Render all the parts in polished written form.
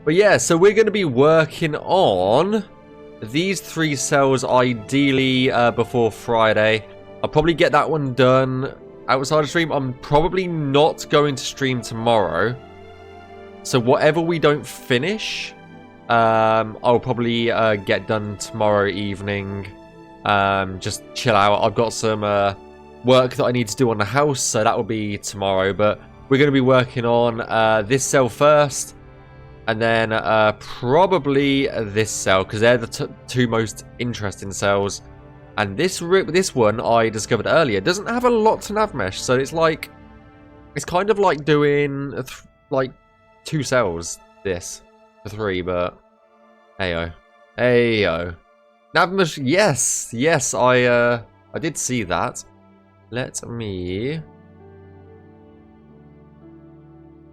But yeah, so we're going to be working on these 3 cells ideally before Friday. I'll probably get that one done outside of stream. I'm probably not going to stream tomorrow. So whatever we don't finish, I'll probably get done tomorrow evening. Just chill out. I've got some work that I need to do on the house, so that will be tomorrow. But we're going to be working on this cell first. And then probably this cell, because they're the 2 most interesting cells. And this one I discovered earlier doesn't have a lot to Navmesh, so it's like, it's kind of like doing like 2 cells this for 3, but heyo, Navmesh, yes, I did see that. Let me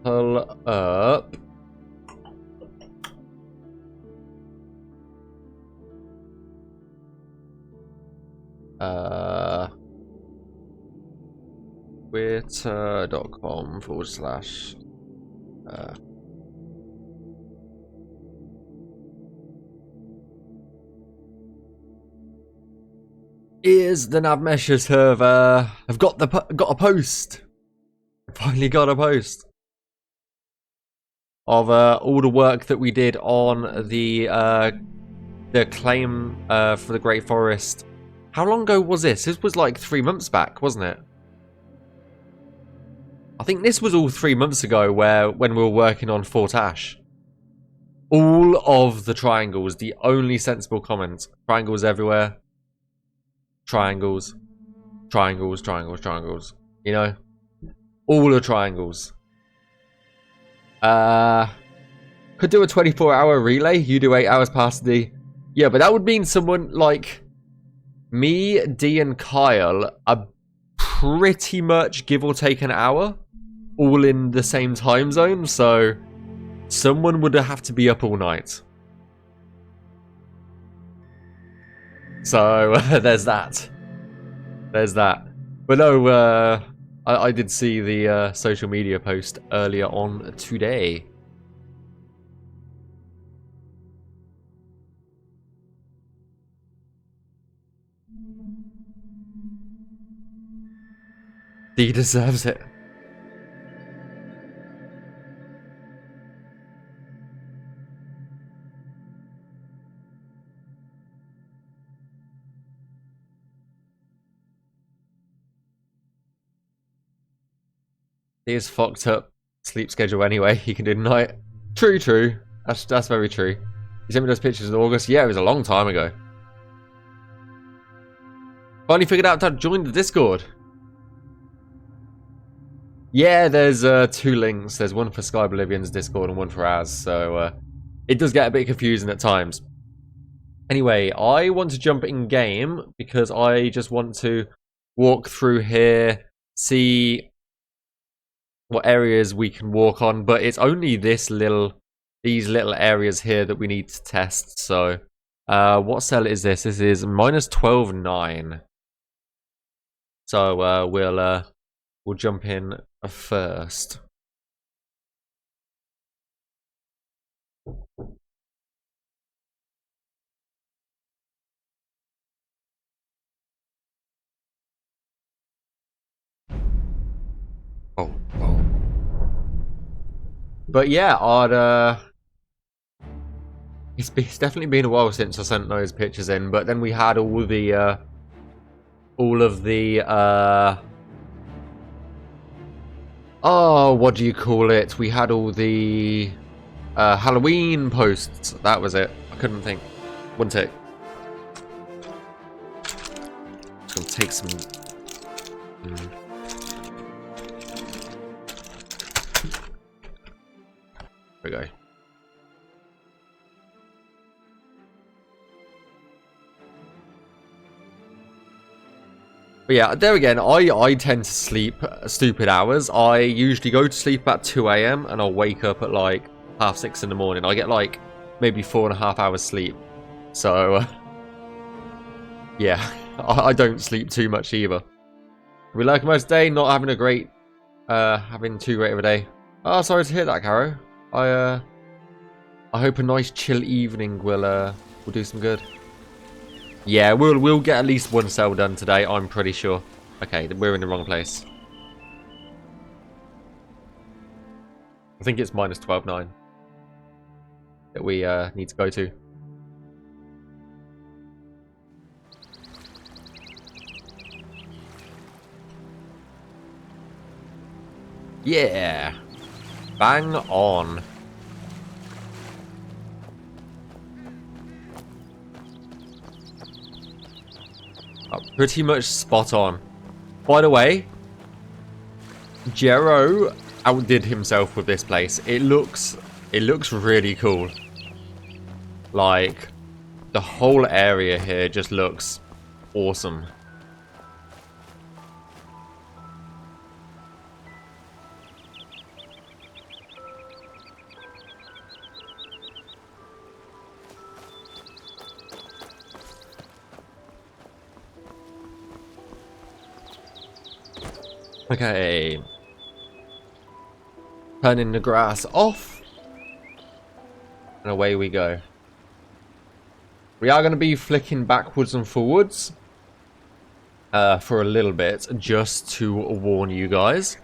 pull up. Twitter.com / is the Navmeshers have got a post. Finally got a post of all the work that we did on the claim for the Great Forest. How long ago was this? This was like 3 months back, wasn't it? I think this was all 3 months ago when we were working on Fort Ash. All of the triangles, the only sensible comment. Triangles everywhere. Triangles. Triangles, triangles, triangles. You know? All the triangles. Could do a 24-hour relay. You do 8 hours past D. Yeah, but that would mean someone like me, D, and Kyle are pretty much give or take an hour, all in the same time zone, so someone would have to be up all night. So there's that. There's that. But no, I did see the social media post earlier on today. He deserves it. He is fucked up sleep schedule anyway. He can do night. True. That's very true. You sent me those pictures in August. Yeah, it was a long time ago. Finally figured out how to join the Discord. Yeah, there's 2 links. There's one for Skyblivion's Discord and one for ours, so it does get a bit confusing at times. Anyway, I want to jump in game because I just want to walk through here, see what areas we can walk on, but it's only these little areas here that we need to test. So, what cell is this? This is -12.9. So we'll jump in first. Oh. But yeah, it's definitely been a while since I sent those pictures in. But then we had all of the oh, what do you call it? We had all the Halloween posts. That was it. I couldn't think. One tick. Just gonna take some. There we go. But yeah, there again, I tend to sleep stupid hours. I usually go to sleep at 2 AM and I'll wake up at like 6:30 in the morning. I get like maybe 4.5 hours sleep. So yeah, I don't sleep too much either. We like most day, not having a great, having too great of a day. Oh, sorry to hear that, Caro. I hope a nice chill evening will do some good. Yeah, we'll get at least one cell done today, I'm pretty sure. Okay, we're in the wrong place. I think it's minus 12.9 that we need to go to. Yeah. Bang on. Oh, pretty much spot on. By the way, Jero outdid himself with this place. It looks really cool. Like, the whole area here just looks awesome. Okay. Turning the grass off. And away we go. We are going to be flicking backwards and forwards for a little bit, just to warn you guys.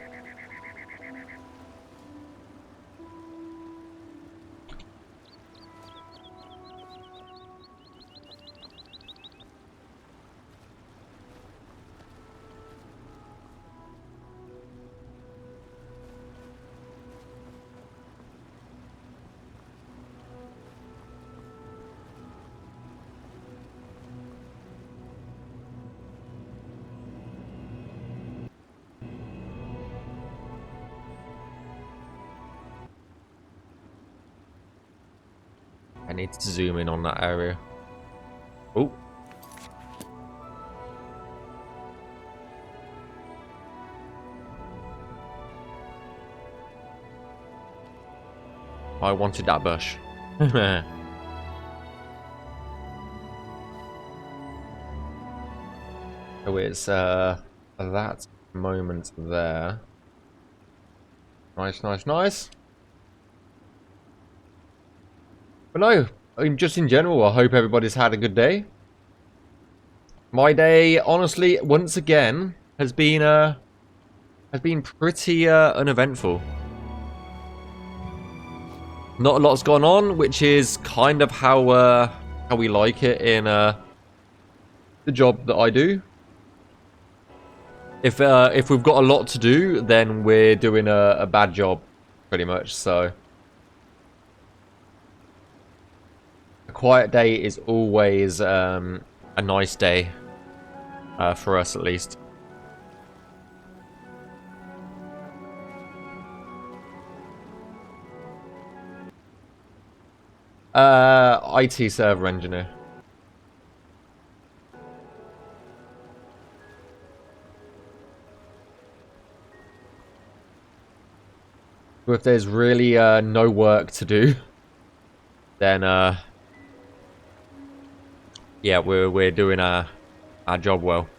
I need to zoom in on that area. Oh. I wanted that bush. So it's that moment there. Nice, nice, nice. But no, I mean, just in general, I hope everybody's had a good day. My day, honestly, once again, has been pretty uneventful. Not a lot's gone on, which is kind of how we like it in the job that I do. If we've got a lot to do, then we're doing a bad job, pretty much. So a quiet day is always a nice day for us, at least. IT server engineer. So if there's really no work to do, then yeah, we're doing our job well.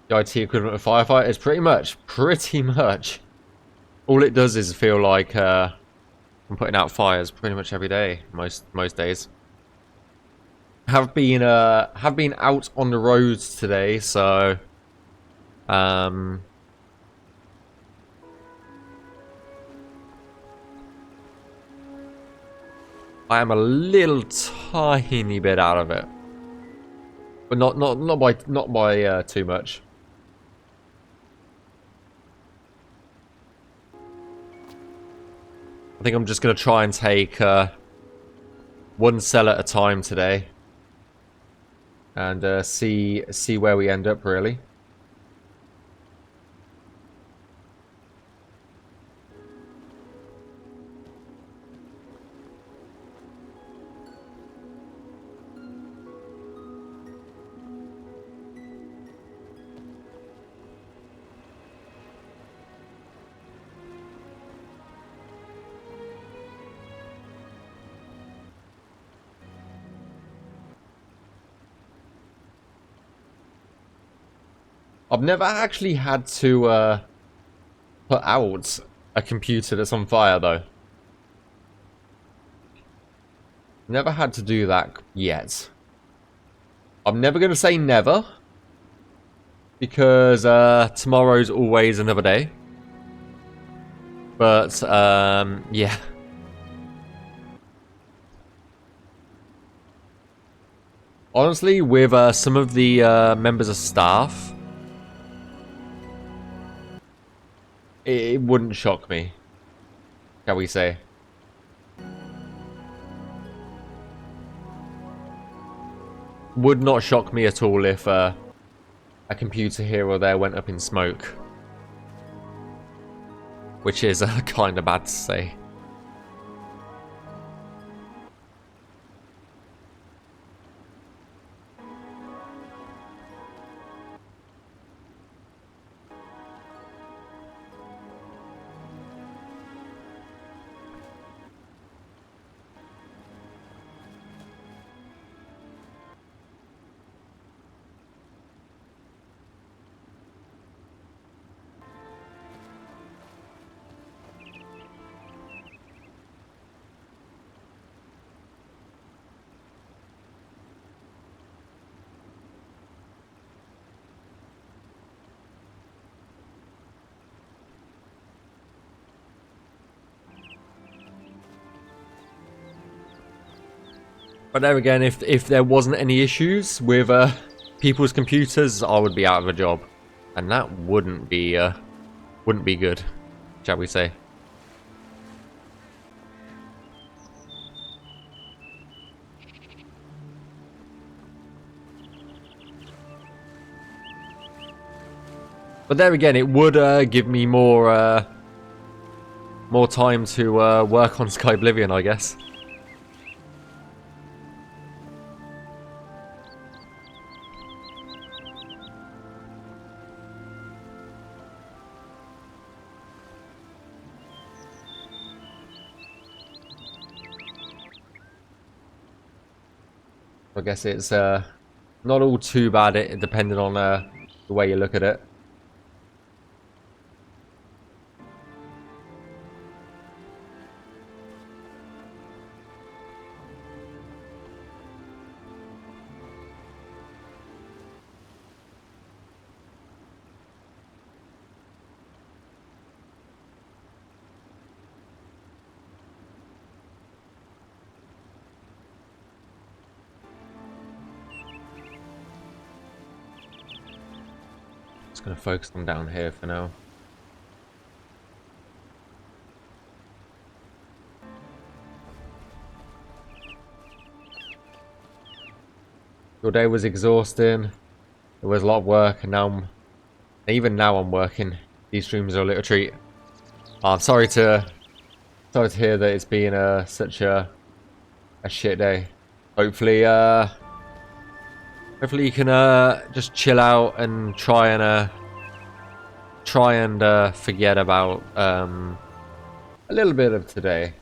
The IT equivalent of firefighter is pretty much. All it does is feel like I'm putting out fires pretty much every day, most days. Have been out on the roads today, so I am a little tiny bit out of it, but not by too much. I think I'm just going to try and take one cell at a time today. And see where we end up, really. I've never actually had to put out a computer that's on fire, though. Never had to do that yet. I'm never going to say never, because tomorrow's always another day. But, yeah. Honestly, with some of the members of staff, it wouldn't shock me, shall we say. Would not shock me at all if a computer here or there went up in smoke. Which is kind of bad to say. But there again, if there wasn't any issues with people's computers, I would be out of a job, and that wouldn't be good, shall we say? But there again, it would give me more time to work on Skyblivion, I guess. I guess it's not all too bad, depending on the way you look at it. Just gonna focus on down here for now. Your day was exhausting. It was a lot of work, and even now I'm working. These streams are a little treat. I'm sorry to hear that it's been such a shit day. Hopefully, hopefully you can just chill out and try and forget about a little bit of today.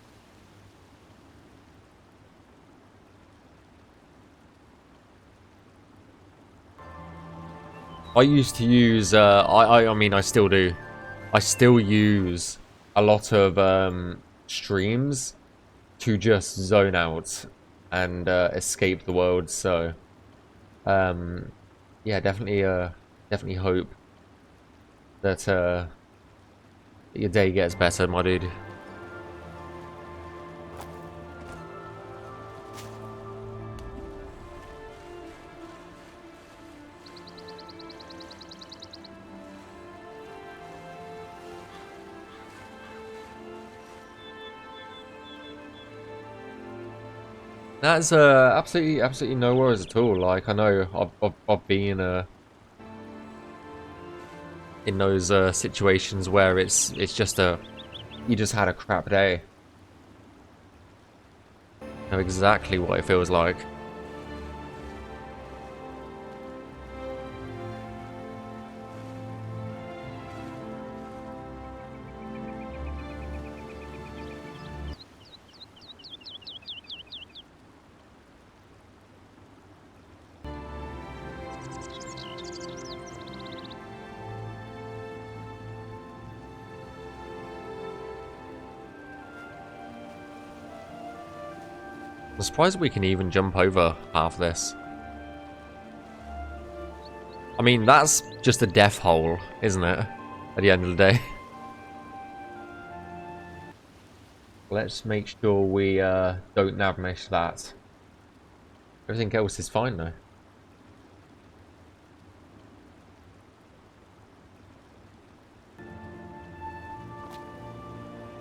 I used to use I mean I still do. I still use a lot of streams to just zone out and escape the world, so yeah, definitely hope that your day gets better, my dude. That's absolutely no worries at all. Like, I know I've been in those situations where it's just you just had a crap day. I know exactly what it feels like. I'm surprised we can even jump over half this. I mean, that's just a death hole, isn't it? At the end of the day. Let's make sure we don't navmesh that. Everything else is fine though.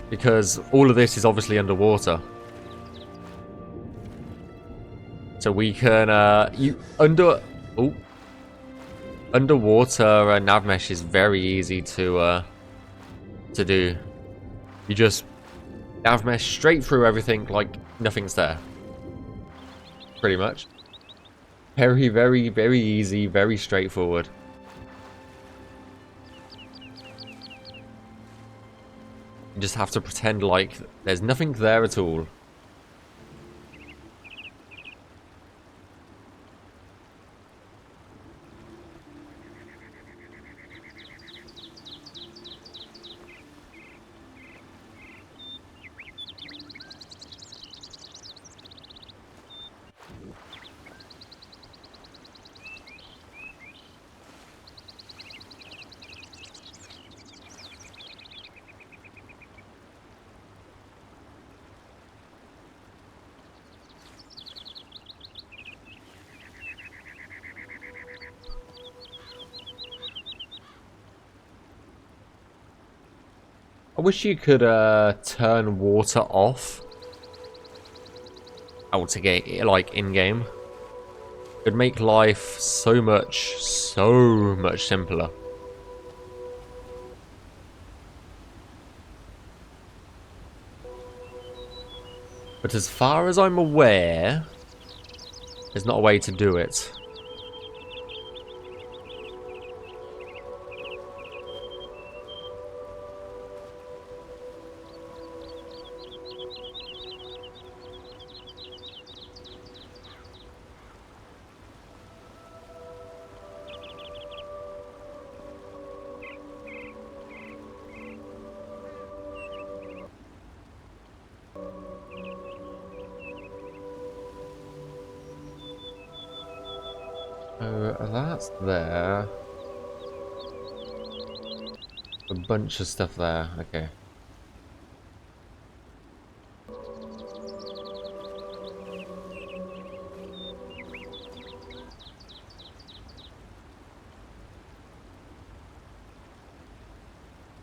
Because all of this is obviously underwater. So we can underwater navmesh is very easy to do. You just navmesh straight through everything like nothing's there. Pretty much. Very, very, very easy, very straightforward. You just have to pretend like there's nothing there at all. I wish you could turn water off altogether, like in-game. It'd make life so much simpler. But as far as I'm aware, there's not a way to do it. That's there. A bunch of stuff there. Okay.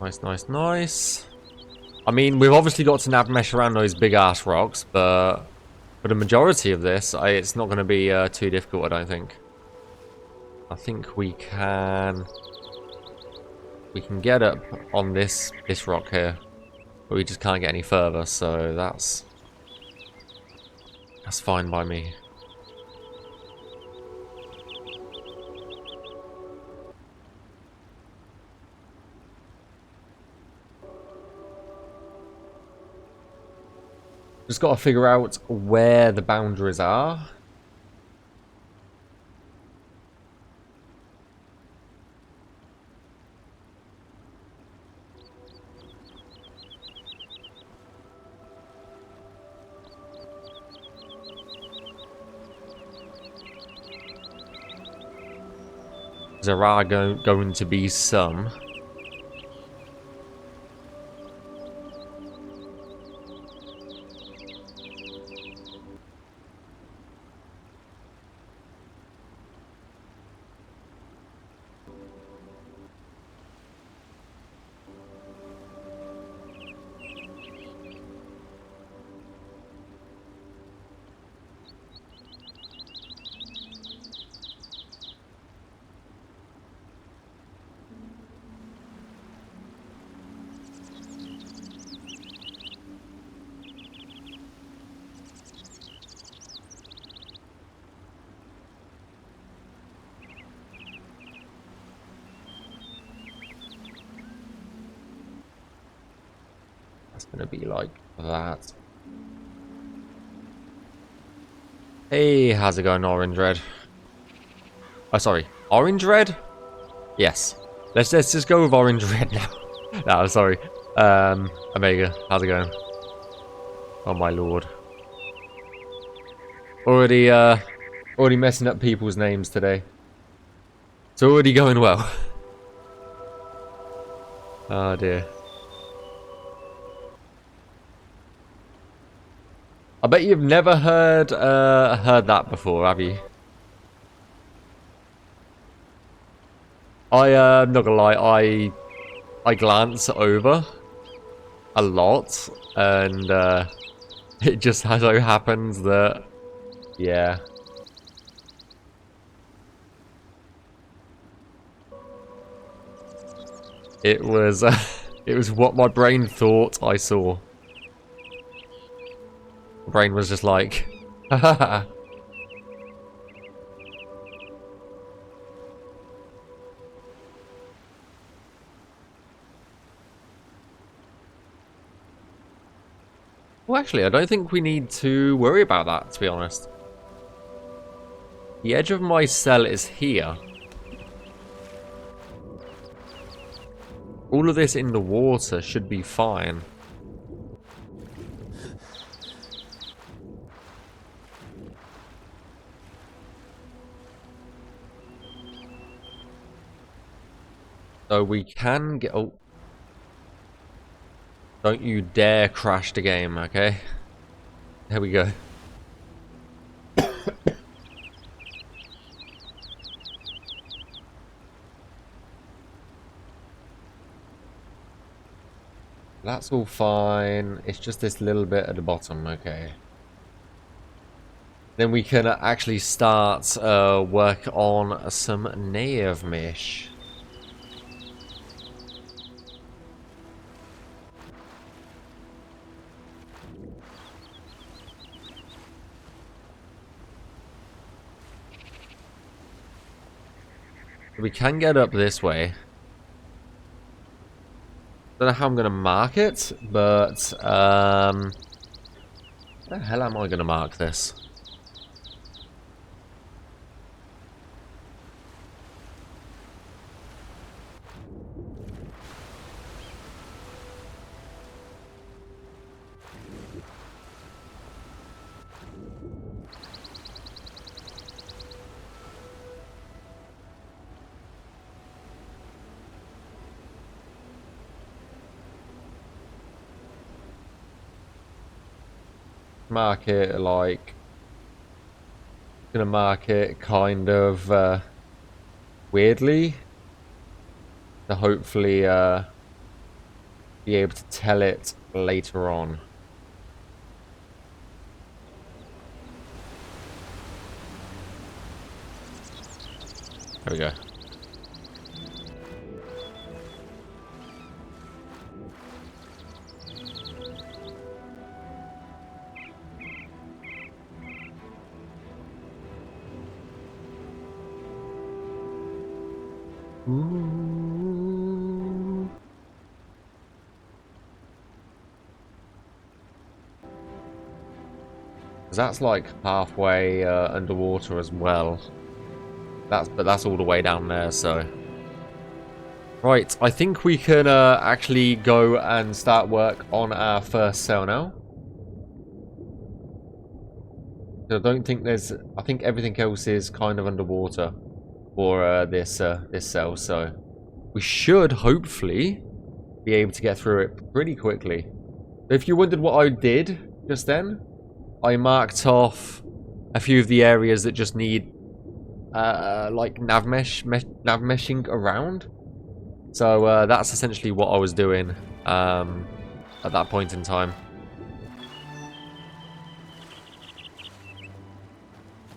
Nice, nice, nice. I mean, we've obviously got to navmesh around those big-ass rocks, but for the majority of this, it's not going to be too difficult, I don't think. I think we can get up on this rock here, but we just can't get any further, so that's fine by me. Just got to figure out where the boundaries are. There are going to be some. It's gonna be like that. Hey, how's it going, Orange Red? Oh, sorry, Orange Red? Yes. Let's just go with Orange Red now. No, sorry. Omega, how's it going? Oh my lord. Already messing up people's names today. It's already going well. Oh dear. I bet you've never heard that before, have you? I'm not gonna lie, I glance over a lot, and it just so happens that, yeah. It was it was what my brain thought I saw. My brain was just like, haha. Well, actually, I don't think we need to worry about that, to be honest. The edge of my cell is here. All of this in the water should be fine. So we can get... Oh. Don't you dare crash the game, okay? There we go. That's all fine. It's just this little bit at the bottom, okay. Then we can actually start work on some Navmesh. We can get up this way. Don't know how I'm gonna mark it, but how the hell am I gonna mark this? Mark it like, gonna mark it kind of weirdly to hopefully be able to tell it later on. There we go. Ooh. That's like halfway underwater as well. But that's all the way down there, so. Right, I think we can actually go and start work on our first cell now. I don't think there's... I think everything else is kind of underwater for this cell, so we should hopefully be able to get through it pretty quickly. If you wondered what I did just then, I marked off a few of the areas that just need like navmeshing around. So that's essentially what I was doing at that point in time.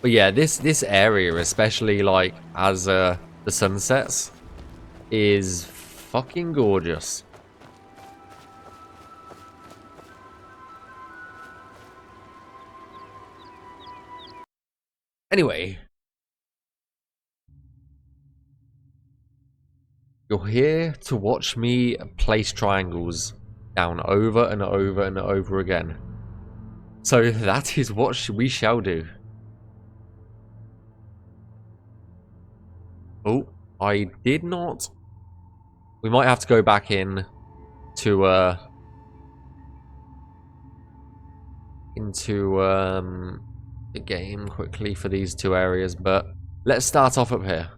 But yeah, this area, especially like as the sun sets, is fucking gorgeous. Anyway, you're here to watch me place triangles down over and over and over again. So that is what we shall do. Oh, I did not... We might have to go back in to into the game quickly for these two areas, but let's start off up here.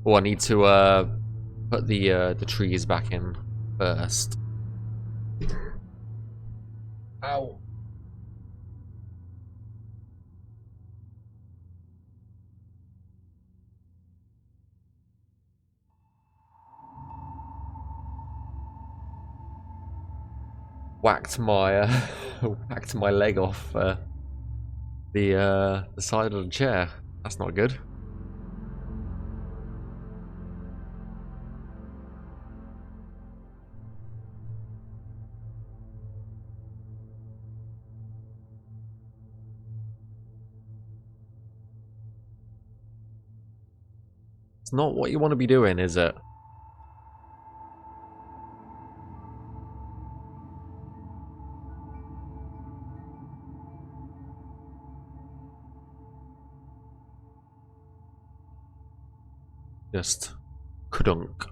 Oh, I need to put the trees back in first. Ow. Whacked my leg off the side of the chair. That's not good. It's not what you want to be doing, is it? Just kudunk.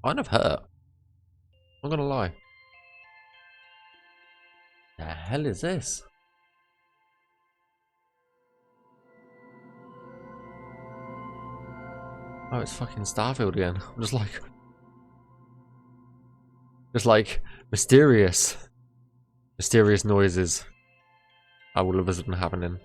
Kind of hurt. I'm not gonna lie. The hell is this? Oh, it's fucking Starfield again. I'm just like mysterious noises. All of a sudden happening.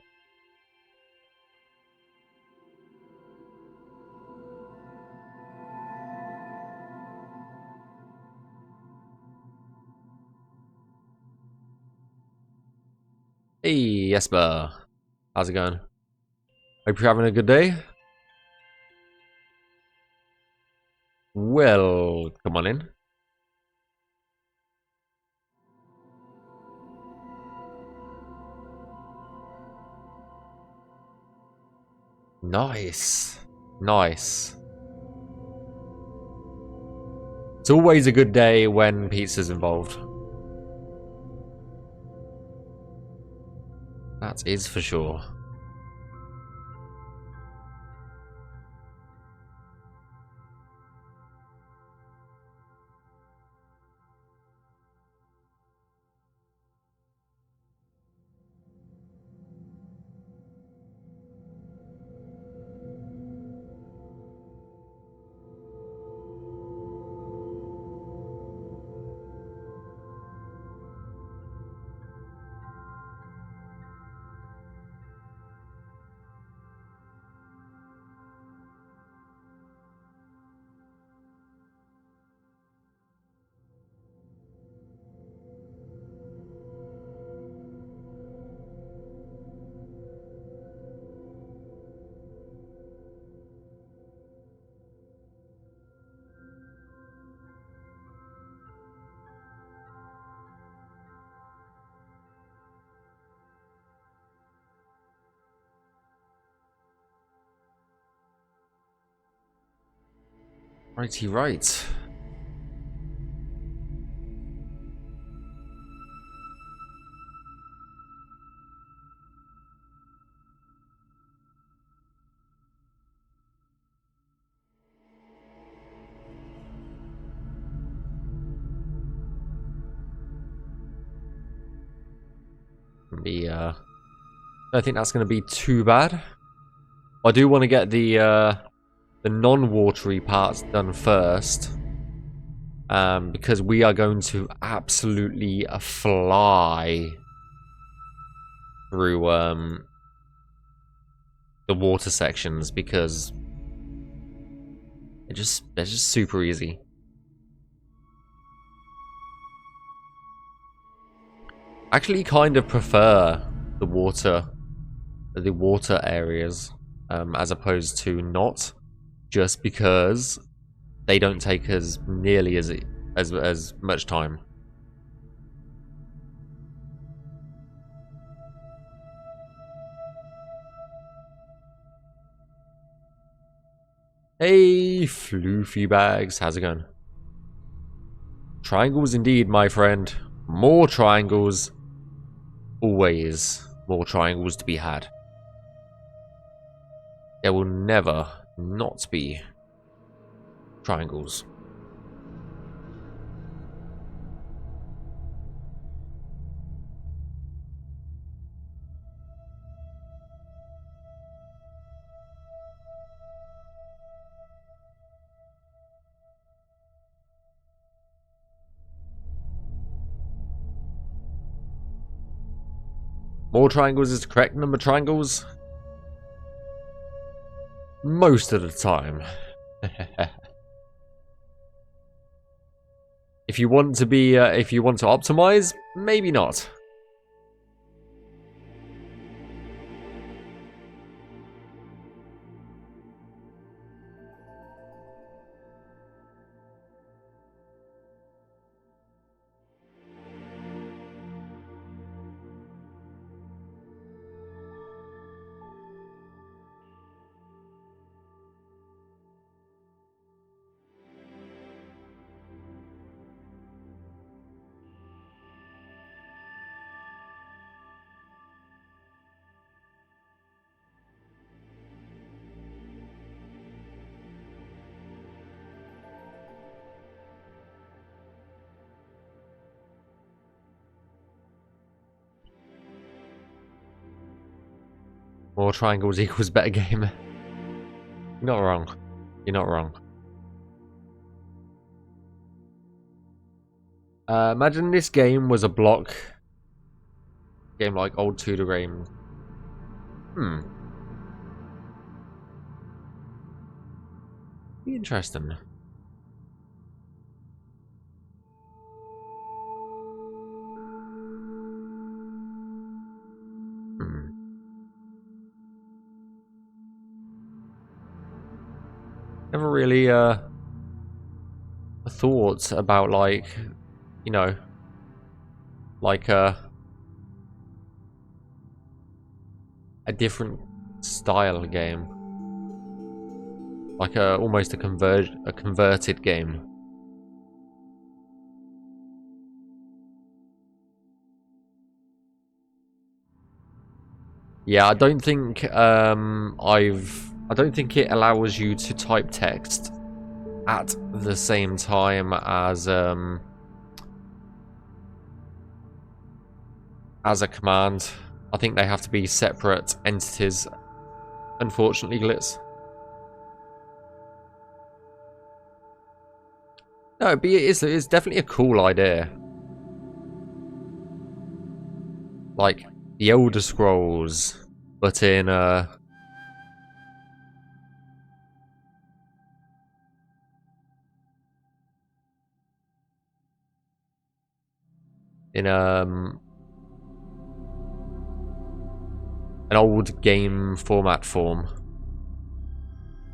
Hey, Jesper. How's it going? Hope you're having a good day. Well, come on in. Nice. Nice. It's always a good day when pizza's involved. That is for sure. Righty right. I don't think that's going to be too bad. I do want to get the non-watery parts done first, because we are going to absolutely fly through the water sections because they're just super easy. I actually kind of prefer the water areas as opposed to not, just because they don't take as nearly as much time. Hey, floofy bags, how's it going? Triangles indeed, my friend. More triangles. Always more triangles to be had. There will never not be triangles. More triangles is the correct number of triangles. Most of the time. If you want to be, if you want to optimize, maybe not. More triangles equals better game. You're not wrong. You're not wrong. Imagine this game was a block game like old Tudor game. Be interesting. Never really thought about, like, you know, like a different style game, like almost a converted game. Yeah, I don't think I don't think it allows you to type text at the same time as a command. I think they have to be separate entities, unfortunately, Glitz. No, but it's definitely a cool idea. Like the Elder Scrolls, but in an old game format form.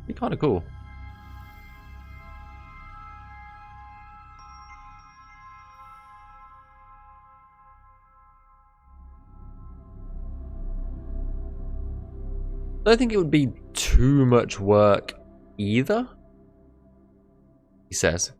Be kind of cool. I don't think it would be too much work either, he says.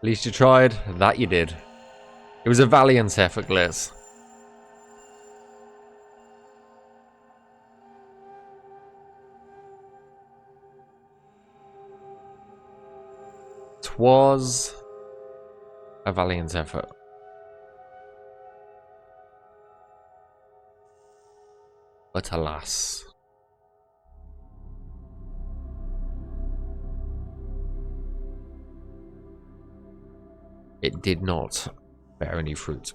At least you tried. That you did. It was a valiant effort, Glitz. Twas a valiant effort. But alas. It did not bear any fruit.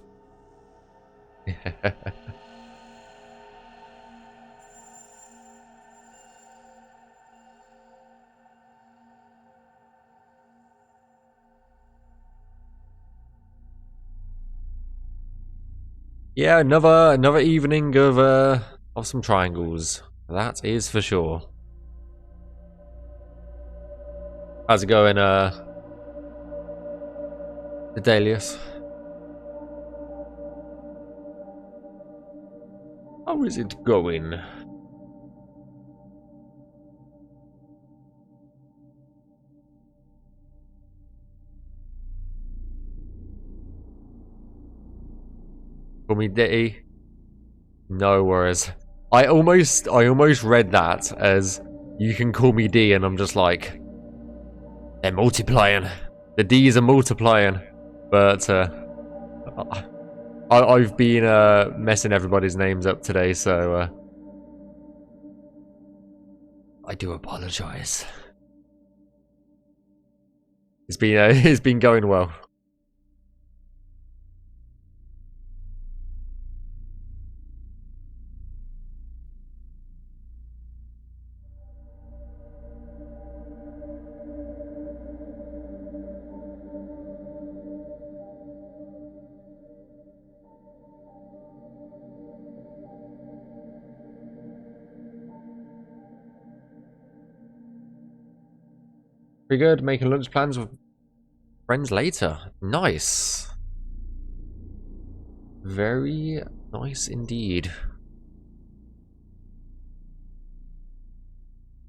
Yeah, another evening of some triangles. That is for sure. How's it going, Adelius? How is it going? Call me D. No worries. I almost read that as you can call me D, and I'm just like, they're multiplying. The D's are multiplying. But I've been messing everybody's names up today, so I do apologize. It's been going well. Pretty good. Making lunch plans with friends later. Nice. Very nice indeed.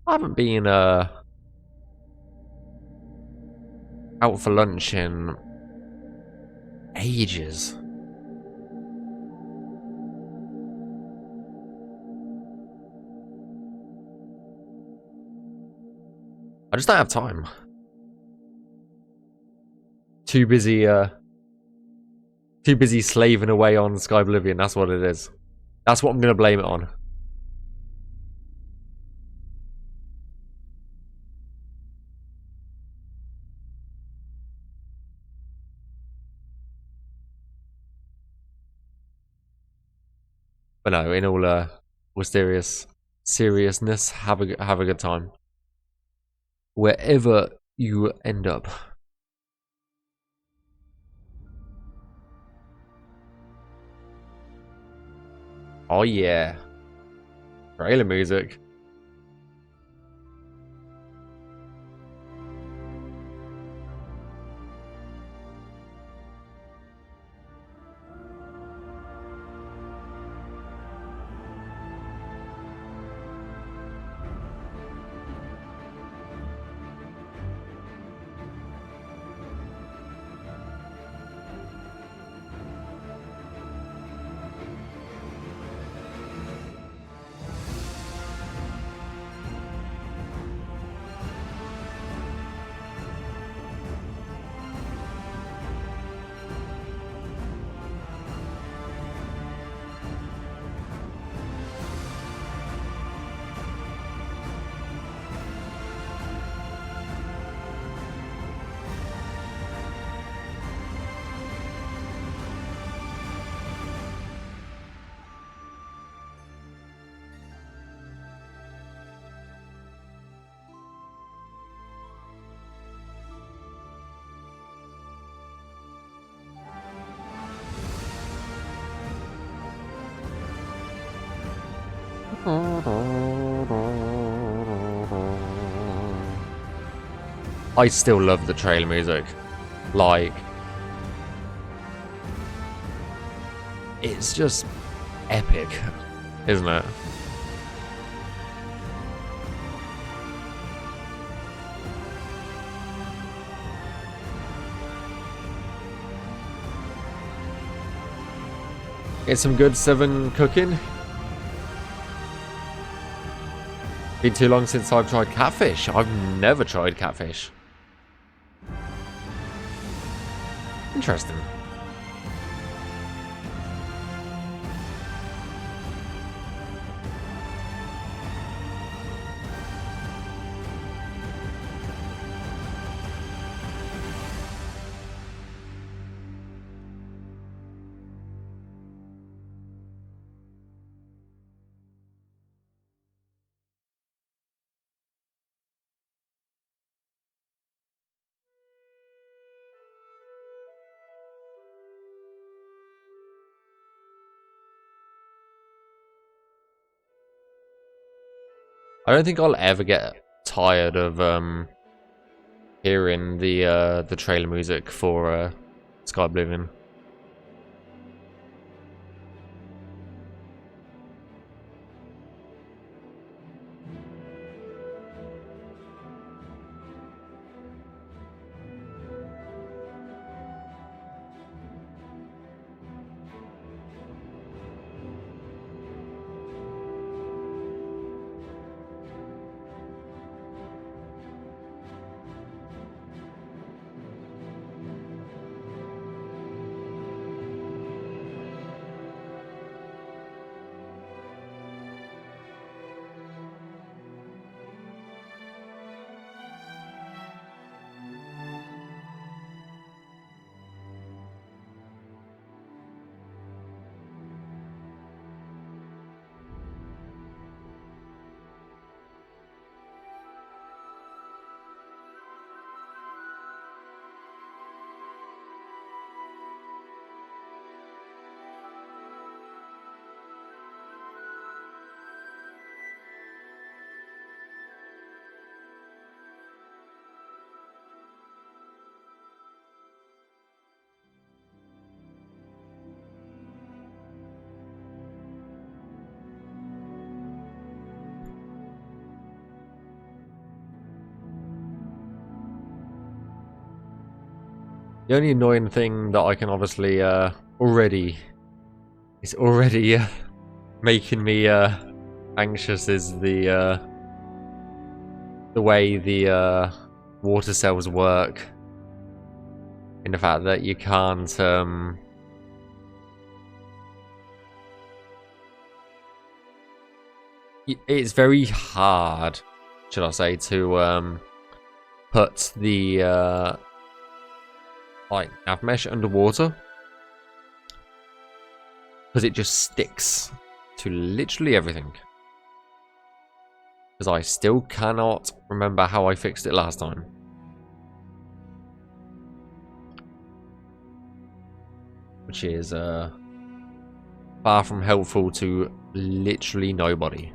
I haven't been out for lunch in ages. I just don't have time. Too busy slaving away on Skyblivion, that's what it is. That's what I'm gonna blame it on. But no, in all seriousness, have a good time. Wherever you end up. Oh yeah. Trailer music. I still love the trailer music. Like, it's just epic, isn't it? Get some good Southern cooking. Been too long since I've tried catfish. I've never tried catfish. Interesting. I don't think I'll ever get tired of hearing the trailer music for Skyblivion. The only annoying thing that I can obviously already making me anxious is the way the water cells work. In the fact that you can't it's very hard, should I say, to put the like Navmesh underwater, because it just sticks to literally everything. Because I still cannot remember how I fixed it last time. Which is far from helpful to literally nobody.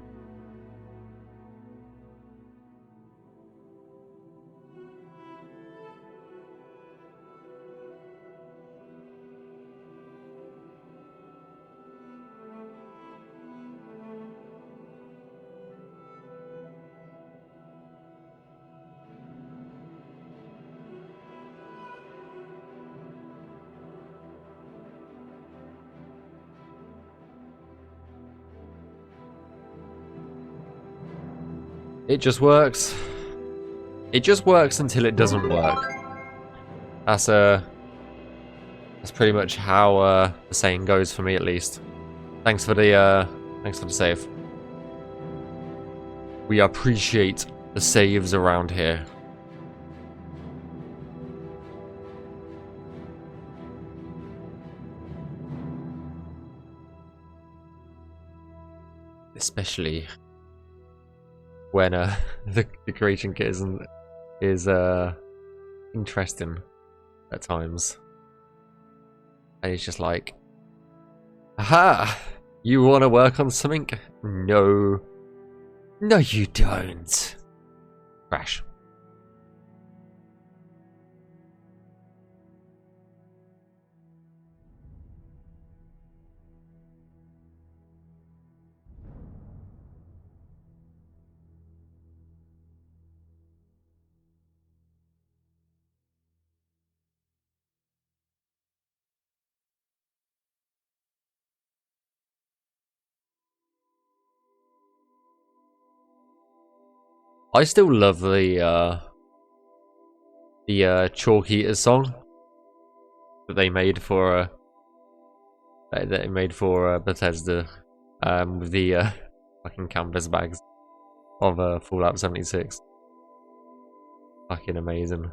It just works. It just works until it doesn't work. That's pretty much how the saying goes for me, at least. Thanks for the save. We appreciate the saves around here. Especially when the creation kit is interesting at times. And it's just like, aha! You want to work on something? No. No, you don't. Crash. I still love the Chalk Eaters song that they made for Bethesda with the fucking canvas bags of Fallout 76. Fucking amazing.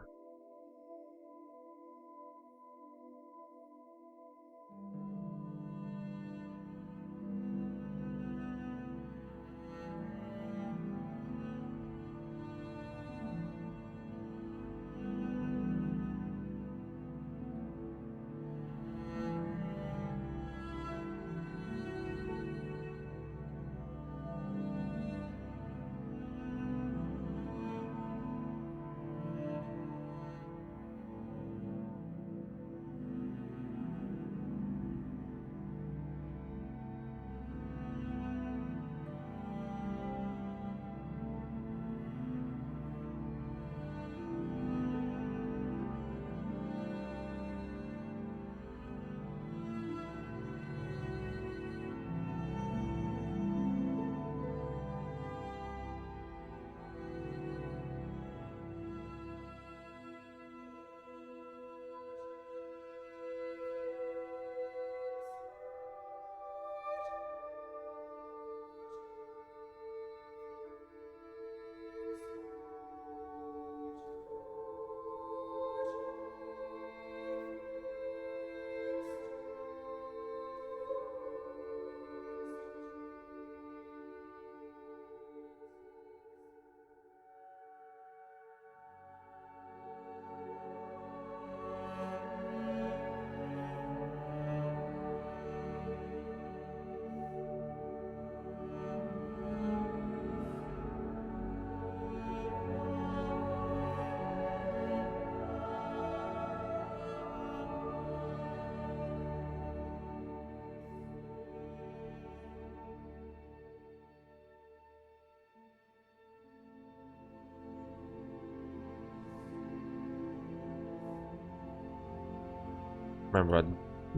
Remember,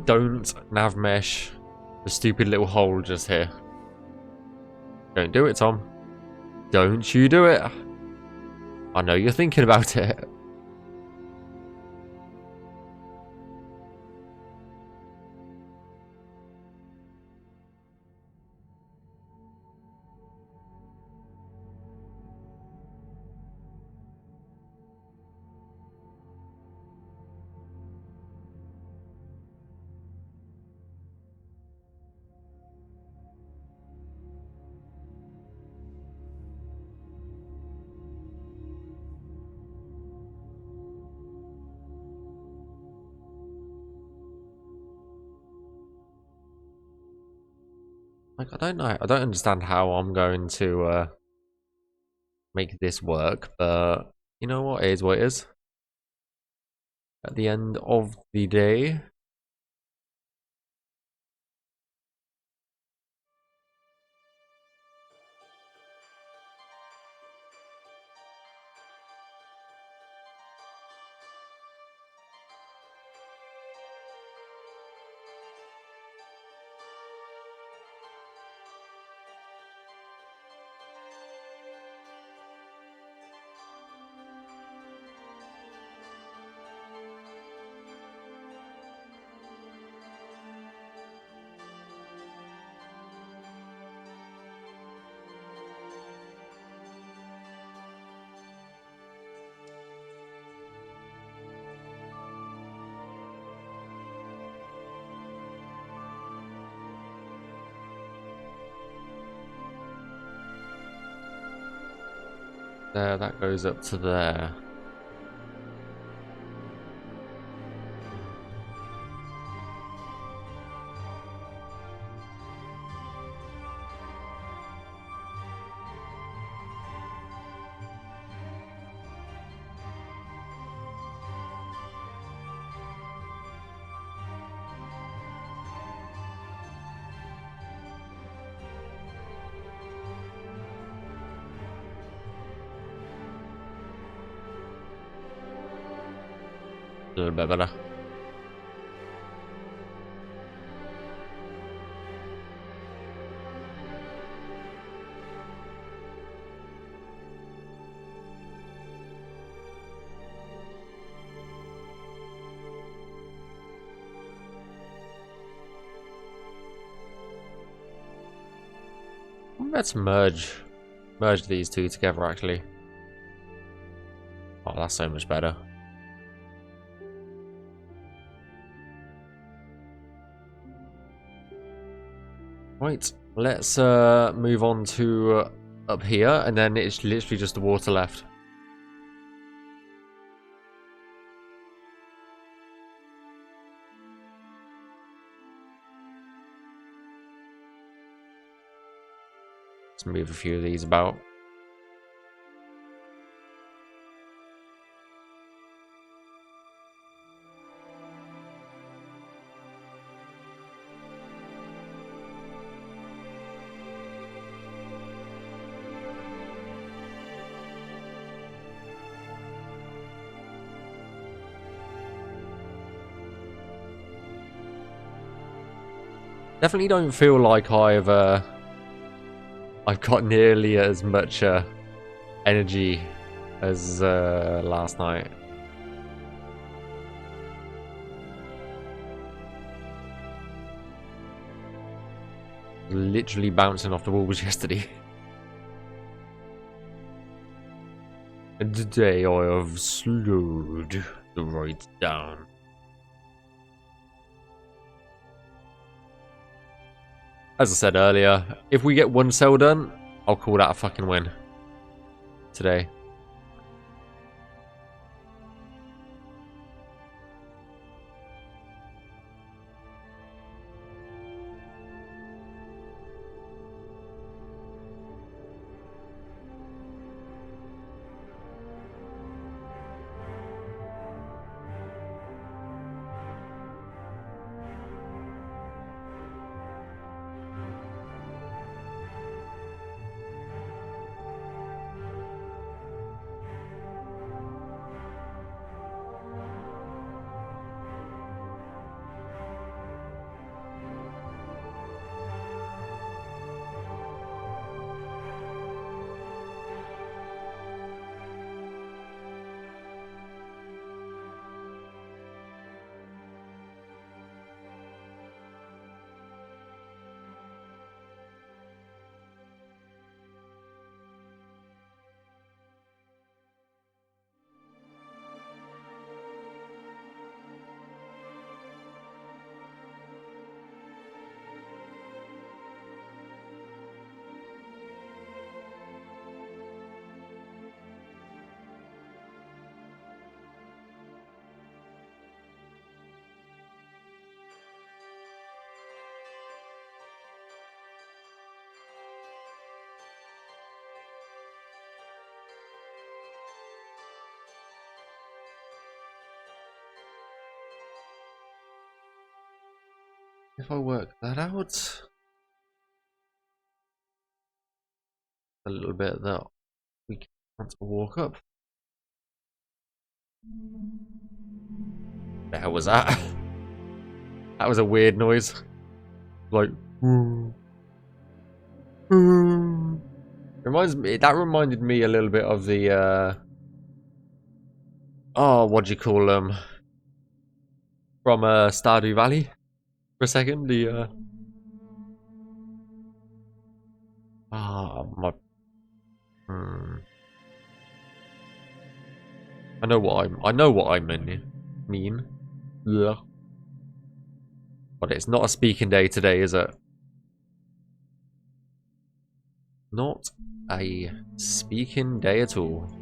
don't navmesh the stupid little hole just here. Don't do it, Tom. Don't you do it. I know you're thinking about it. Like, I don't know. I don't understand how I'm going to make this work, but you know what? It is what it is. At the end of the day. There, that goes up to there. A little bit better. Let's merge these two together, actually. Oh, that's so much better. Right, let's move on to up here, and then it's literally just the water left. Let's move a few of these about. Definitely don't feel like I've got nearly as much energy as last night. Literally bouncing off the walls yesterday. And today I have slowed the rate down. As I said earlier, if we get one cell done, I'll call that a fucking win today. If I work that out, a little bit that we can't walk up. The hell was that? That was a weird noise. Like, that reminded me a little bit of the oh, what do you call them? From Stardew Valley for a second. The my I know what I mean. Yeah. But it's not a speaking day today, is it? Not a speaking day at all.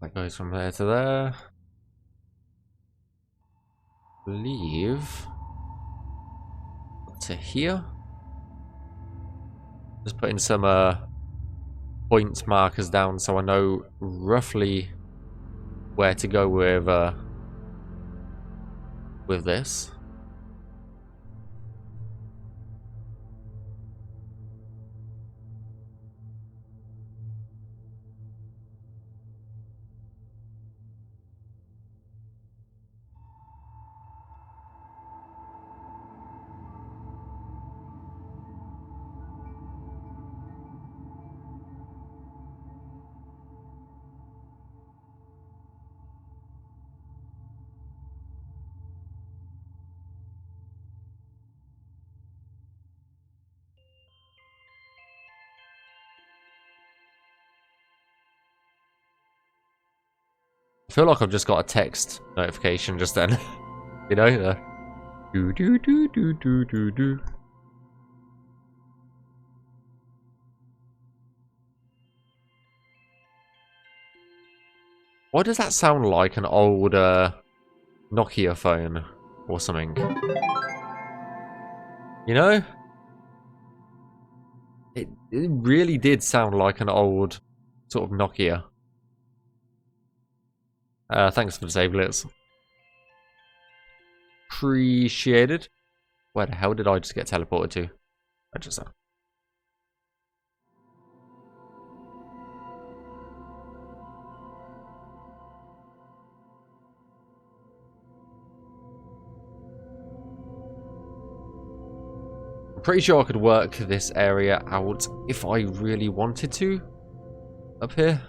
That goes from there to there. I believe to here. Just putting some point markers down so I know roughly where to go with this. I feel like I've just got a text notification just then. You know? Do do do do do do do. Why does that sound like an old Nokia phone or something? You know? It really did sound like an old sort of Nokia. Thanks for the save, Liz. Appreciated. Where the hell did I just get teleported to? I just I'm pretty sure I could work this area out if I really wanted to. Up here.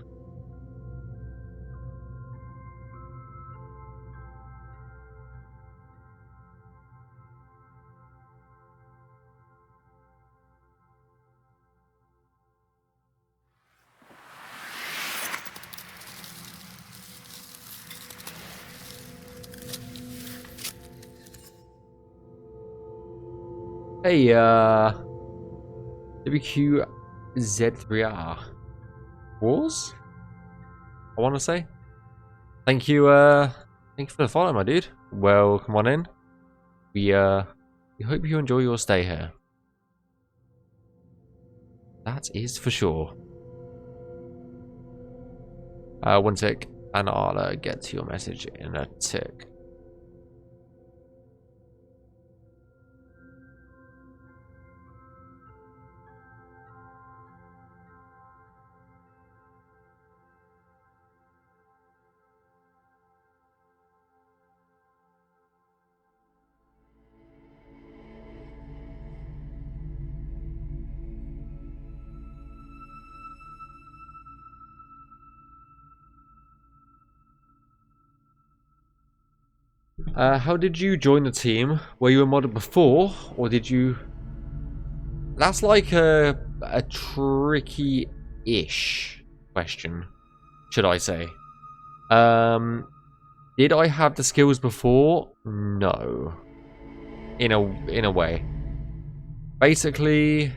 Hey, WQZ3R. Wars? I want to say. Thank you for the follow, my dude. Well, come on in. We hope you enjoy your stay here. That is for sure. One tick, and I'll get to your message in a tick. How did you join the team? Were you a modder before, or did you... That's like a tricky-ish question, should I say. Did I have the skills before? No. In a way. Basically,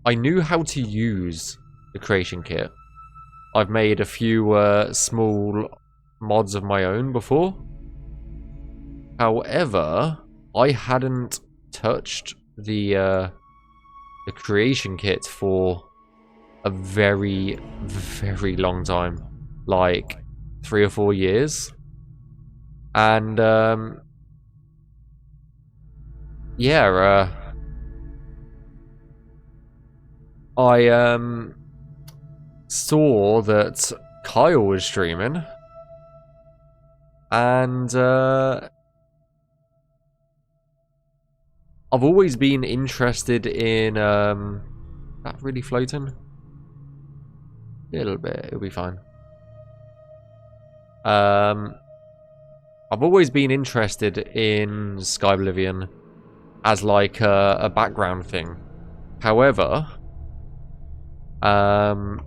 I knew how to use the creation kit. I've made a few small mods of my own before. However, I hadn't touched the creation kit for a very, very long time. Like 3 or 4 years. And yeah, I saw that Kyle was streaming, and I've always been interested in that really floating? A little bit, it'll be fine. I've always been interested in Skyblivion as like a background thing. However, I'm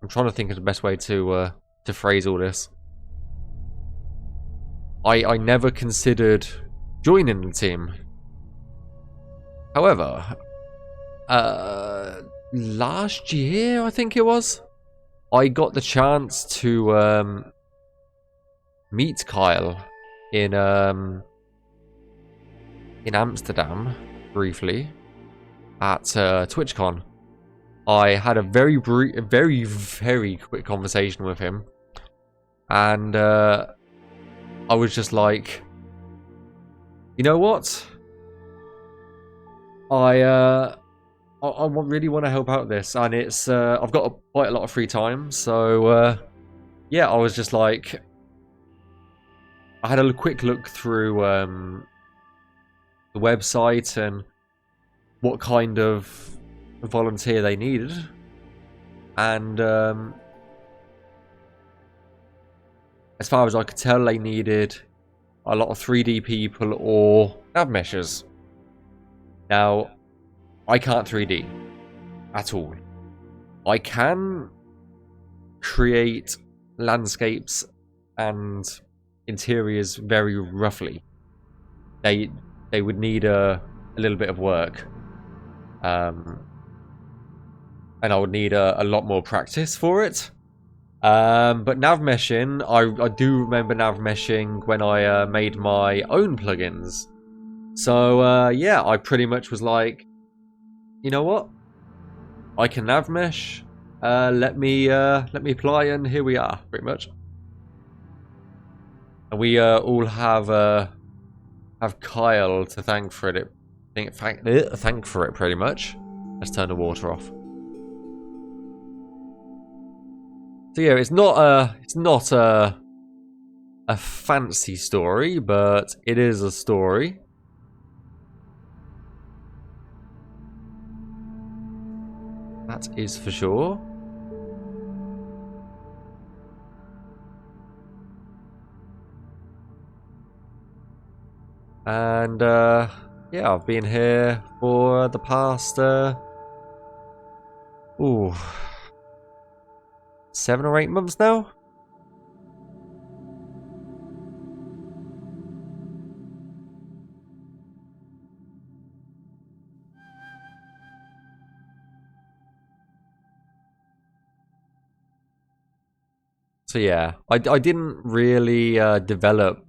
trying to think of the best way to phrase all this. I never considered joining the team. However, last year, I think it was, I got the chance to meet Kyle in Amsterdam briefly at TwitchCon. I had a very quick conversation with him, and I was just like, you know what? I really want to help out this, and it's I've got quite a lot of free time, so yeah, I was just like, I had a quick look through the website and what kind of volunteer they needed, and as far as I could tell, they needed a lot of 3D people or Navmeshers. Now, I can't 3D at all. I can create landscapes and interiors very roughly. They would need a little bit of work. And I would need a lot more practice for it. But Navmeshing, I do remember Navmeshing when I made my own plugins. So yeah, I pretty much was like, you know what? I can Navmesh. Let me apply, and here we are, pretty much. And we all have Kyle to thank for it. Thank for it, pretty much. Let's turn the water off. So yeah, it's not a fancy story, but it is a story. That is for sure. And yeah, I've been here for the past 7 or 8 months now. So yeah, I didn't really develop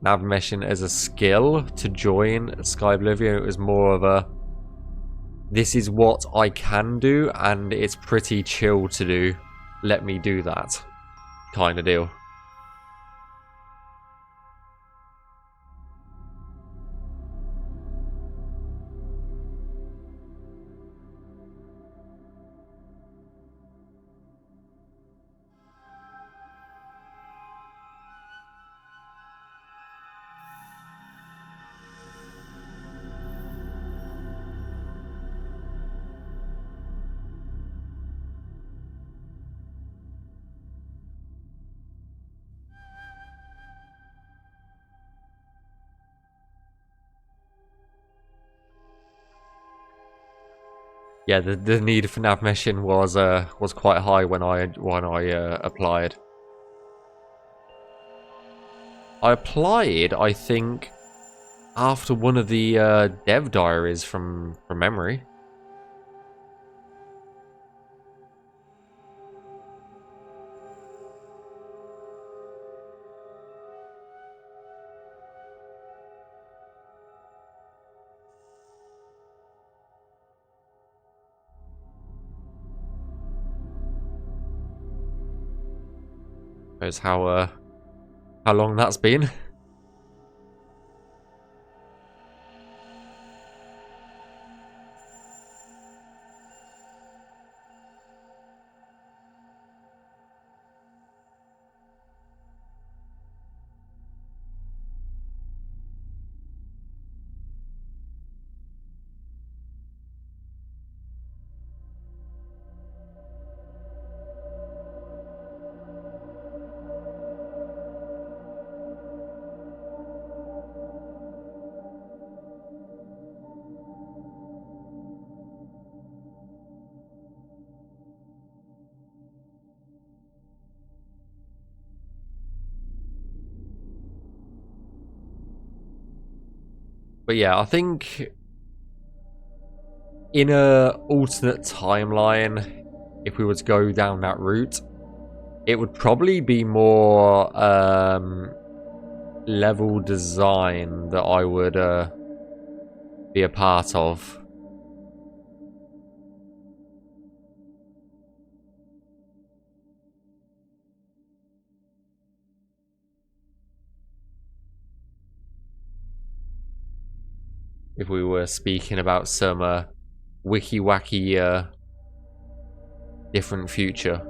Navmeshing as a skill to join Skyblivion. It was more of a, this is what I can do and it's pretty chill to do. Let me do that kind of deal. Yeah, the need for Navmeshing was quite high when I applied. I applied, I think, after one of the dev diaries from memory. Knows how long that's been. But yeah, I think in a alternate timeline, if we were to go down that route, it would probably be more level design that I would be a part of. If we were speaking about some wiki-wacky different future.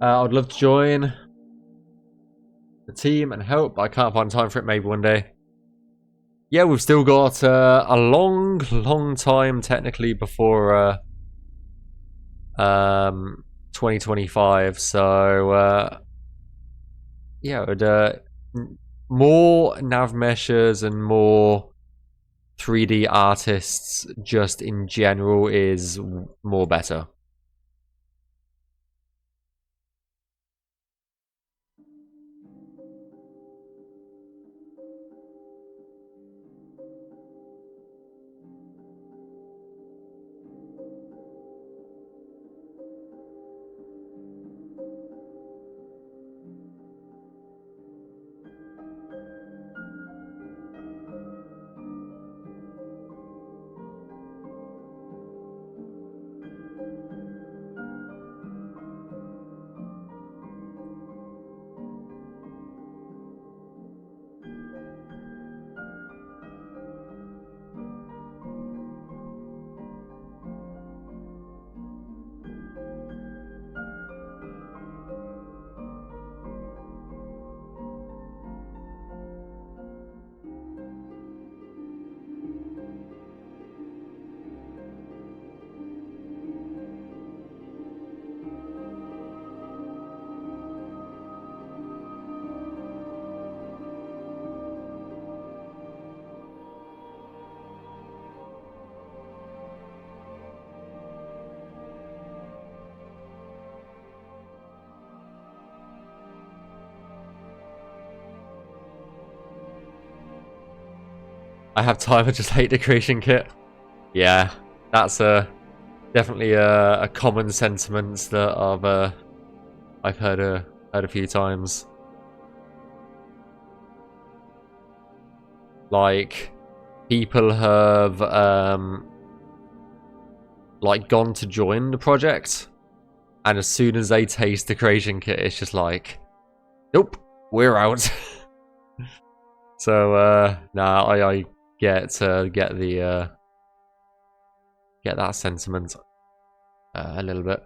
I'd love to join the team and help, but I can't find time for it. Maybe one day. Yeah, we've still got a long time technically before 2025. So yeah, more nav meshers and more 3D artists just in general is more better. I have time. I just hate the creation kit. Yeah, that's definitely a common sentiment that I've heard a few times. Like, people have like gone to join the project, and as soon as they taste the creation kit, it's just like, nope, we're out. So nah, I get the get that sentiment a little bit.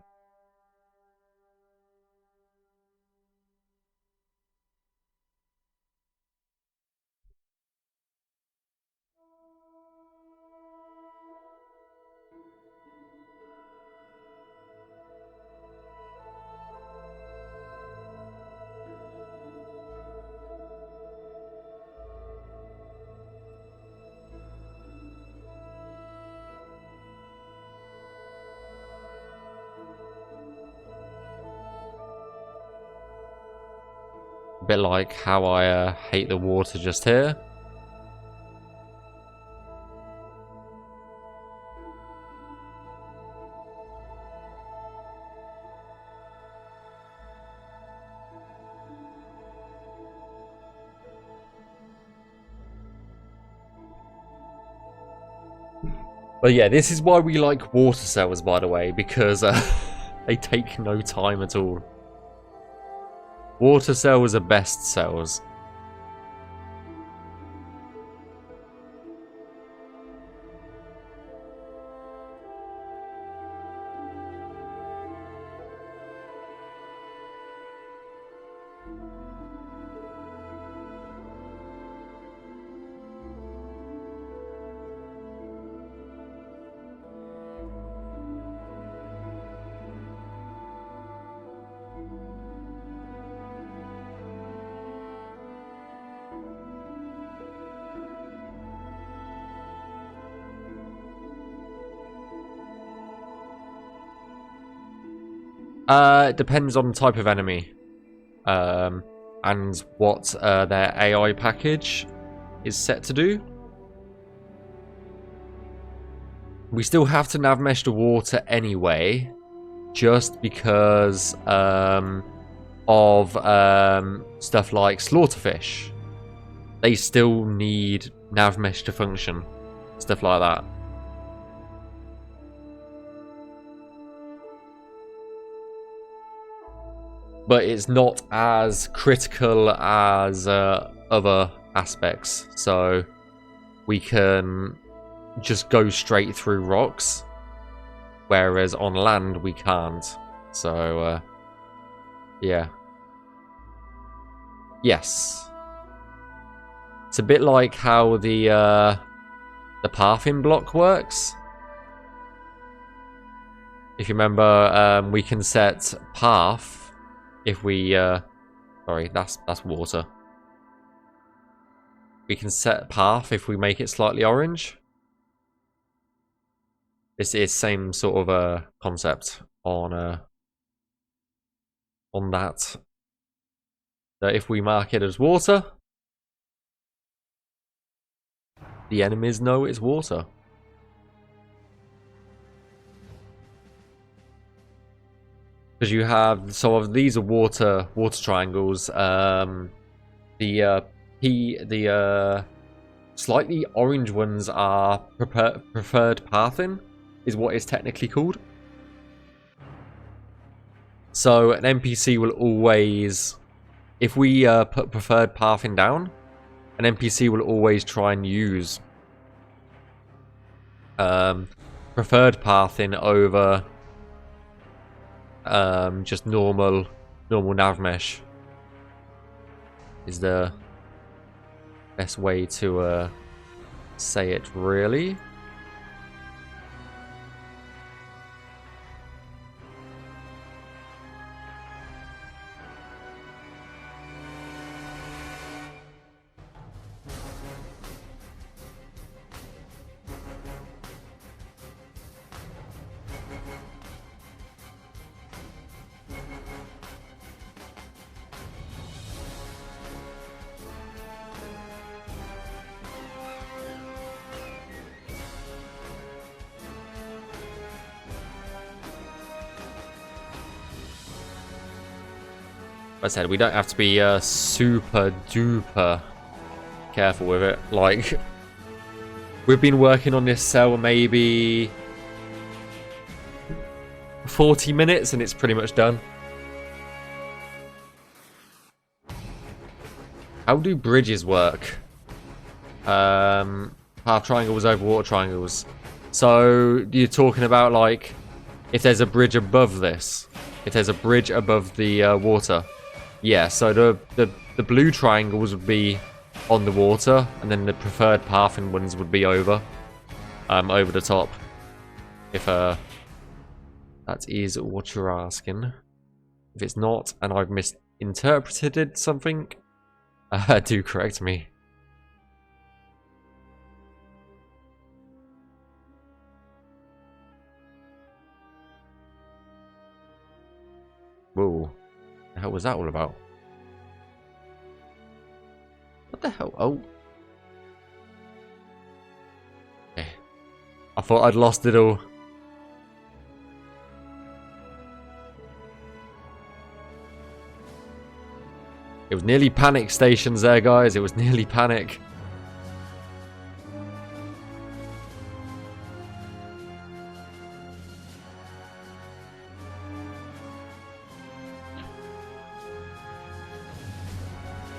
A bit like how I hate the water just here. But yeah, this is why we like water cells, by the way, because they take no time at all. Water cells are best cells. It depends on the type of enemy, and what their AI package is set to do. We still have to navmesh the water anyway, just because of stuff like slaughterfish. They still need navmesh to function, stuff like that. But it's not as critical as other aspects, so we can just go straight through rocks, whereas on land we can't. So yeah, yes, it's a bit like how the pathing block works. If you remember, we can set path. If we, sorry, that's water. We can set path if we make it slightly orange. This is same sort of concept on that. That if we mark it as water, the enemies know it's water. Because you have, so these are water triangles. The slightly orange ones are preferred pathing, is what it's technically called. So an NPC will always, if we put preferred pathing down, an NPC will always try and use preferred pathing over just normal navmesh is the best way to say it, really. I said, we don't have to be super duper careful with it. Like, we've been working on this cell maybe 40 minutes and it's pretty much done. How do bridges work? Half triangles over water triangles. So you're talking about like if there's a bridge above this, if there's a bridge above the water. Yeah, so the blue triangles would be on the water, and then the preferred pathing ones would be over the top. If that is what you're asking. If it's not, and I've misinterpreted something, do correct me. Whoa. What the hell was that all about? What the hell? Oh. Okay. I thought I'd lost it all. It was nearly panic stations there, guys. It was nearly panic.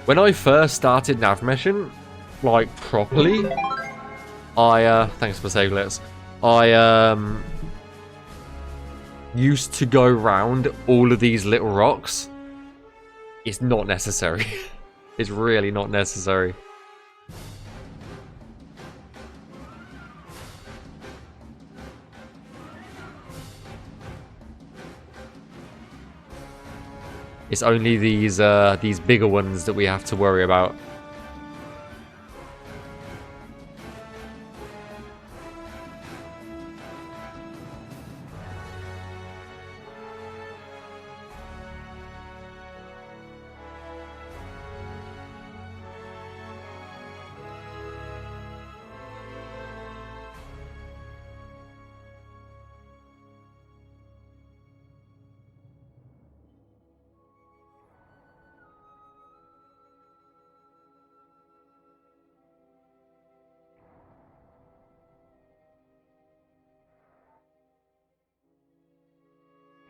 When I first started Navmeshing, like properly, thanks for saving this. I used to go round all of these little rocks. It's not necessary. It's really not necessary. It's only these bigger ones that we have to worry about.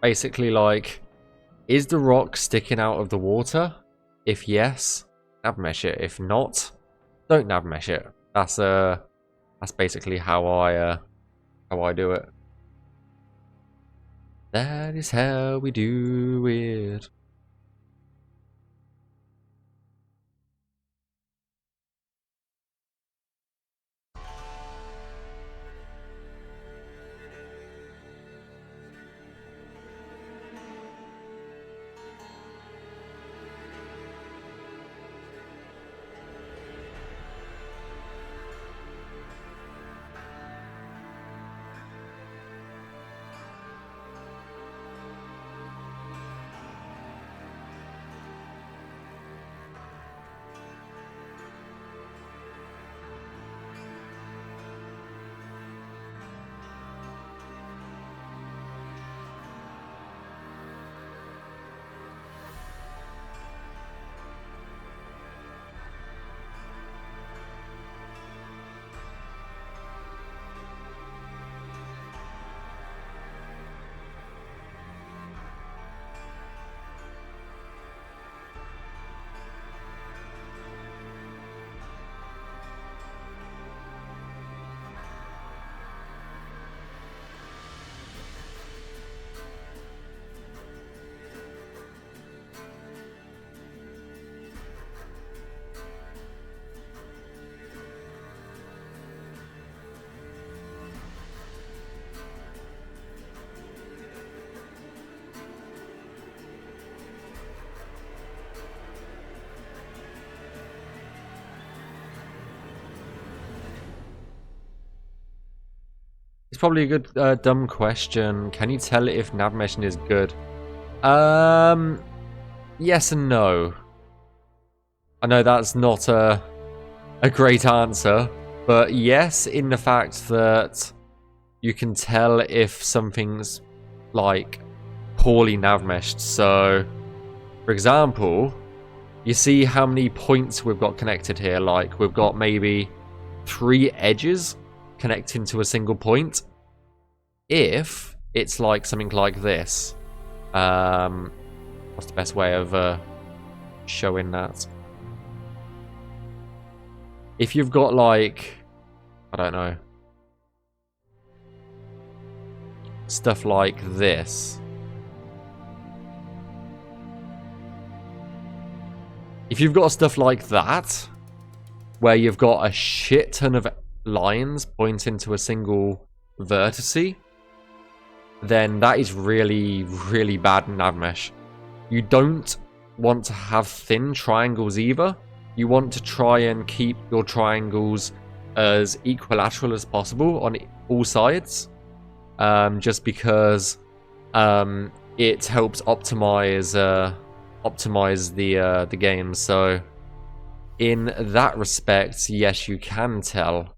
Basically, like, is the rock sticking out of the water? If yes, navmesh it. If not, don't navmesh it. That's basically how I do it. That is how we do it. It's probably a good dumb question. Can you tell if Navmeshing is good? Yes and no. I know that's not a great answer, but yes, in the fact that you can tell if something's like poorly navmeshed. So, for For example, you see how many points we've got connected here? Like, we've got maybe 3 edges connecting to a single point. If it's like something like this, what's the best way of showing that? If you've got like, I don't know, stuff like this. If you've got stuff like that, where you've got a shit ton of lines pointing to a single vertice, then that is really, really bad in Navmesh. You don't want to have thin triangles either. You want to try and keep your triangles as equilateral as possible on all sides, just because it helps optimize the game. So in that respect, yes, you can tell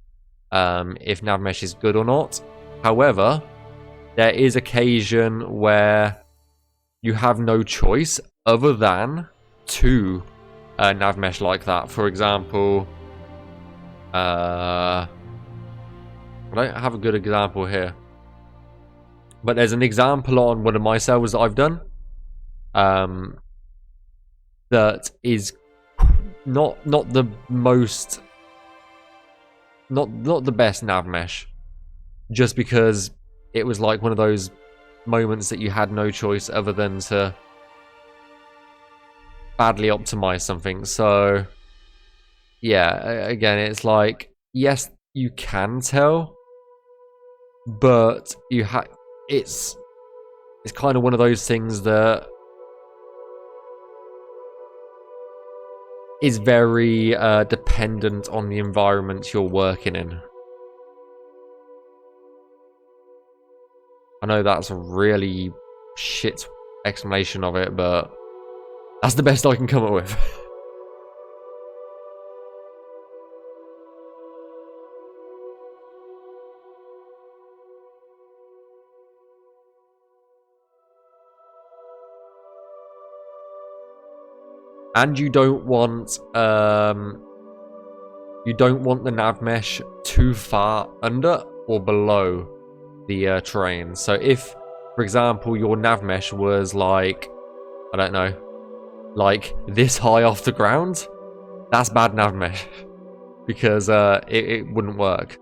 if Navmesh is good or not. However, there is occasion where you have no choice other than to Navmesh like that. For example, I don't have a good example here, but there's an example on one of my servers that I've done that is not the most, not the best Navmesh, just because it was like one of those moments that you had no choice other than to badly optimize something. So yeah, again, it's like, yes, you can tell, but it's kind of one of those things that is very dependent on the environment you're working in. I know that's a really shit explanation of it, but that's the best I can come up with. And you don't want the Navmesh too far under or below the terrain. So if, for example, your Navmesh was like, I don't know, like this high off the ground, that's bad Navmesh, because it wouldn't work.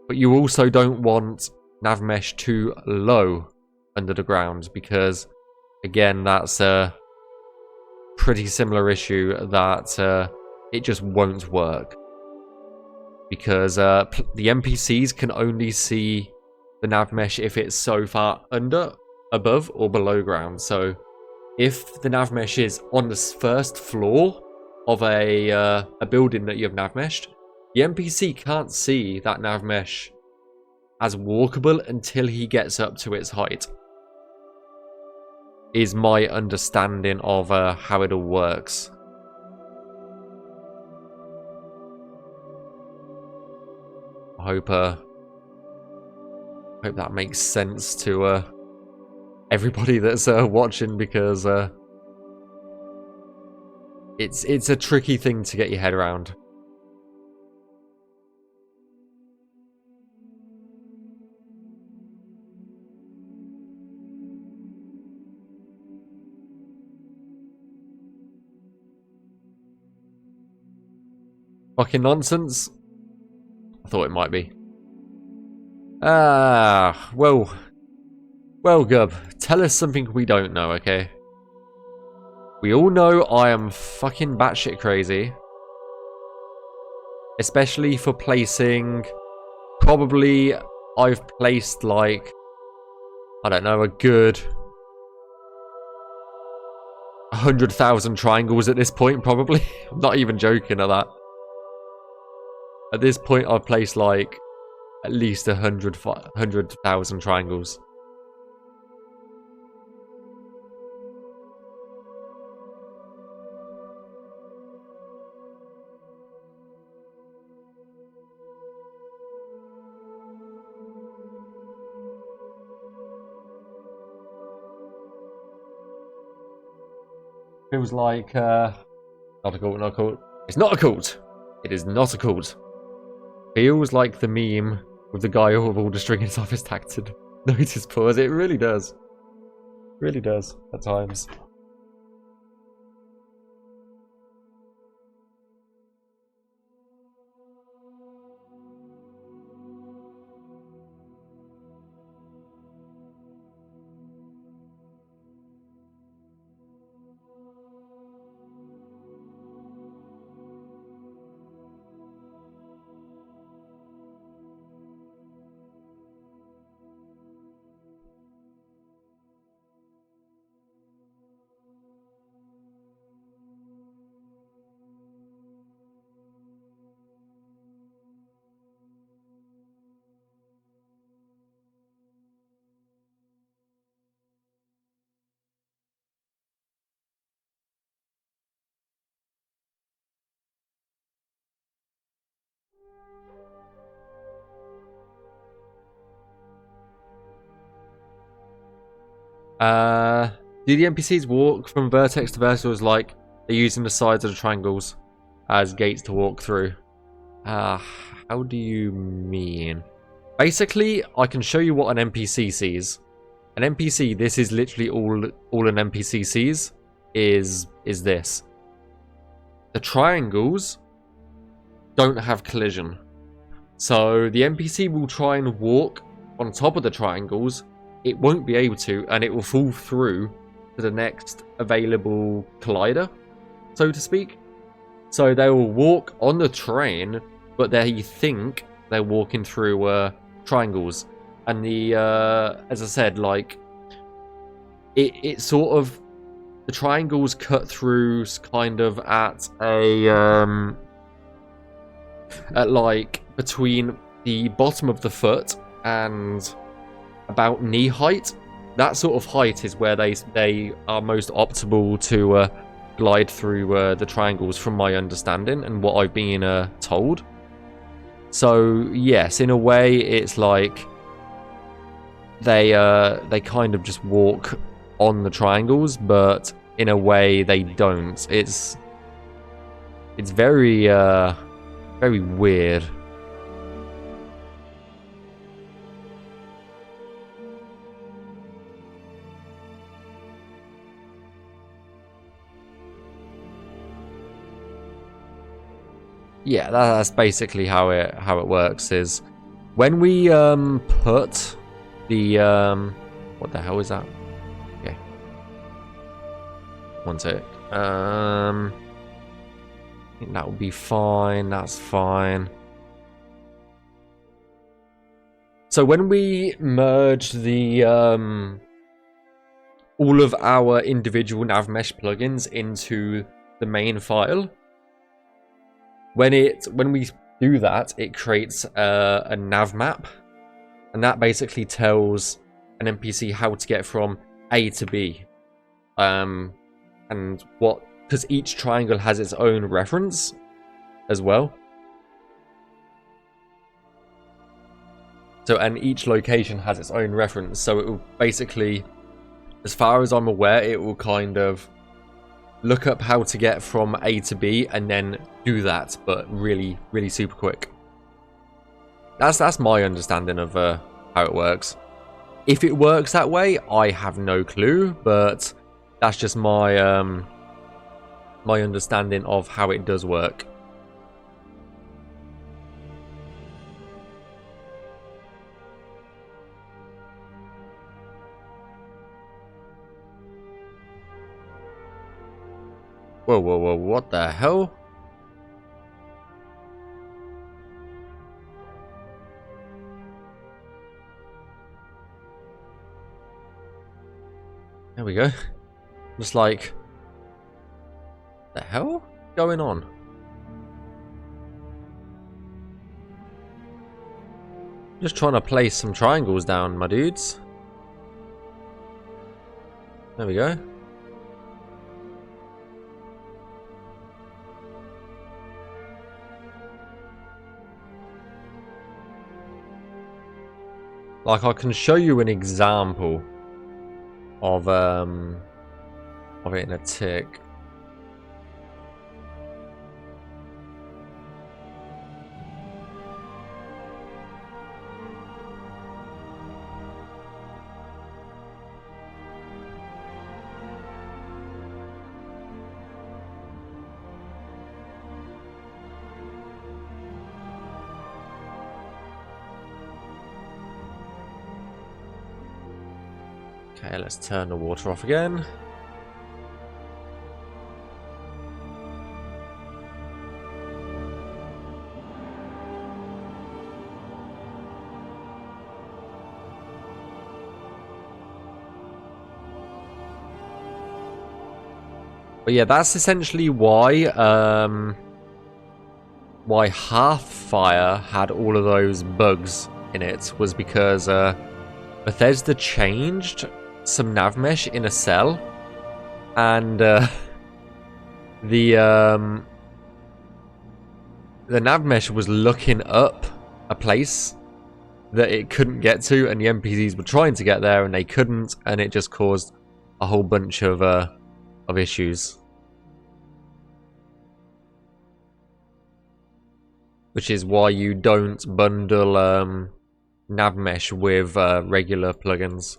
But you also don't want Navmesh too low under the ground, because again, that's a pretty similar issue that it just won't work, because the NPCs can only see the Navmesh if it's so far under, above, or below ground. So if the Navmesh is on the first floor of a building that you've Navmeshed, the NPC can't see that Navmesh as walkable until he gets up to its height, is my understanding of how it all works. I hope that makes sense to everybody that's watching, because it's a tricky thing to get your head around. Fucking nonsense? I thought it might be. Well, Gub, tell us something we don't know, okay? We all know I am fucking batshit crazy. Especially for placing, probably I've placed like, I don't know, a good 100,000 triangles at this point, probably. I'm not even joking at that. At this point, I've placed like at least 100,000 triangles. Feels like not a cult, not a cult. It's not a cult. It is not a cult. Feels like the meme with the guy with all the strings off his tacted notice boards. It really does. Really does at times. Do the NPCs walk from vertex to vertex like they're using the sides of the triangles as gates to walk through? How do you mean? Basically, I can show you what an NPC sees. An NPC, this is literally all an NPC sees, is this. The triangles don't have collision. So the NPC will try and walk on top of the triangles. It won't be able to, and it will fall through to the next available collider, so to speak. So they will walk on the train, but they think they're walking through triangles. And the as I said, like it sort of, the triangles cut through kind of at a at like between the bottom of the foot and about knee height. That sort of height is where they are most optimal to glide through the triangles, from my understanding and what I've been told. So yes, in a way, it's like they kind of just walk on the triangles, but in a way they don't. It's very very weird. Yeah, that's basically how it works. Is when we put the what the hell is that? Okay, one sec. I think that will be fine. That's fine. So when we merge the all of our individual Navmesh plugins into the main file, when we do that, it creates a nav map, and that basically tells an NPC how to get from A to B, and what, because each triangle has its own reference as well. So, and each location has its own reference. So it will basically, as far as I'm aware, it will kind of look up how to get from A to B and then do that, but really, really super quick. That's my understanding of how it works. If it works that way, I have no clue, but that's just my my understanding of how it does work. Whoa, whoa, whoa, what the hell? There we go. Just like, the hell going on? Just trying to place some triangles down, my dudes. There we go. Like, I can show you an example of it in a tick. Okay, let's turn the water off again. But yeah, that's essentially why Half-Fire had all of those bugs in it, was because Bethesda changed some Navmesh in a cell, and the Navmesh was looking up a place that it couldn't get to, and the NPCs were trying to get there and they couldn't, and it just caused a whole bunch of issues. Which is why you don't bundle Navmesh with regular plugins.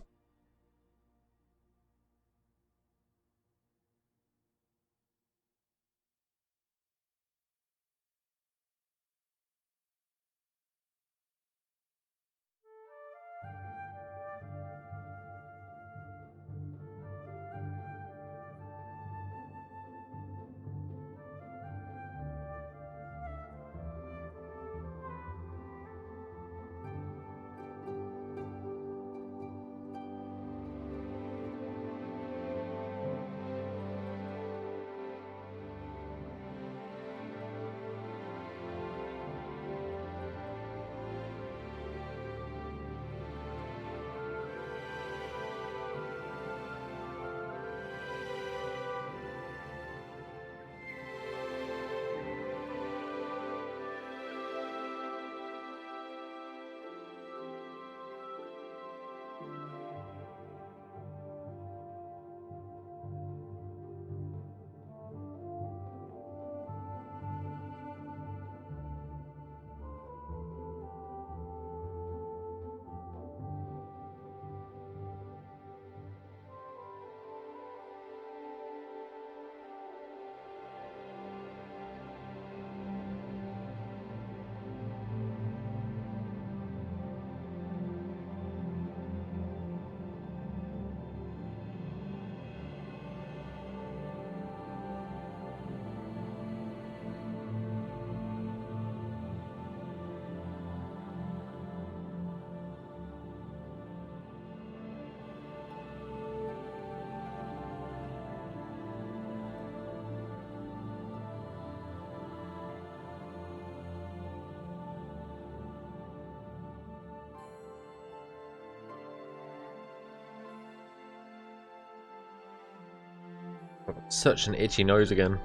Such an itchy nose again.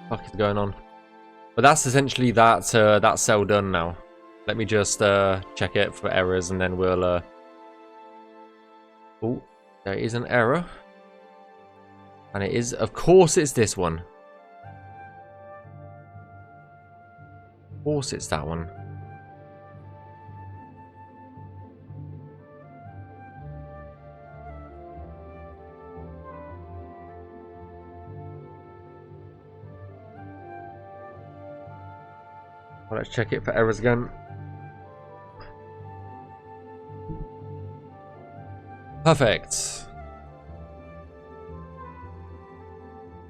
What the fuck is going on? But that's essentially that cell done now. Let me just check it for errors, and then we'll oh, there is an error. And it is, of course it's this one. Of course it's that one. Well, let's check it for errors again. Perfect.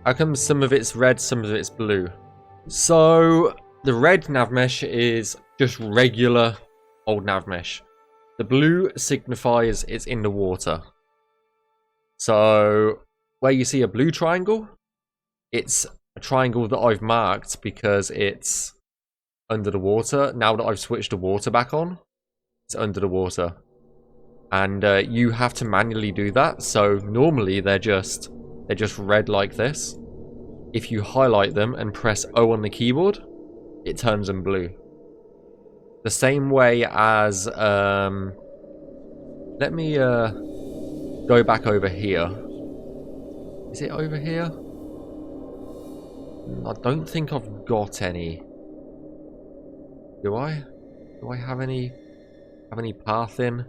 How come some of it's red, some of it's blue? So, the red Navmesh is just regular old Navmesh. The blue signifies it's in the water. So, where you see a blue triangle, it's a triangle that I've marked because it's under the water. Now that I've switched the water back on, it's under the water. And you have to manually do that. So normally they're just red like this. If you highlight them and press O on the keyboard, it turns them blue. The same way as let me go back over here. Is it over here? I don't think I've got any. Do I? Do I have any path in?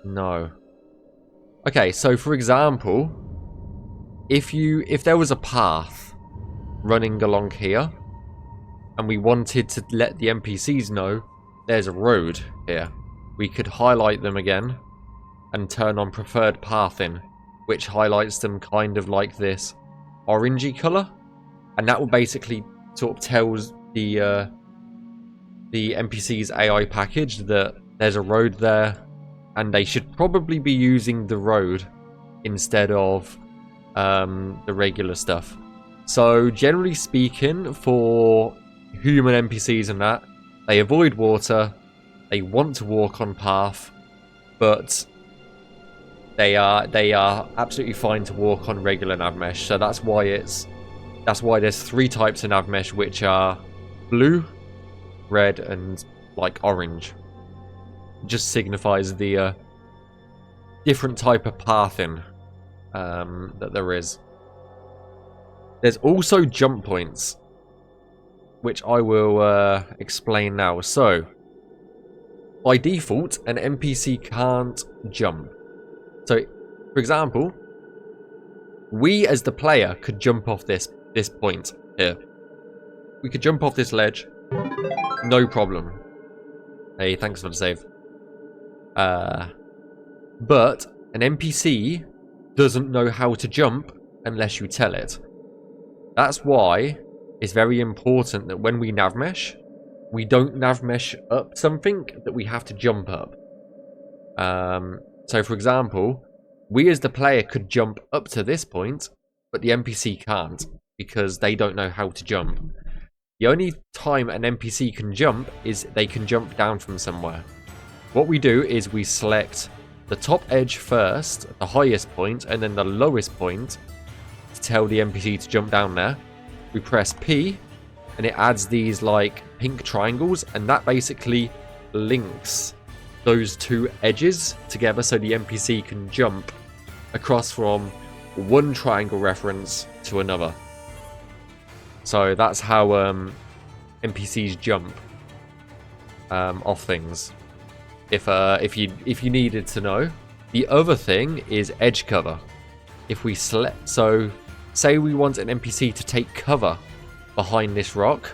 No. Okay, so for example, if there was a path running along here, and we wanted to let the NPCs know there's a road here, we could highlight them again, and turn on preferred pathing, which highlights them kind of like this orangey colour. And that will basically sort of tells the NPC's AI package that there's a road there and they should probably be using the road instead of the regular stuff. So generally speaking, for human NPCs and that, they avoid water, they want to walk on path, but they are absolutely fine to walk on regular Navmesh. So that's why there's 3 types of Navmesh, which are blue, red, and like orange. It just signifies the different type of pathing that there is. There's also jump points, which I will explain now. So, by default, an NPC can't jump. So, for example, we as the player could jump off this point here. We could jump off this ledge, no problem. Hey, thanks for the save. But an NPC doesn't know how to jump unless you tell it. That's why it's very important that when we navmesh, we don't navmesh up something that we have to jump up. So for example, we as the player could jump up to this point, but the NPC can't because they don't know how to jump. The only time an NPC can jump is they can jump down from somewhere. What we do is we select the top edge first, the highest point, and then the lowest point to tell the NPC to jump down there. We press P and it adds these like pink triangles, and that basically links those 2 edges together so the NPC can jump across from one triangle reference to another. So that's how NPCs jump off things. If you needed to know. The other thing is edge cover. If we select, so say we want an NPC to take cover behind this rock,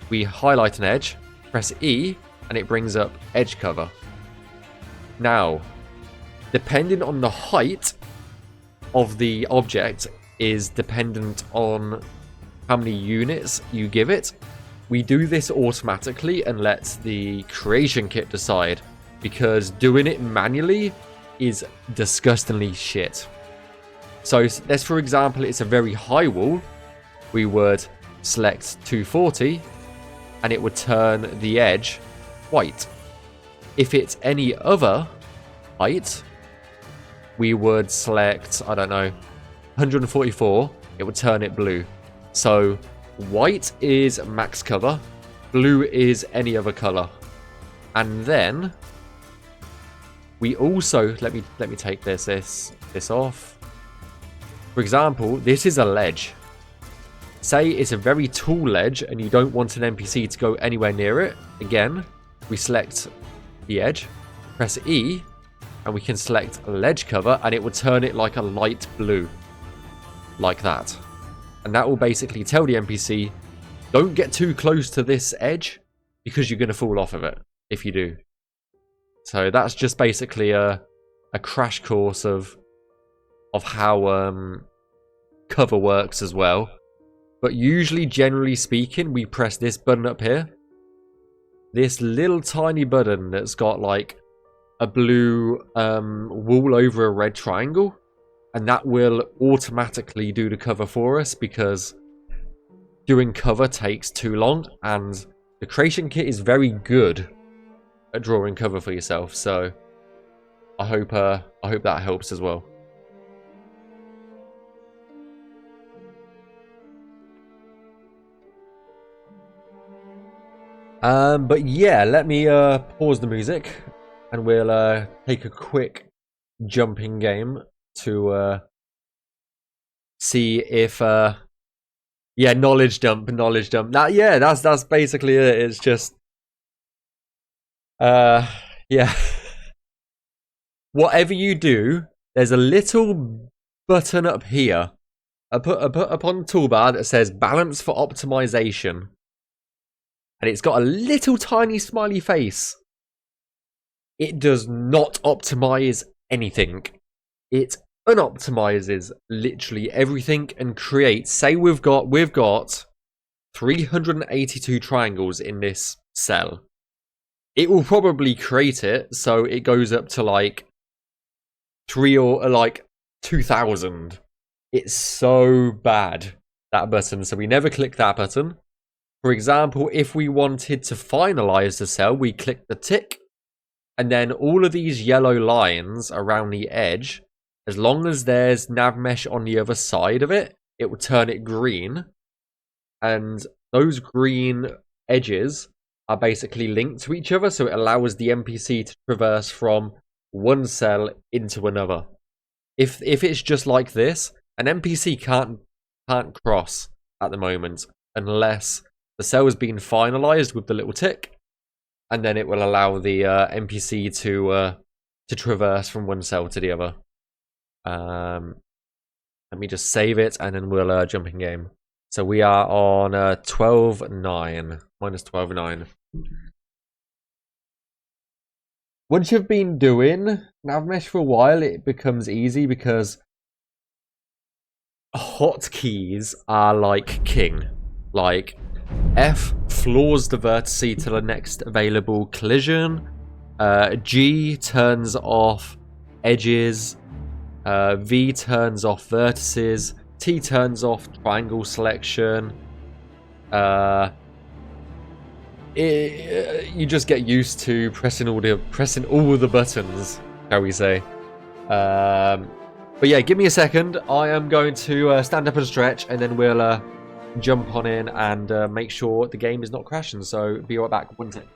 we highlight an edge, press E, and it brings up edge cover. Now, depending on the height of the object is dependent on how many units you give it. We do this automatically and let the creation kit decide, because doing it manually is disgustingly shit. So let's, for example, it's a very high wall. We would select 240 and it would turn the edge white. If it's any other height, we would select, I don't know, 144, it would turn it blue. So white is max cover, blue is any other color. And then we also, let me take this off. For example, this is a ledge. Say it's a very tall ledge and you don't want an NPC to go anywhere near it. Again, we select the edge, press E, and we can select ledge cover, and it will turn it like a light blue. Like that. And that will basically tell the NPC, don't get too close to this edge, because you're going to fall off of it if you do. So that's just basically a crash course of how cover works as well. But usually, generally speaking, we press this button up here. This little tiny button that's got like a blue wall over a red triangle. And that will automatically do the cover for us, because doing cover takes too long. And the creation kit is very good at drawing cover for yourself. So I hope that helps as well. But yeah, let me pause the music and we'll take a quick jumping game to see if yeah, knowledge dump. That, yeah, that's basically it. It's just yeah. Whatever you do, there's a little button up here. I put up on the toolbar that says balance for optimization. And it's got a little tiny smiley face. it does not optimize anything. It unoptimizes literally everything and creates, say we've got 382 triangles in this cell. It will probably create it so it goes up to like 2,000. It's so bad, that button. So we never click that button. For example, if we wanted to finalize the cell, we click the tick, and then all of these yellow lines around the edge, as long as there's Navmesh on the other side of it, it will turn it green. And those green edges are basically linked to each other, so it allows the NPC to traverse from one cell into another. If it's just like this, an NPC can't cross at the moment unless the cell has been finalized with the little tick, and then it will allow the NPC to traverse from one cell to the other. Let me just save it, and then we'll jump in game. So we are on 12.9, minus 12.9. Once you've been doing Navmesh for a while, it becomes easy because hotkeys are like king. Like, F floors the vertice to the next available collision. G turns off edges. V turns off vertices. T turns off triangle selection. You just get used to pressing all the buttons, shall we say? But yeah, give me a second. I am going to stand up and stretch, and then we'll jump on in and make sure the game is not crashing. So be right back. 1 second.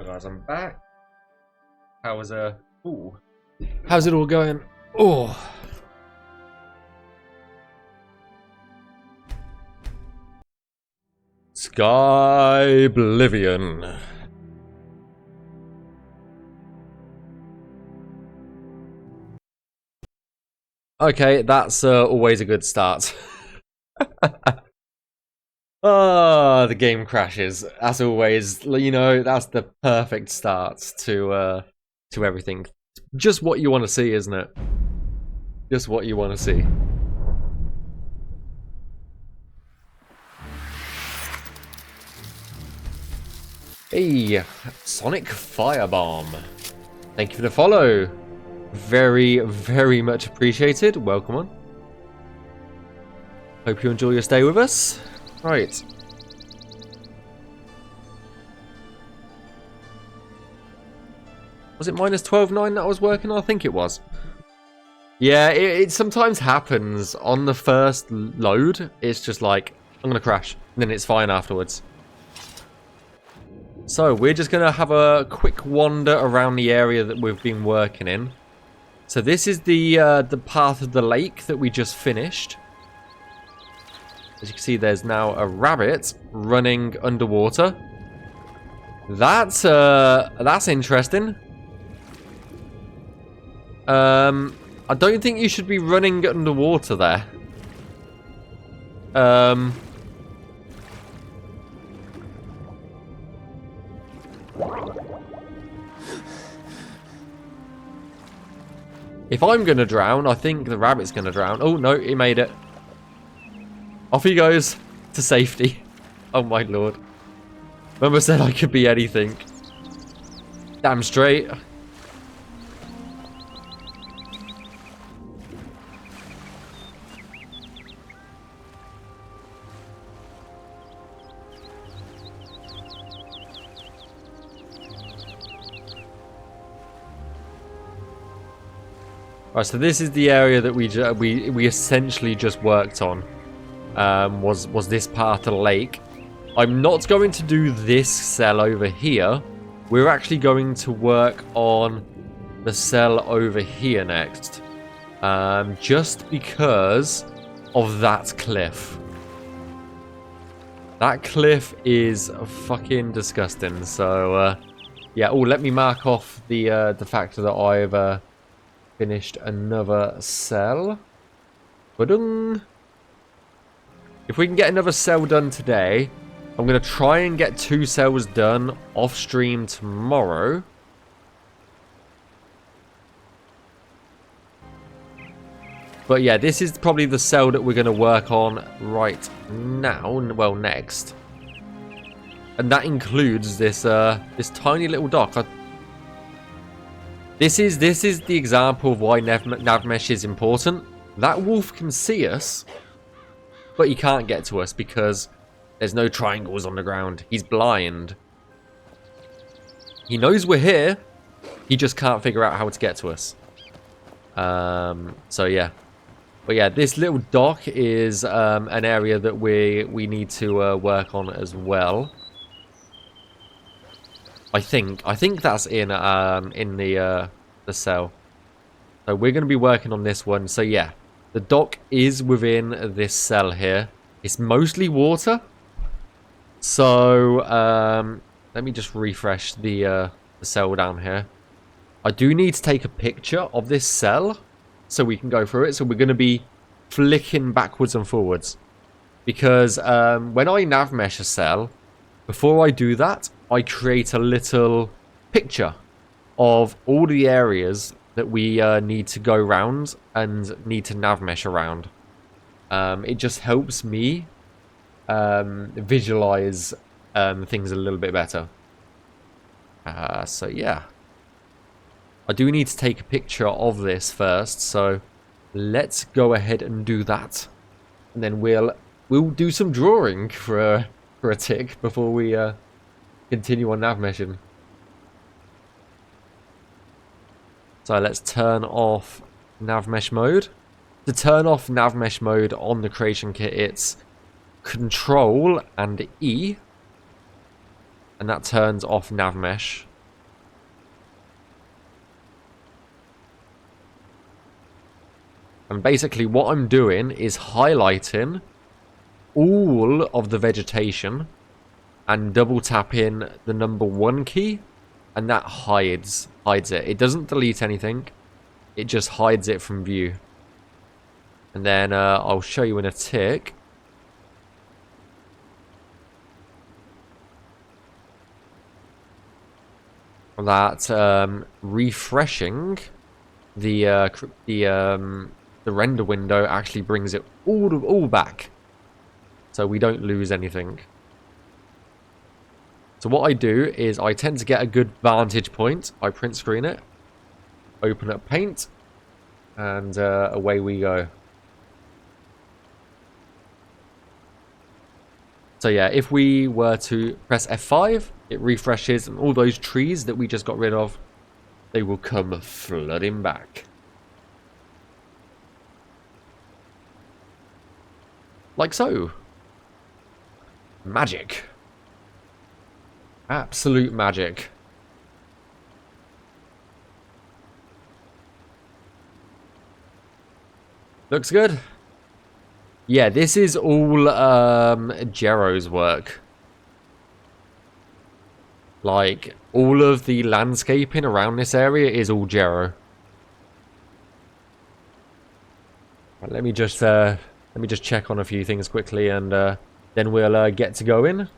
Guys, I'm back. How's it all going? Oh, Skyblivion. Okay, that's always a good start. Oh, the game crashes. As always, you know, that's the perfect start to everything. Just what you want to see, isn't it? Just what you want to see. Hey, Sonic Firebomb. Thank you for the follow. Very, very much appreciated. Welcome on. Hope you enjoy your stay with us. Right. Was it minus 12.9 that I was working on? I think it was. Yeah, it sometimes happens on the first load. It's just like, I'm going to crash. And then it's fine afterwards. So, we're just going to have a quick wander around the area that we've been working in. So, this is the path of the lake that we just finished. As you can see, there's now a rabbit running underwater. That's interesting. I don't think you should be running underwater there. If I'm going to drown, I think the rabbit's going to drown. Oh, no, he made it. Off he goes to safety. Oh, my lord. Remember said I could be anything. Damn straight. Right, so this is the area that we essentially just worked on. Was this part of the lake. I'm not going to do this cell over here. We're actually going to work on the cell over here next. Just because of that cliff. That cliff is fucking disgusting. So, yeah. Oh, let me mark off the fact that I've finished another cell. Ba-dung. If we can get another cell done today, I'm going to try and get 2 cells done off stream tomorrow. But yeah, this is probably the cell that we're going to work on right now. Well, next. And that includes this this tiny little dock. This is the example of why Navmesh is important. That wolf can see us, but he can't get to us because there's no triangles on the ground. He's blind. He knows we're here. He just can't figure out how to get to us. So yeah. But yeah, this little dock is an area that we need to work on as well. I think that's in the cell. So we're going to be working on this one. So yeah, the dock is within this cell here. It's mostly water. So let me just refresh the cell down here. I do need to take a picture of this cell so we can go through it. So we're going to be flicking backwards and forwards because when I navmesh a cell, before I do that, I create a little picture of all the areas that we need to go around and need to navmesh around. It just helps me visualize things a little bit better. So yeah, I do need to take a picture of this first. So let's go ahead and do that, and then we'll do some drawing for a tick before we continue on navmeshing. So let's turn off navmesh mode. To turn off navmesh mode on the creation kit, it's Control and E, and that turns off navmesh. And basically what I'm doing is highlighting all of the vegetation and double tapping the number 1 key, and that hides it. It doesn't delete anything. It just hides it from view. And then I'll show you in a tick. That refreshing the the render window actually brings it all back. So we don't lose anything. So what I do is I tend to get a good vantage point. I print screen it, open up paint, and away we go. So yeah, if we were to press F5, it refreshes, and all those trees that we just got rid of, they will come flooding back. Like so. Magic. Absolute magic. Looks good. Yeah, this is all Jero's work. Like, all of the landscaping around this area is all Jero. Right, let me just check on a few things quickly, and then we'll get to going.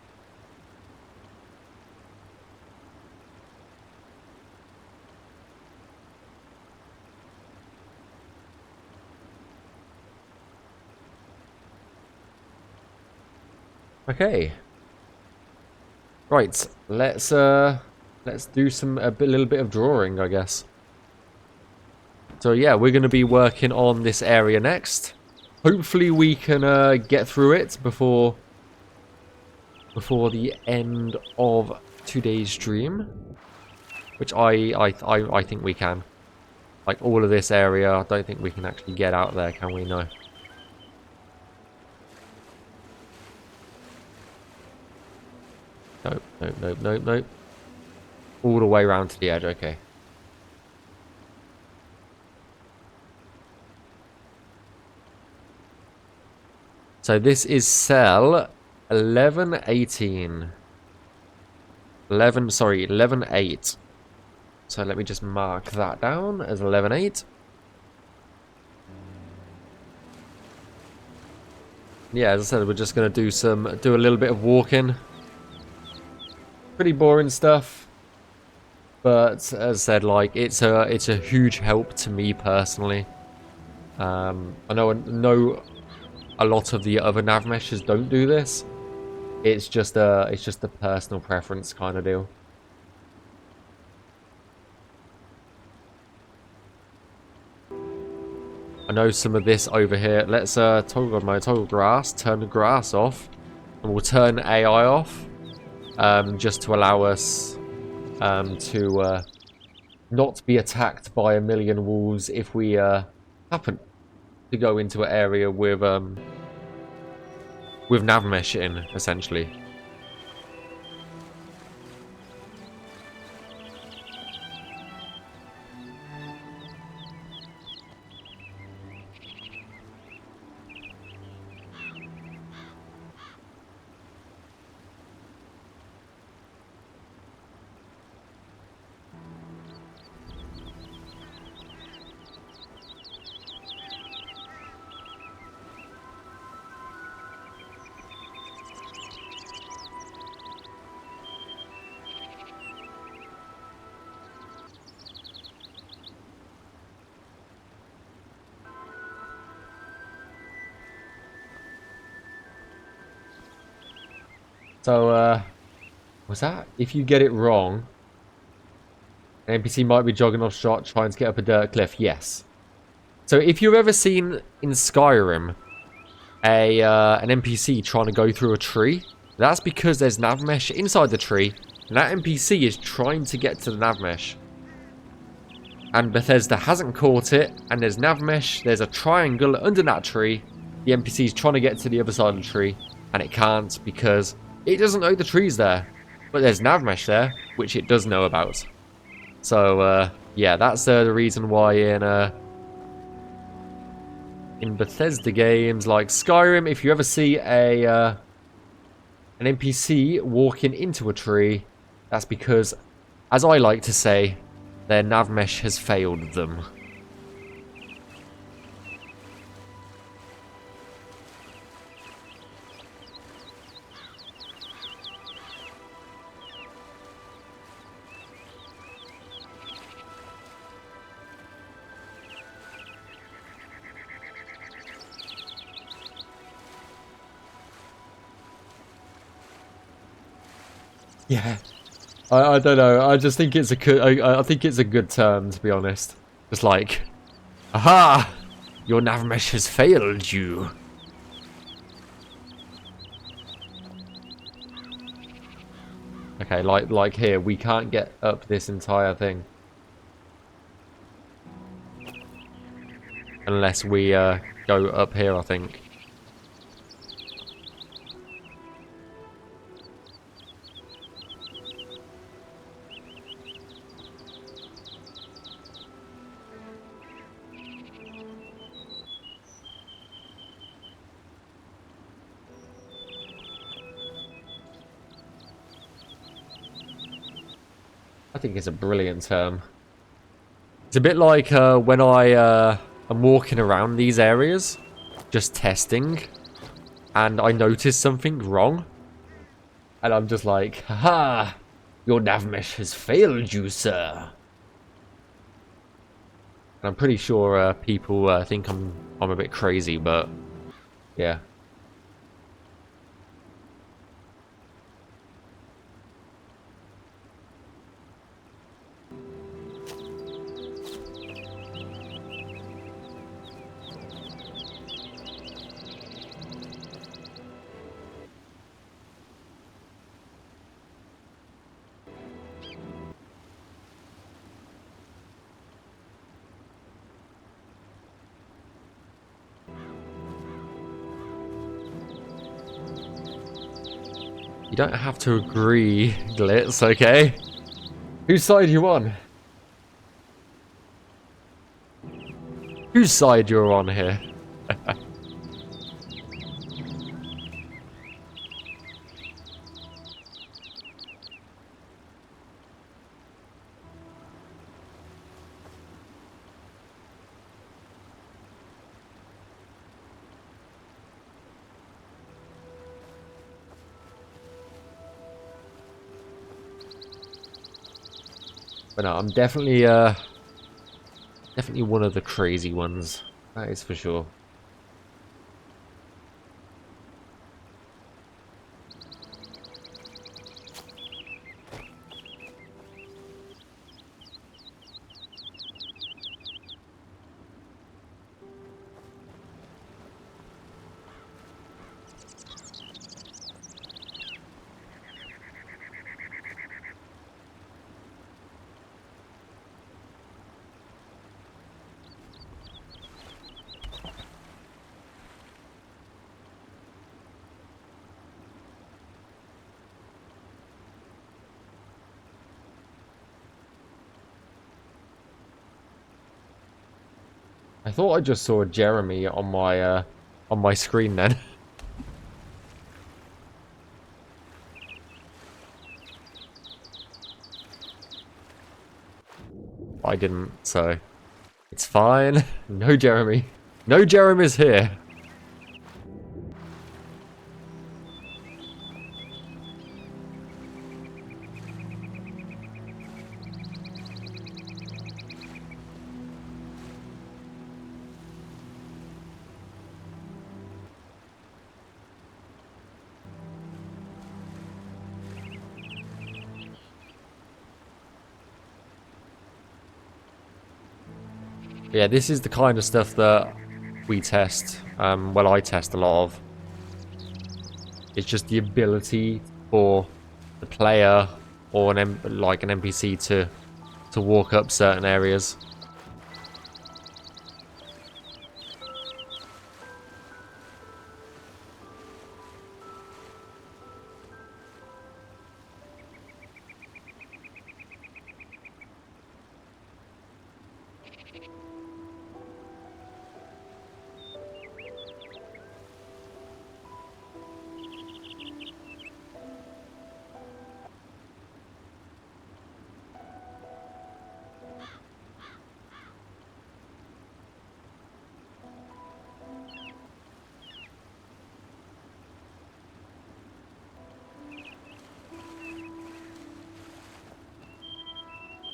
Okay. Right, let's do a little bit of drawing, I guess. So yeah, we're going to be working on this area next. Hopefully we can get through it before the end of today's stream, which I think we can. Like all of this area, I don't think we can actually get out there, can we? No. Nope, nope, nope, nope, nope. All the way around to the edge, okay. So this is cell 1118. 11.8. So let me just mark that down as 11.8. Yeah, as I said, we're just going to do a little bit of walking. Pretty boring stuff, but as I said, like it's a huge help to me personally. I know a lot of the other Navmeshers don't do this. It's just a personal preference kind of deal. I know some of this over here. Let's toggle grass, turn the grass off, and we'll turn AI off. Just to allow us to not be attacked by a million wolves if we happen to go into an area with Navmeshing, essentially. So, was that? If you get it wrong, an NPC might be jogging off shot trying to get up a dirt cliff. Yes. So if you've ever seen in Skyrim an NPC trying to go through a tree, that's because there's Navmesh inside the tree, and that NPC is trying to get to the Navmesh. And Bethesda hasn't caught it, and there's Navmesh, there's a triangle under that tree. The NPC is trying to get to the other side of the tree, and it can't because it doesn't know the tree's there. But there's Navmesh there, which it does know about. So, yeah, that's the reason why in Bethesda games like Skyrim, if you ever see an NPC walking into a tree, that's because, as I like to say, their Navmesh has failed them. Yeah. I don't know. I just think it's a good. I think it's a good term, to be honest. Just like, aha, your Navmesh has failed you. Okay, like here, we can't get up this entire thing unless we go up here, I think. I think it's a brilliant term. It's a bit like when I am walking around these areas, just testing, and I notice something wrong. And I'm just like, haha, your Navmesh has failed you, sir. And I'm pretty sure people think I'm a bit crazy, but yeah. You don't have to agree, Glitz, okay? Whose side are you on? Whose side you're on here? But no, I'm definitely definitely one of the crazy ones. That is for sure. I thought I just saw Jeremy on my screen then. I didn't, so it's fine. No Jeremy. No Jeremy's here. Yeah, this is the kind of stuff that we test. Well, I test a lot of. It's just the ability for the player or like an NPC to walk up certain areas.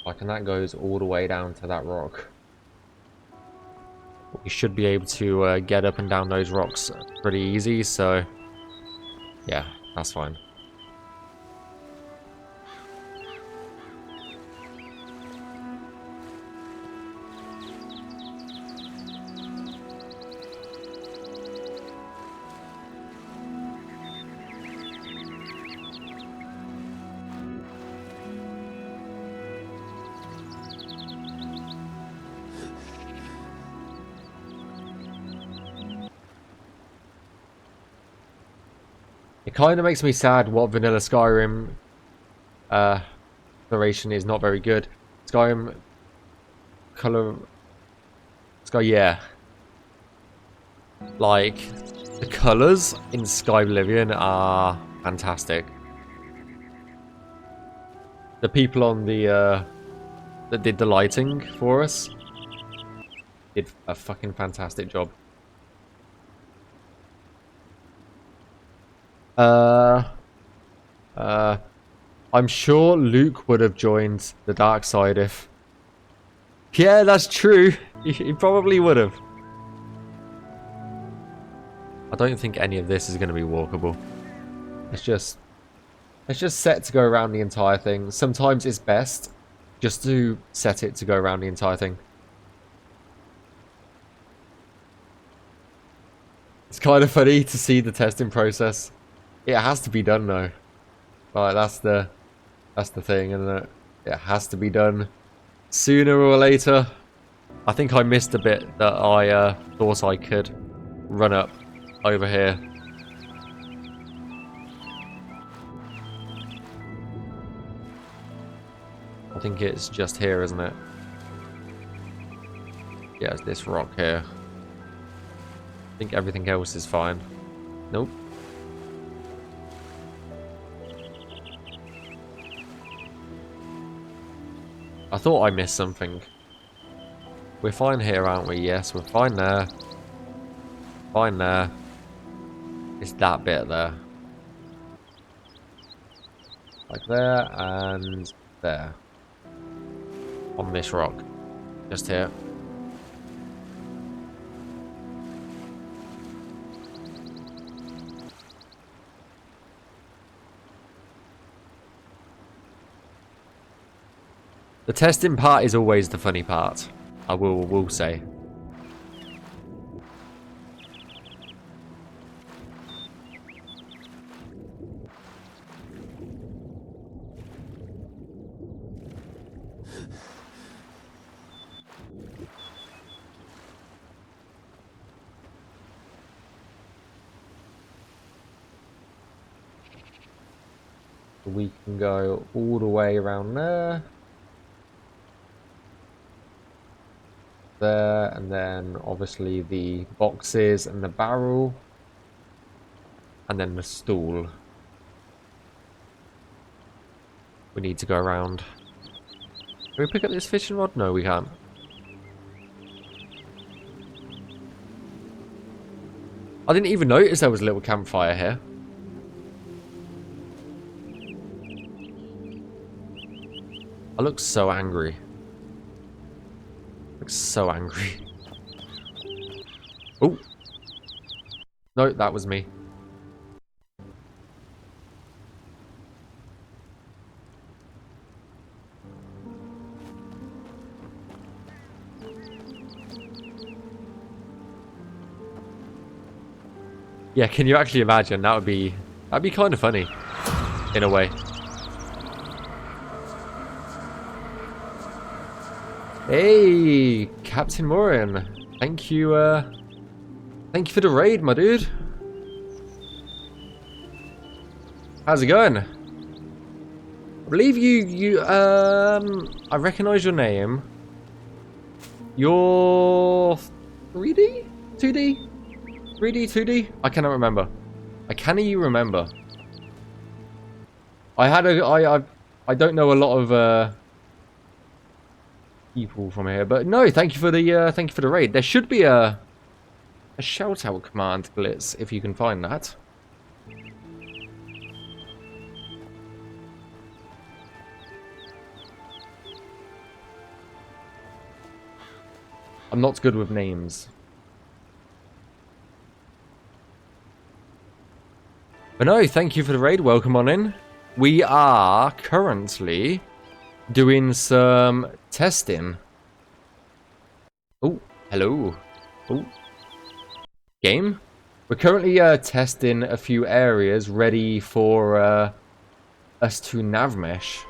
Like, and that goes all the way down to that rock. We should be able to get up and down those rocks pretty easy, so yeah, that's fine. It kind of makes me sad what vanilla Skyrim exploration is not very good. Skyrim color yeah. Like the colors in Skyblivion are fantastic. The people on the that did the lighting for us did a fucking fantastic job. I'm sure Luke would have joined the dark side if... Yeah, that's true. He probably would have. I don't think any of this is going to be walkable. It's just set to go around the entire thing. Sometimes it's best just to set it to go around the entire thing. It's kind of funny to see the testing process. It has to be done though. Right, that's the thing, isn't it? It has to be done sooner or later. I think I missed a bit that I thought I could run up over here. I think it's just here, isn't it? Yeah, it's this rock here. I think everything else is fine. Nope. I thought I missed something. We're fine here, aren't we? Yes, we're fine there. Fine there. It's that bit there. Like there and there. On this rock. Just here. The testing part is always the funny part. I will say. We can go all the way around there. There, and then obviously the boxes and the barrel. And then the stool. We need to go around. Can we pick up this fishing rod? No, we can't. I didn't even notice there was a little campfire here. I look so angry. I look so angry. Oh. No, that was me. Yeah, can you actually imagine? That'd be kind of funny, in a way. Hey, Captain Morin. Thank you for the raid, my dude. How's it going? I believe I recognize your name. You're 3D? 2D? 3D, 2D? I cannot remember. Can you remember? I don't know a lot of people from here, but no, thank you for the raid. There should be a shout out command, Glitz, if you can find that. I'm not good with names. But no, thank you for the raid. Welcome on in. We are currently doing some testing. Oh, hello. Oh, game. We're currently testing a few areas ready for us to navmesh,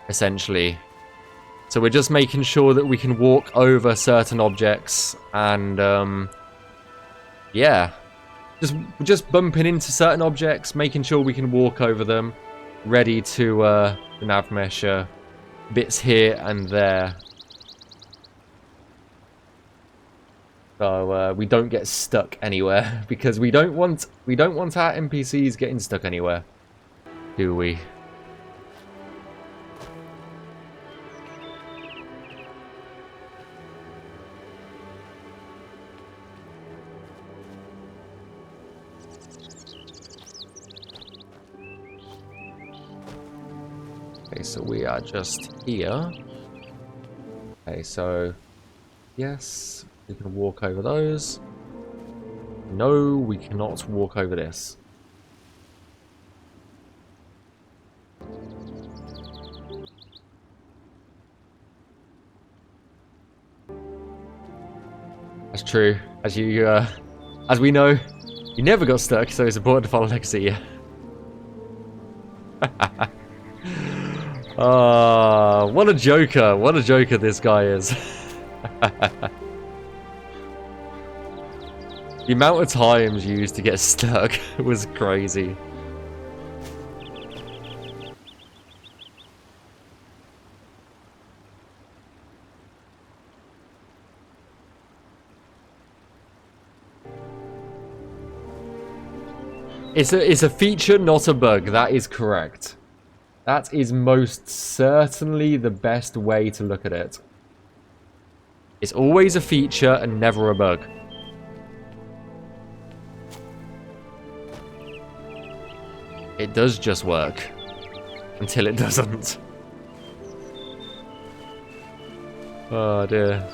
essentially. So we're just making sure that we can walk over certain objects and yeah. just bumping into certain objects, making sure we can walk over them, ready to the Navmesh bits here and there. So we don't get stuck anywhere, because we don't want our NPCs getting stuck anywhere, do we? Okay, so we are just here. Okay, so yes, we can walk over those. No, we cannot walk over this. That's true. As we know, you never got stuck, so it's important to follow legacy. Ah, what a joker! What a joker this guy is. The amount of times you used to get stuck was crazy. It's a feature, not a bug. That is correct. That is most certainly the best way to look at it. It's always a feature and never a bug. It does just work. Until it doesn't. Oh dear.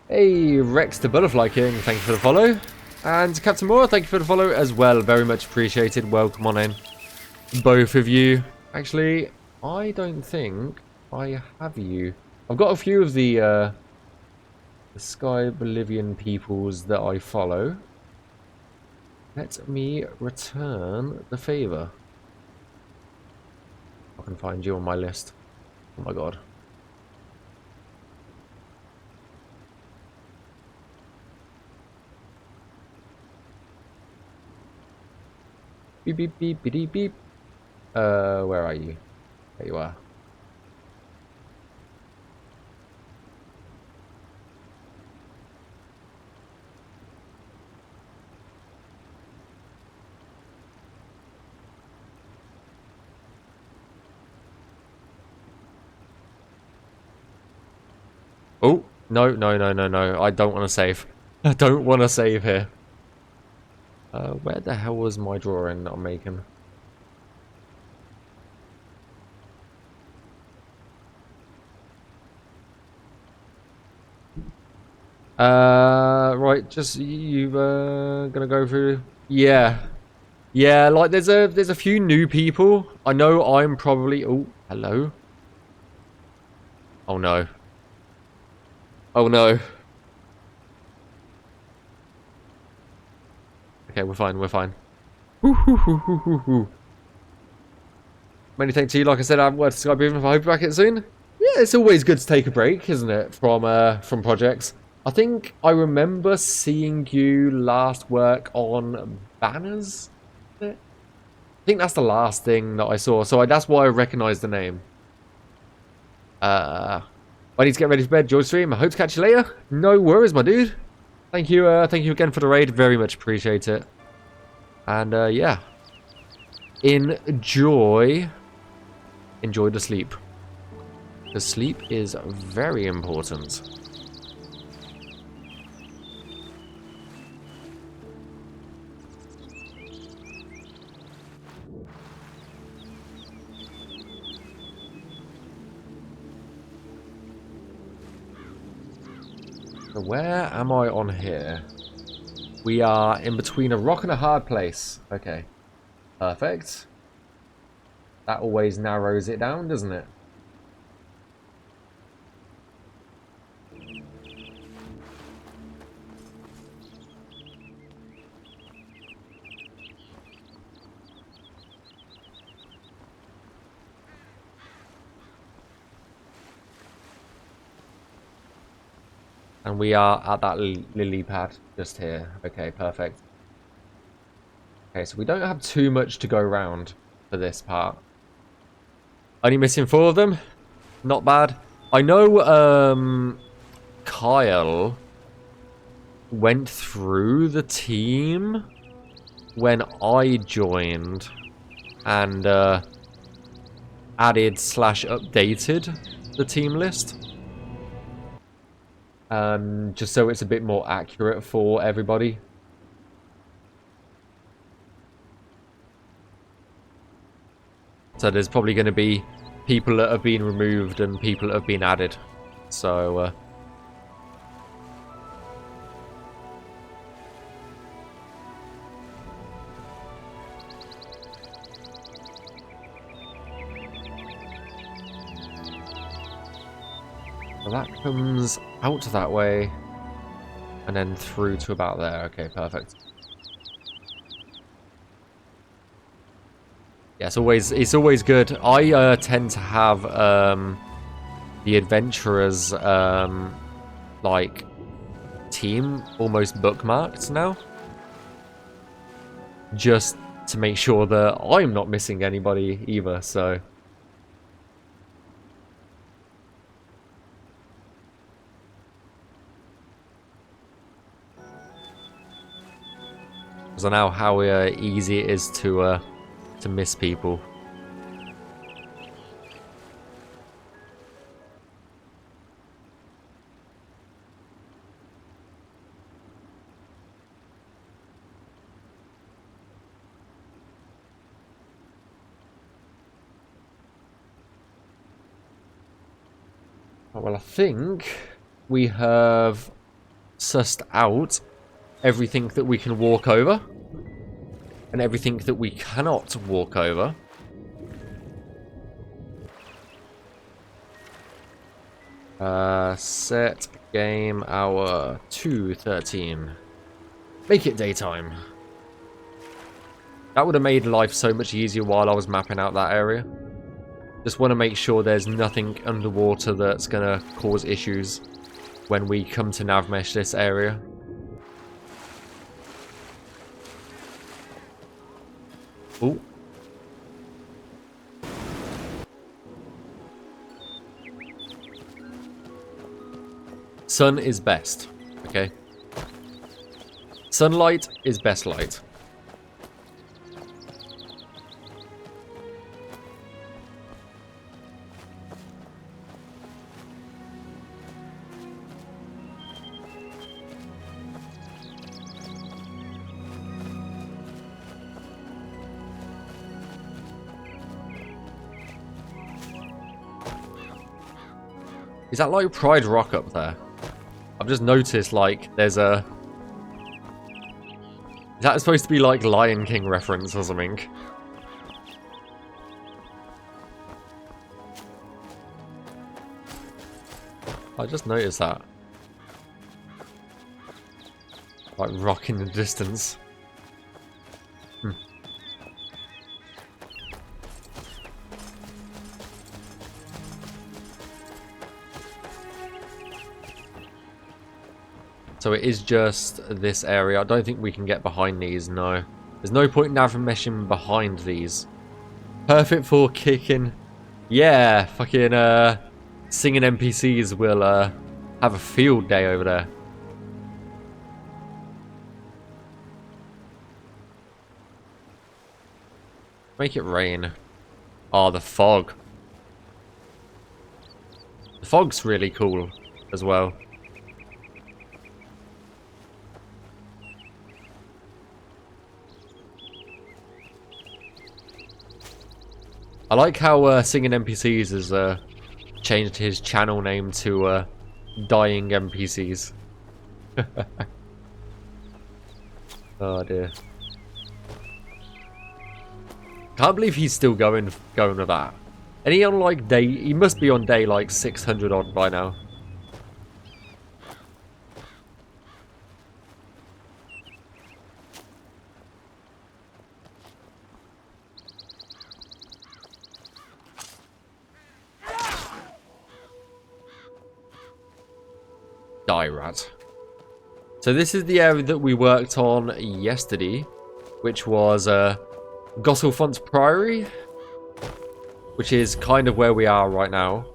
Hey, Rex the Butterfly King, thank you for the follow. And Captain Moore, thank you for the follow as well. Very much appreciated. Welcome on in. Both of you. Actually, I don't think I have you. I've got a few of the Skyblivion peoples that I follow. Let me return the favor. I can find you on my list. Oh my god. Beep, beep, beep, beep, beep. Where are you? There you are. Oh, no, no, no, no, no. I don't want to save. I don't want to save here. Where the hell was my drawing that I'm making? Right, just you gonna go through? Yeah. Yeah, like there's a few new people. I know I'm probably oh, hello. Oh no. Oh no. Okay, we're fine, we're fine. Many thanks to you. Like I said, I haven't worked at Skyblivion. I hope you're back at it soon. Yeah, it's always good to take a break, isn't it, from projects. I think I remember seeing you last work on banners. I think that's the last thing that I saw, so that's why I recognise the name. I need to get ready for bed. Joy stream. I hope to catch you later. No worries, my dude. Thank you again for the raid. Very much appreciate it. And yeah, enjoy the sleep. The sleep is very important. So where am I on here? We are in between a rock and a hard place. Okay. Perfect. That always narrows it down, doesn't it? And we are at that lily pad just here. Okay, perfect. Okay, so we don't have too much to go around for this part. Only missing 4 of them. Not bad. I know Kyle went through the team when I joined and added/updated the team list. Just so it's a bit more accurate for everybody. So there's probably going to be people that have been removed and people that have been added. So that comes out that way and then through to about there. Okay, perfect. Yeah, it's always good. I tend to have the adventurers like team almost bookmarked now, just to make sure that I'm not missing anybody either. So. Because I know how easy it is to miss people. Well, I think we have sussed out everything that we can walk over and everything that we cannot walk over. Set game hour 2:13. Make it daytime. That would have made life so much easier while I was mapping out that area. Just want to make sure there's nothing underwater that's going to cause issues when we come to Navmesh this area. Ooh. Sun is best, okay? Sunlight is best light. Is that like Pride Rock up there? I've just noticed like there's a... Is that supposed to be like Lion King reference or something? I just noticed that. Like rock in the distance. So it is just this area. I don't think we can get behind these, no. There's no point in Navmeshing behind these. Perfect for kicking. Yeah, fucking singing NPCs will have a field day over there. Make it rain. Oh, the fog. The fog's really cool as well. I like how Singing NPCs has changed his channel name to Dying NPCs. Oh dear. Can't believe he's still going with that. And he on like day, he must be on day like 600 odd by now. Die rat. So this is the area that we worked on yesterday, which was Gosselfont's Priory, which is kind of where we are right now.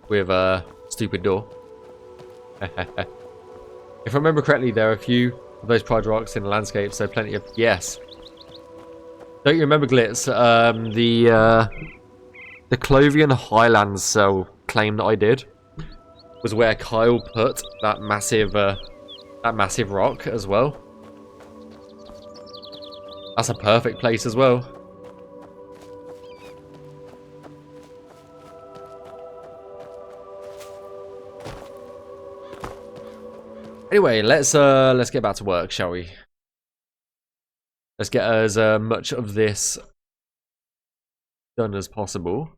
With a stupid door. If I remember correctly, there are a few of those pride rocks in the landscape, so plenty of... Yes. Don't you remember, Glitz? The Clovian Highlands cell claim that I did was where Kyle put that massive rock as well. That's a perfect place as well. Anyway, let's get back to work, shall we? Let's get as much of this done as possible.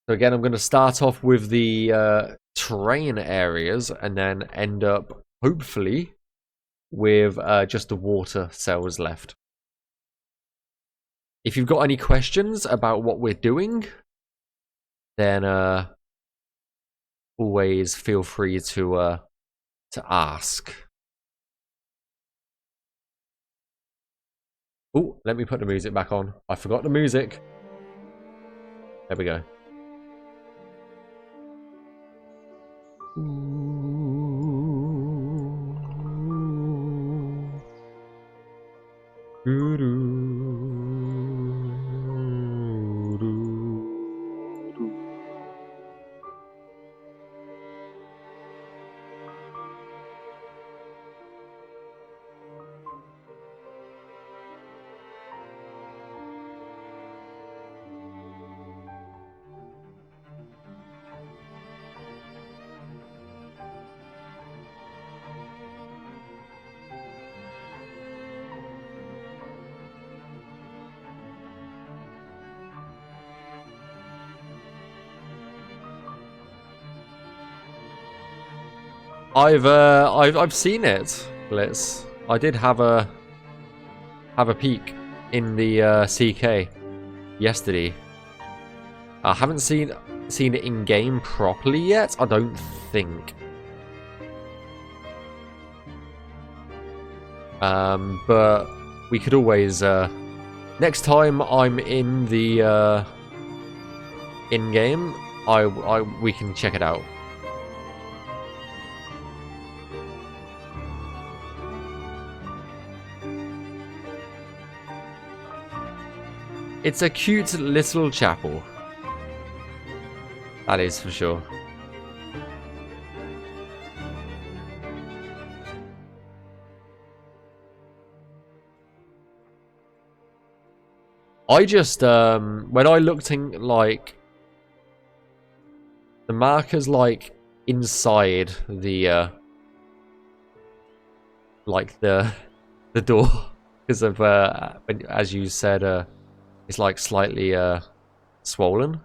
So again, I'm going to start off with the terrain areas and then end up, hopefully, with just the water cells left. If you've got any questions about what we're doing, then always feel free to ask. Oh, let me put the music back on. I forgot the music. There we go. I've seen it, Blitz. I did have a peek in the CK yesterday. I haven't seen it in game properly yet. I don't think. But we could always next time I'm in the in game, we can check it out. It's a cute little chapel. That is for sure. I just, when I looked in, like, the markers, like, inside the, like, the door, because of, as you said, it's like slightly swollen.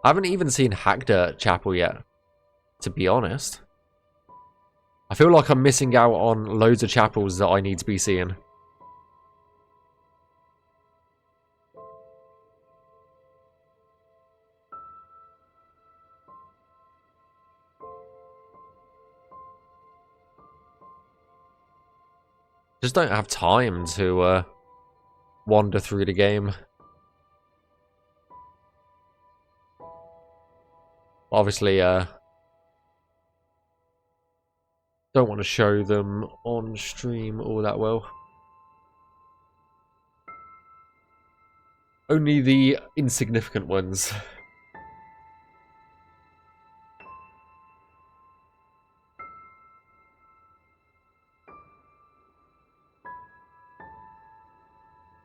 I haven't even seen Hackdirt Chapel yet, to be honest. I feel like I'm missing out on loads of chapels that I need to be seeing. Just don't have time to wander through the game. Obviously, don't want to show them on stream all that well. Only the insignificant ones.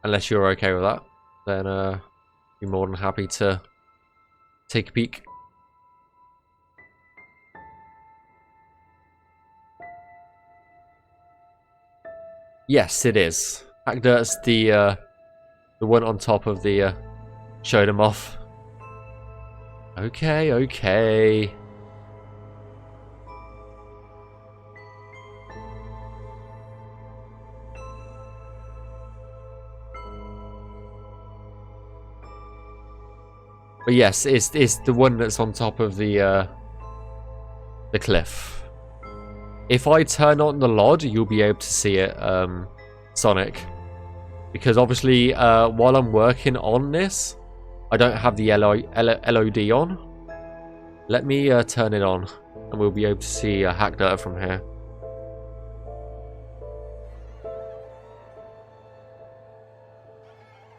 Unless you're okay with that, then be more than happy to take a peek. Yes, it is. Hackdirt's the one on top of the showed him off. Okay, okay. But yes, it's the one that's on top of the cliff. If I turn on the LOD, you'll be able to see it, Sonic. Because obviously, while I'm working on this, I don't have the LOD on. Let me turn it on, and we'll be able to see Hackdirt from here.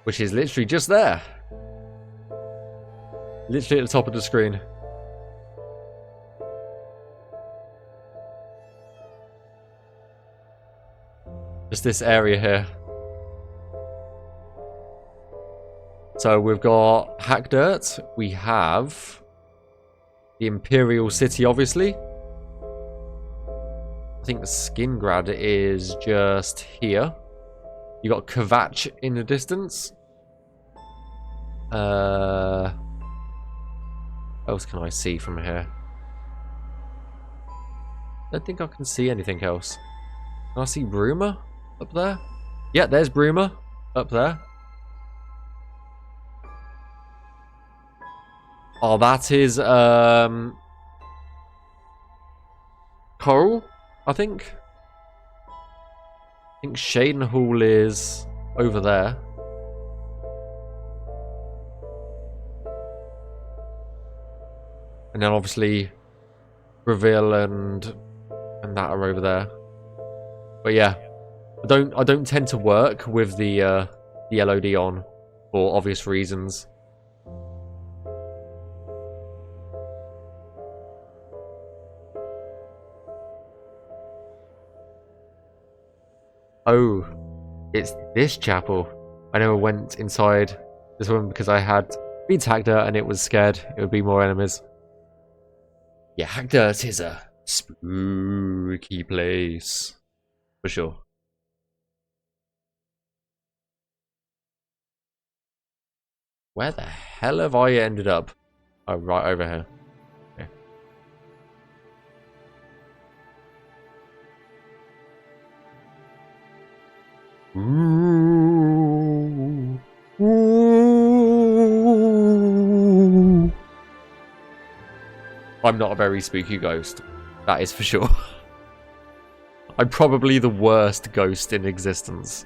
Which is literally just there. Literally at the top of the screen. Just this area here. So we've got Hackdirt. We have the Imperial City, obviously. I think the Skingrad is just here. You got Kvatch in the distance. What else can I see from here? I don't think I can see anything else. Can I see Bruma up there? Yeah, there's Bruma up there. Oh, that is Coral, I think. I think Shaden Hall is over there. And then obviously Reveal and that are over there. But yeah, I don't tend to work with the LOD on for obvious reasons. Oh, it's this chapel. I never went inside this one because I had been Hackdirt and it was scared it would be more enemies. Yeah, Hackdirt is a spooky place. For sure. Where the hell have I ended up? Oh, right over here. Okay. Ooh. Ooh. I'm not a very spooky ghost. That is for sure. I'm probably the worst ghost in existence.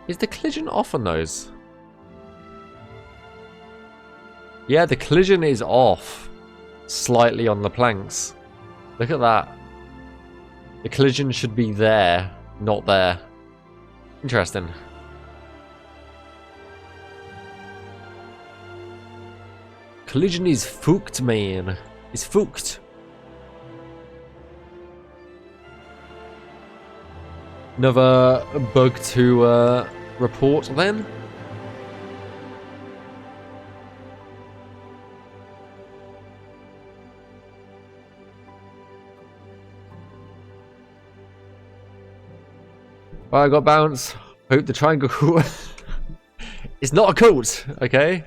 Is the collision off on those? Yeah, the collision is off. Slightly on the planks. Look at that. The collision should be there, not there. Interesting. Collision is fucked, man. It's fucked. Another bug to report then. Well, I got bounce. Hope the triangle It's not a cult, okay?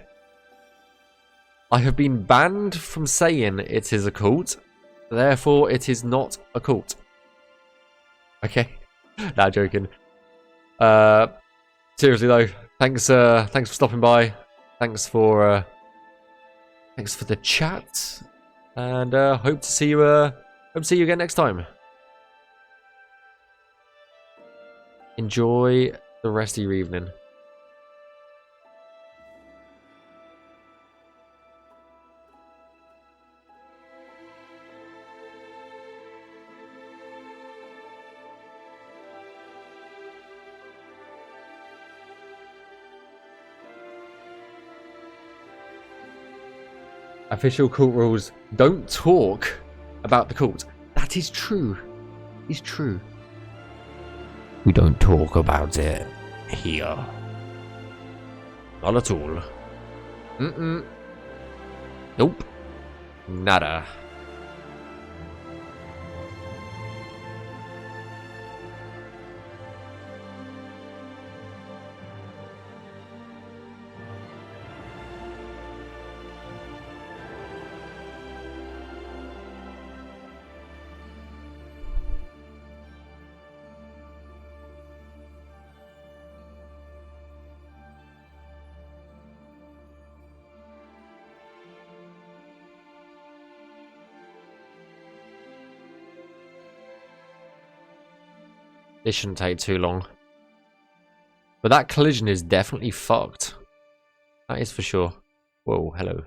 I have been banned from saying it is a cult. Therefore, it is not a cult. Okay? Nah, joking. Seriously though, thanks for stopping by. Thanks for Thanks for the chat. And hope to see you again next time. Enjoy the rest of your evening. Official cult rules. Don't talk about the cult. That is true. It's true. We don't talk about it here. Not at all. Nope. Nada. This shouldn't take too long. But that collision is definitely fucked. That is for sure. Whoa, hello.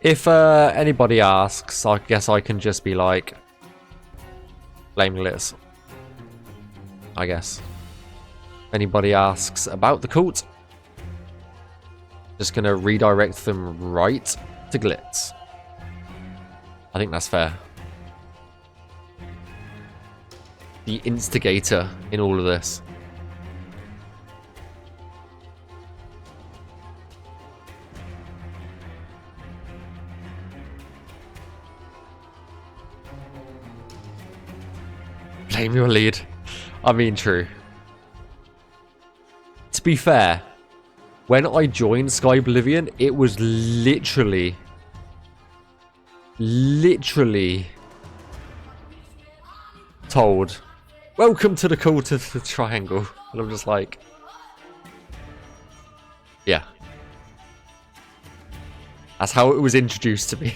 If anybody asks, I guess I can just be like, blameless. I guess. If anybody asks about the cult, just gonna redirect them right to Glitz. I think that's fair. The instigator in all of this. Blame your lead. I mean, true. To be fair, when I joined Skyblivion, it was literally told, welcome to the cult of the triangle. And I'm just like, yeah. That's how it was introduced to me.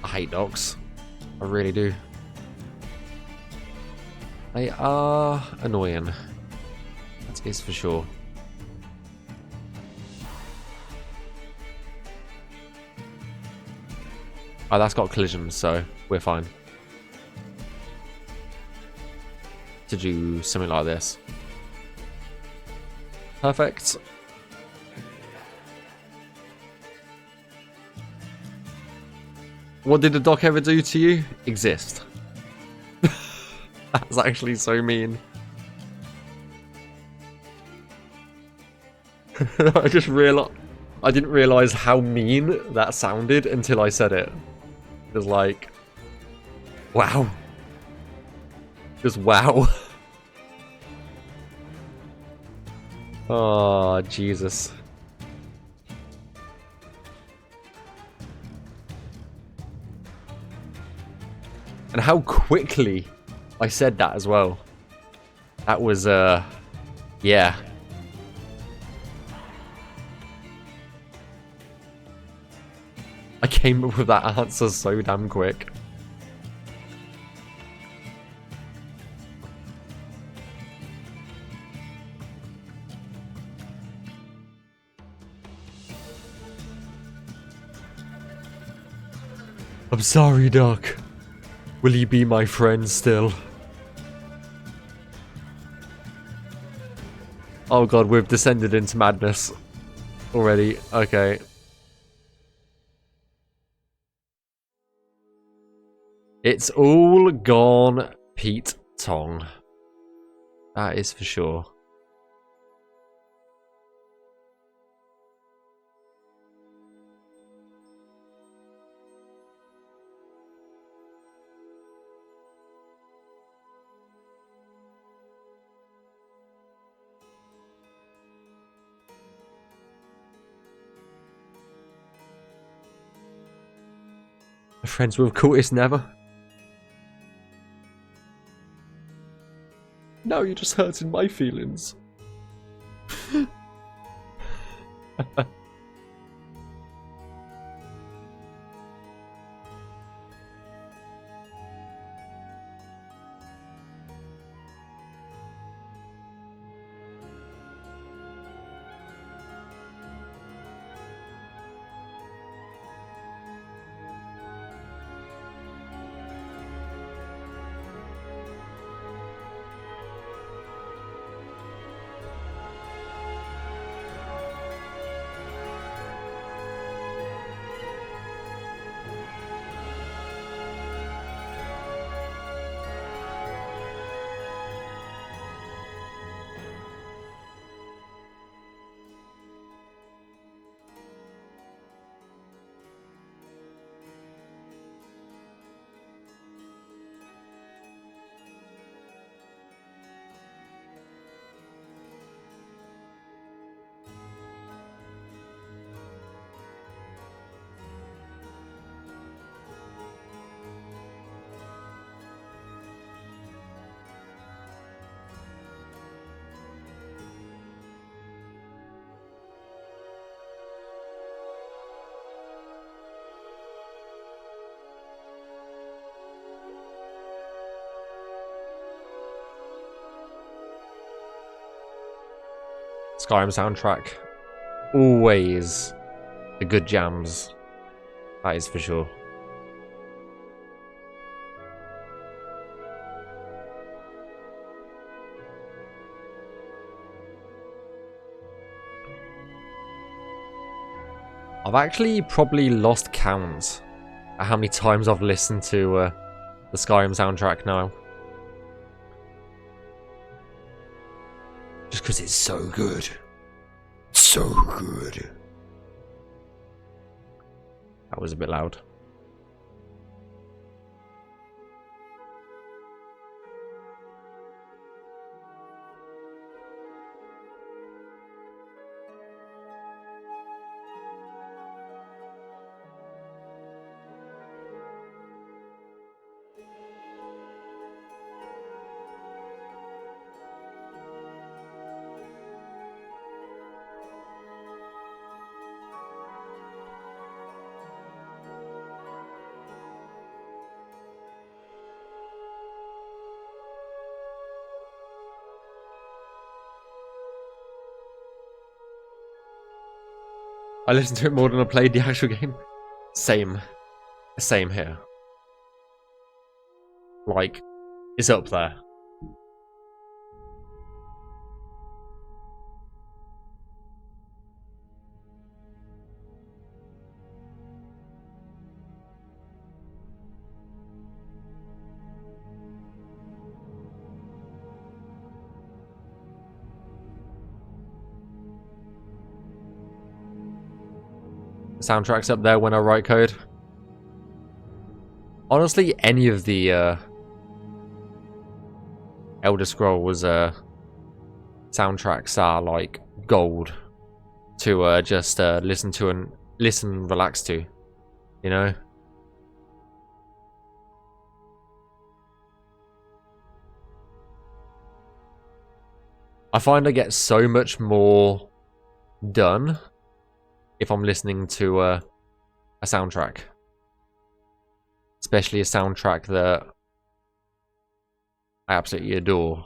I hate dogs. I really do. They are annoying. That is for sure. Oh, that's got collisions, so we're fine. To do something like this. Perfect. What did the doc ever do to you? Exist. That's actually so mean. I just realized I didn't realize how mean that sounded until I said it. It was like, wow. Just wow. Oh, Jesus. And how quickly I said that as well. That was, yeah. I came up with that answer so damn quick. I'm sorry, Doc. Will you be my friend still? Oh god, we've descended into madness already. Okay. It's all gone Pete Tong. That is for sure. Friends with Curtis never. Now you're just hurting my feelings. Skyrim soundtrack. Always the good jams. That is for sure. I've actually probably lost count at how many times I've listened to the Skyrim soundtrack now. Just because it's so good. So good. That was a bit loud. I listened to it more than I played the actual game. Same. Same here. Like, it's up there. Soundtrack's up there when I write code. Honestly, any of the Elder Scrolls soundtracks are like gold to just listen to and relax to, you know. I find I get so much more done if I'm listening to a soundtrack. Especially a soundtrack that I absolutely adore.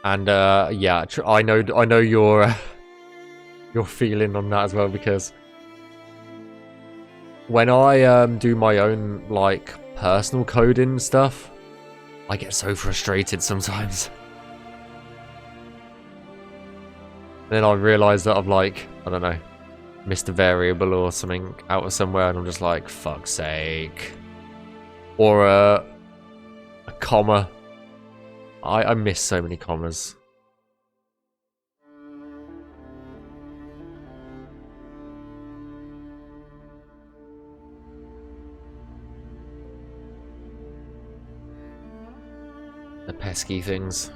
And yeah, I know your your feeling on that as well, because when I do my own like personal coding stuff, I get so frustrated sometimes. Then I realise that I've like, I don't know, missed a variable or something out of somewhere, and I'm just like, fuck's sake. Or a comma. I miss so many commas. The pesky things.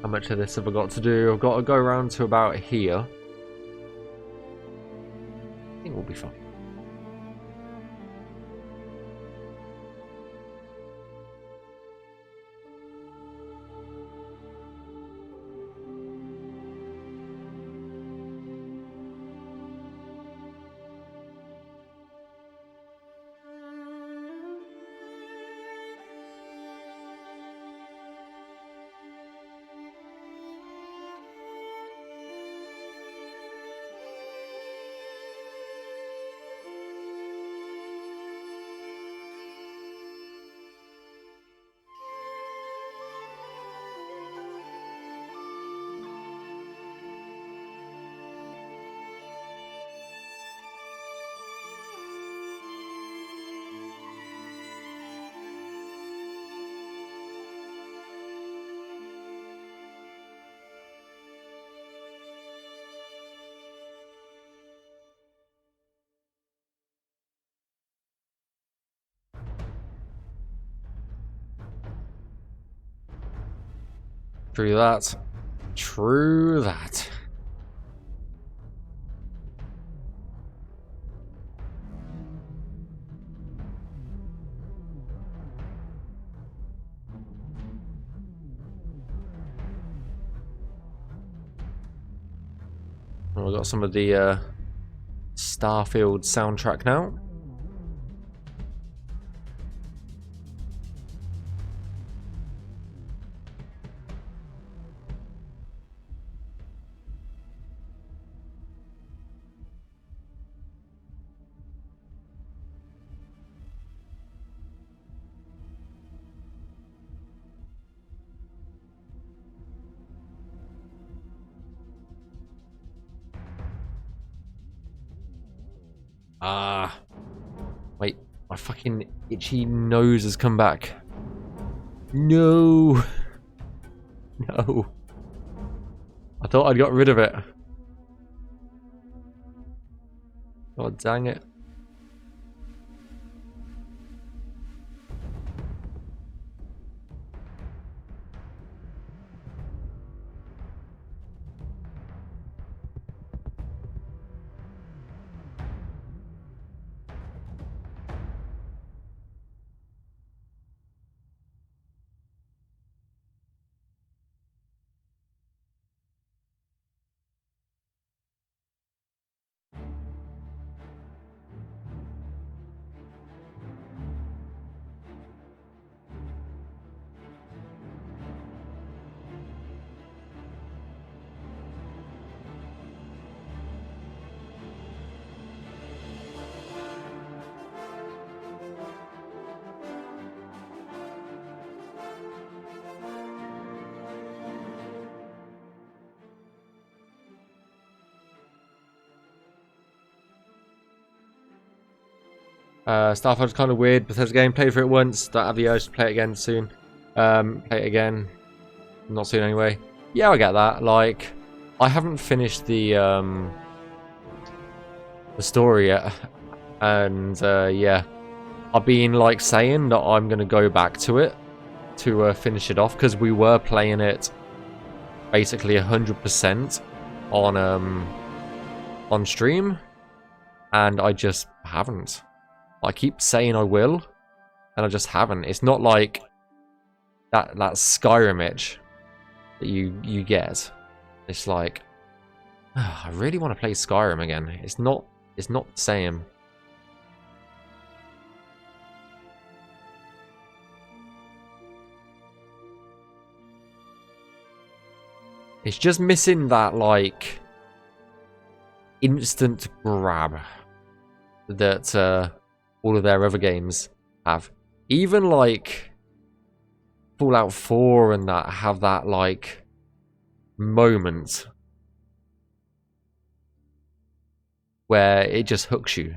How much of this have I got to do? I've got to go around to about here. I think we'll be fine. True that. True that. Well, we've got some of the Starfield soundtrack now. Ah. Wait, my fucking itchy nose has come back. No. No. I thought I'd got rid of it. God dang it. Starfield's kind of weird. Bethesda game, played for it once. Don't have the urge to play it again soon. Play it again. Not soon anyway. Yeah, I get that. Like, I haven't finished the story yet. And, yeah. I've been, like, saying that I'm going to go back to it to finish it off. Because we were playing it basically 100% on stream. And I just haven't. I keep saying I will, and I just haven't. It's not like that Skyrim itch that you get. It's like, I really want to play Skyrim again. It's not the same. It's just missing that, like, instant grab that all of their other games have. Even, like, Fallout 4 and that have that, like, moment where it just hooks you.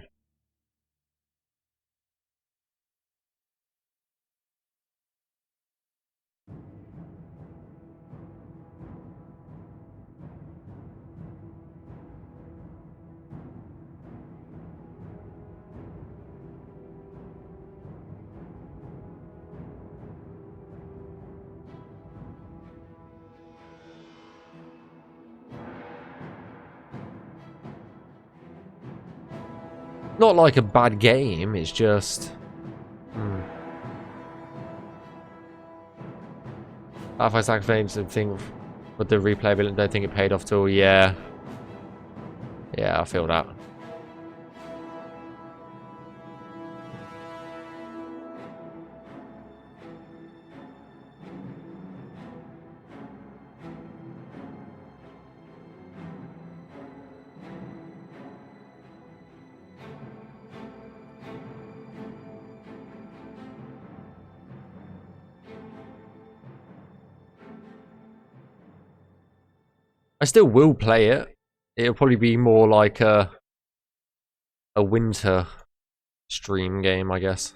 Not like a bad game, it's just... If I sacrificed the thing with the replayability, don't think it paid off till, yeah. Yeah, I feel that. I still will play it. It'll probably be more like a winter stream game, I guess.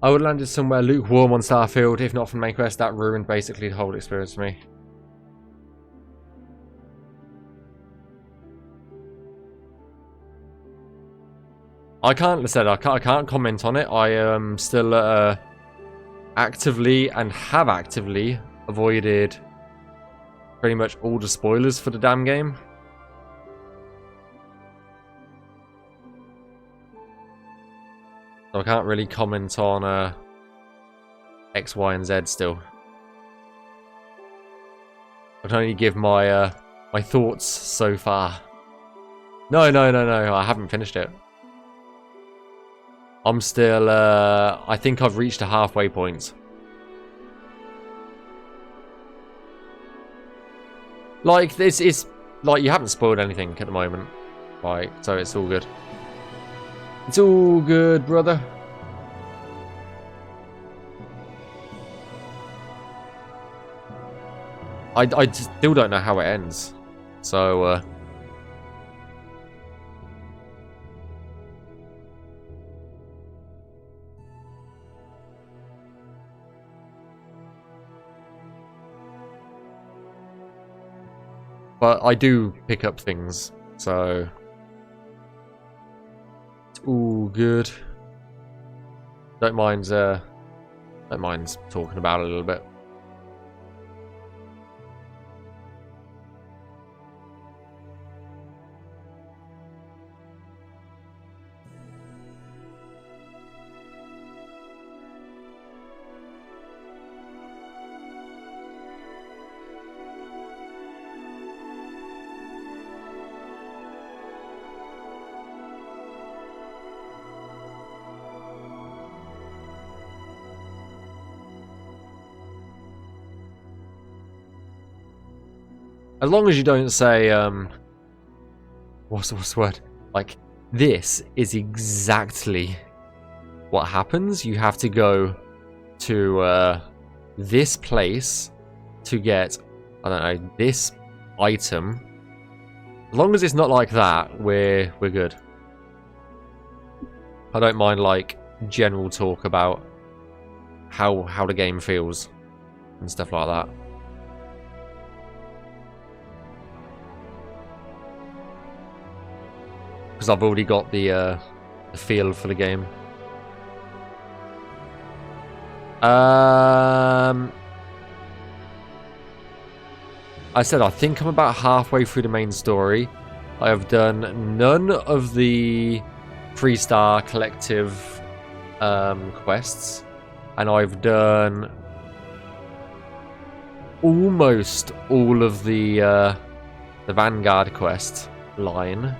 I would have landed somewhere lukewarm on Starfield, if not from main quest. That ruined basically the whole experience for me. I can't comment on it. I am still actively and have actively avoided pretty much all the spoilers for the damn game. So I can't really comment on X, Y, and Z still. I can only give my my thoughts so far. No, I haven't finished it. I'm still, I think I've reached a halfway point. Like, this is, like, you haven't spoiled anything at the moment. Like, so it's all good. It's all good, brother. I still don't know how it ends. So, but I do pick up things, so it's all good. Don't mind talking about it a little bit. As long as you don't say, what's the word? Like, this is exactly what happens. You have to go to this place to get, I don't know, this item. As long as it's not like that, we're good. I don't mind, like, general talk about how the game feels and stuff like that. Because I've already got the feel for the game. I said I think I'm about halfway through the main story. I have done none of the 3-star collective quests, and I've done almost all of the Vanguard quest line.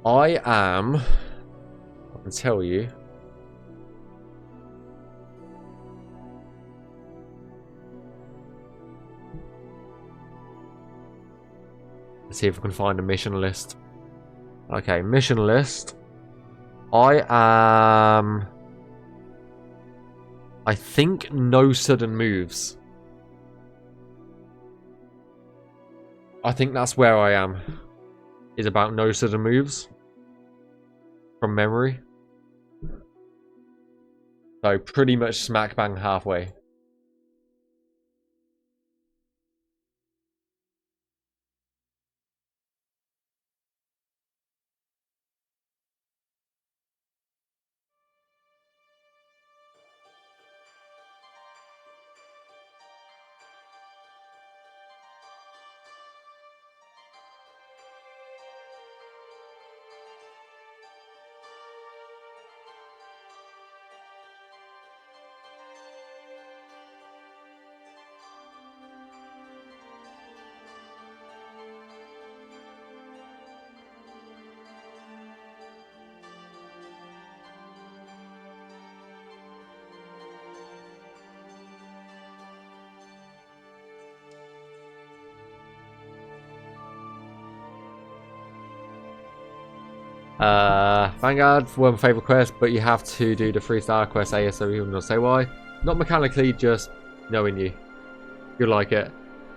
I can tell you. Let's see if we can find a mission list. Okay, mission list. I think no sudden moves. I think that's where I am. Is about no sudden moves. From memory. So pretty much smack bang halfway. Vanguard, one favourite quest, but you have to do the 3-star quest ASO, even though say why. Not mechanically, just knowing you. You like it.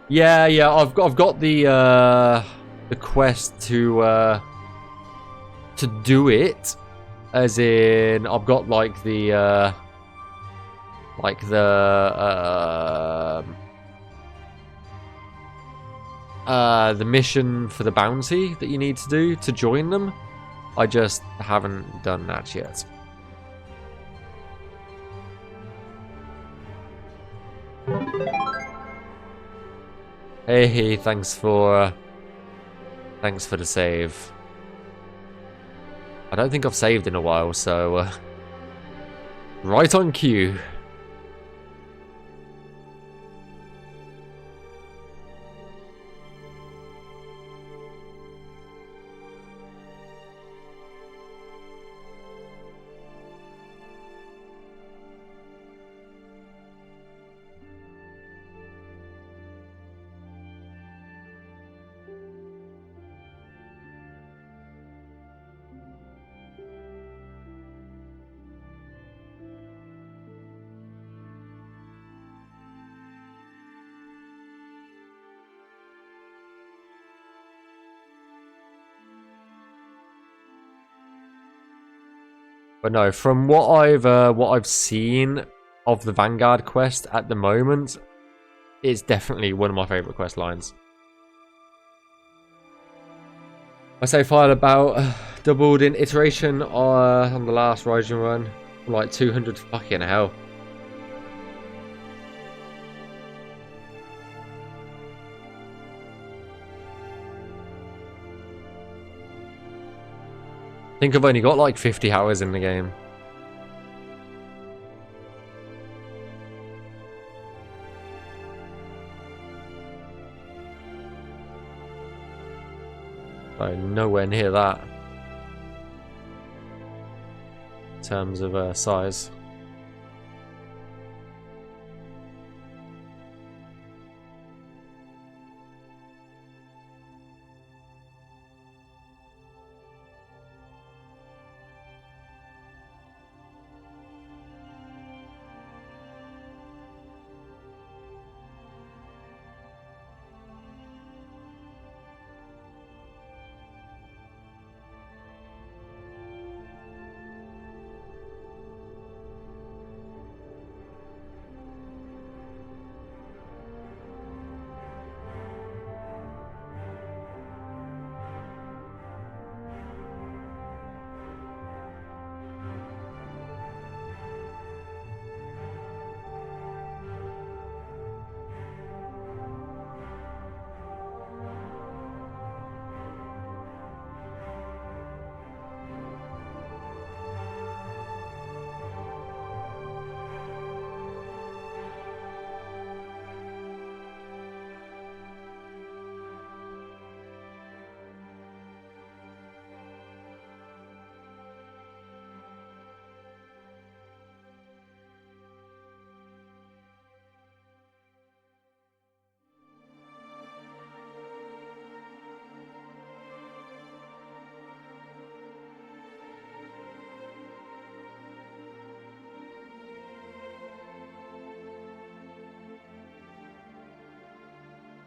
Yeah, I've got the quest to do it. As in, I've got like the mission for the bounty that you need to do to join them. I just haven't done that yet. Hey, thanks for the save. I don't think I've saved in a while, so right on cue. But no, from what I've seen of the Vanguard quest at the moment, it's definitely one of my favourite quest lines. I say file about doubled in iteration on the last Rising run, like 200 fucking hell. I think I've only got like 50 hours in the game. So nowhere near that in terms of size.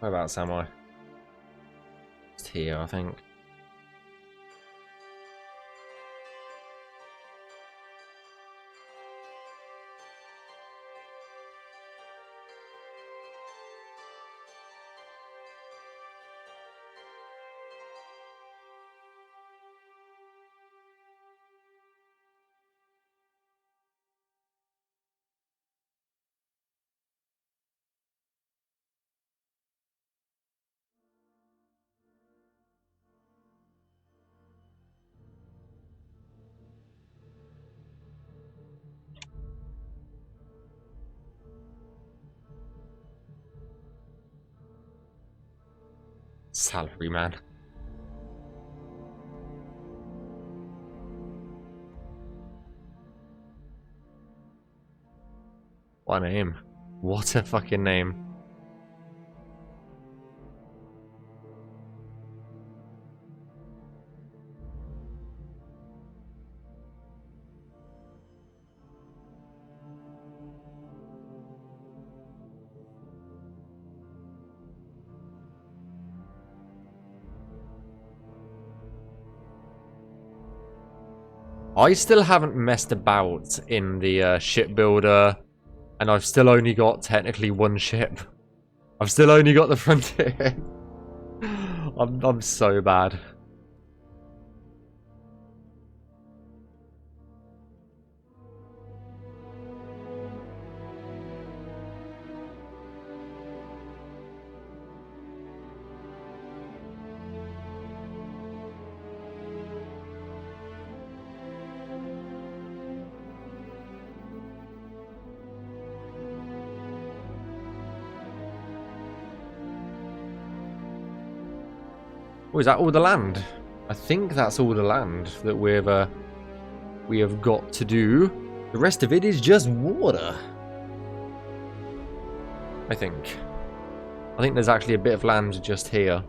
Whereabouts am I? Just here, I think. Salary man. What a name. What a fucking name. I still haven't messed about in the shipbuilder, and I've still only got technically one ship. I've still only got the frontier. I'm so bad. Oh, is that all the land? I think that's all the land that we have got to do. The rest of it is just water. I think. I think there's actually a bit of land just here.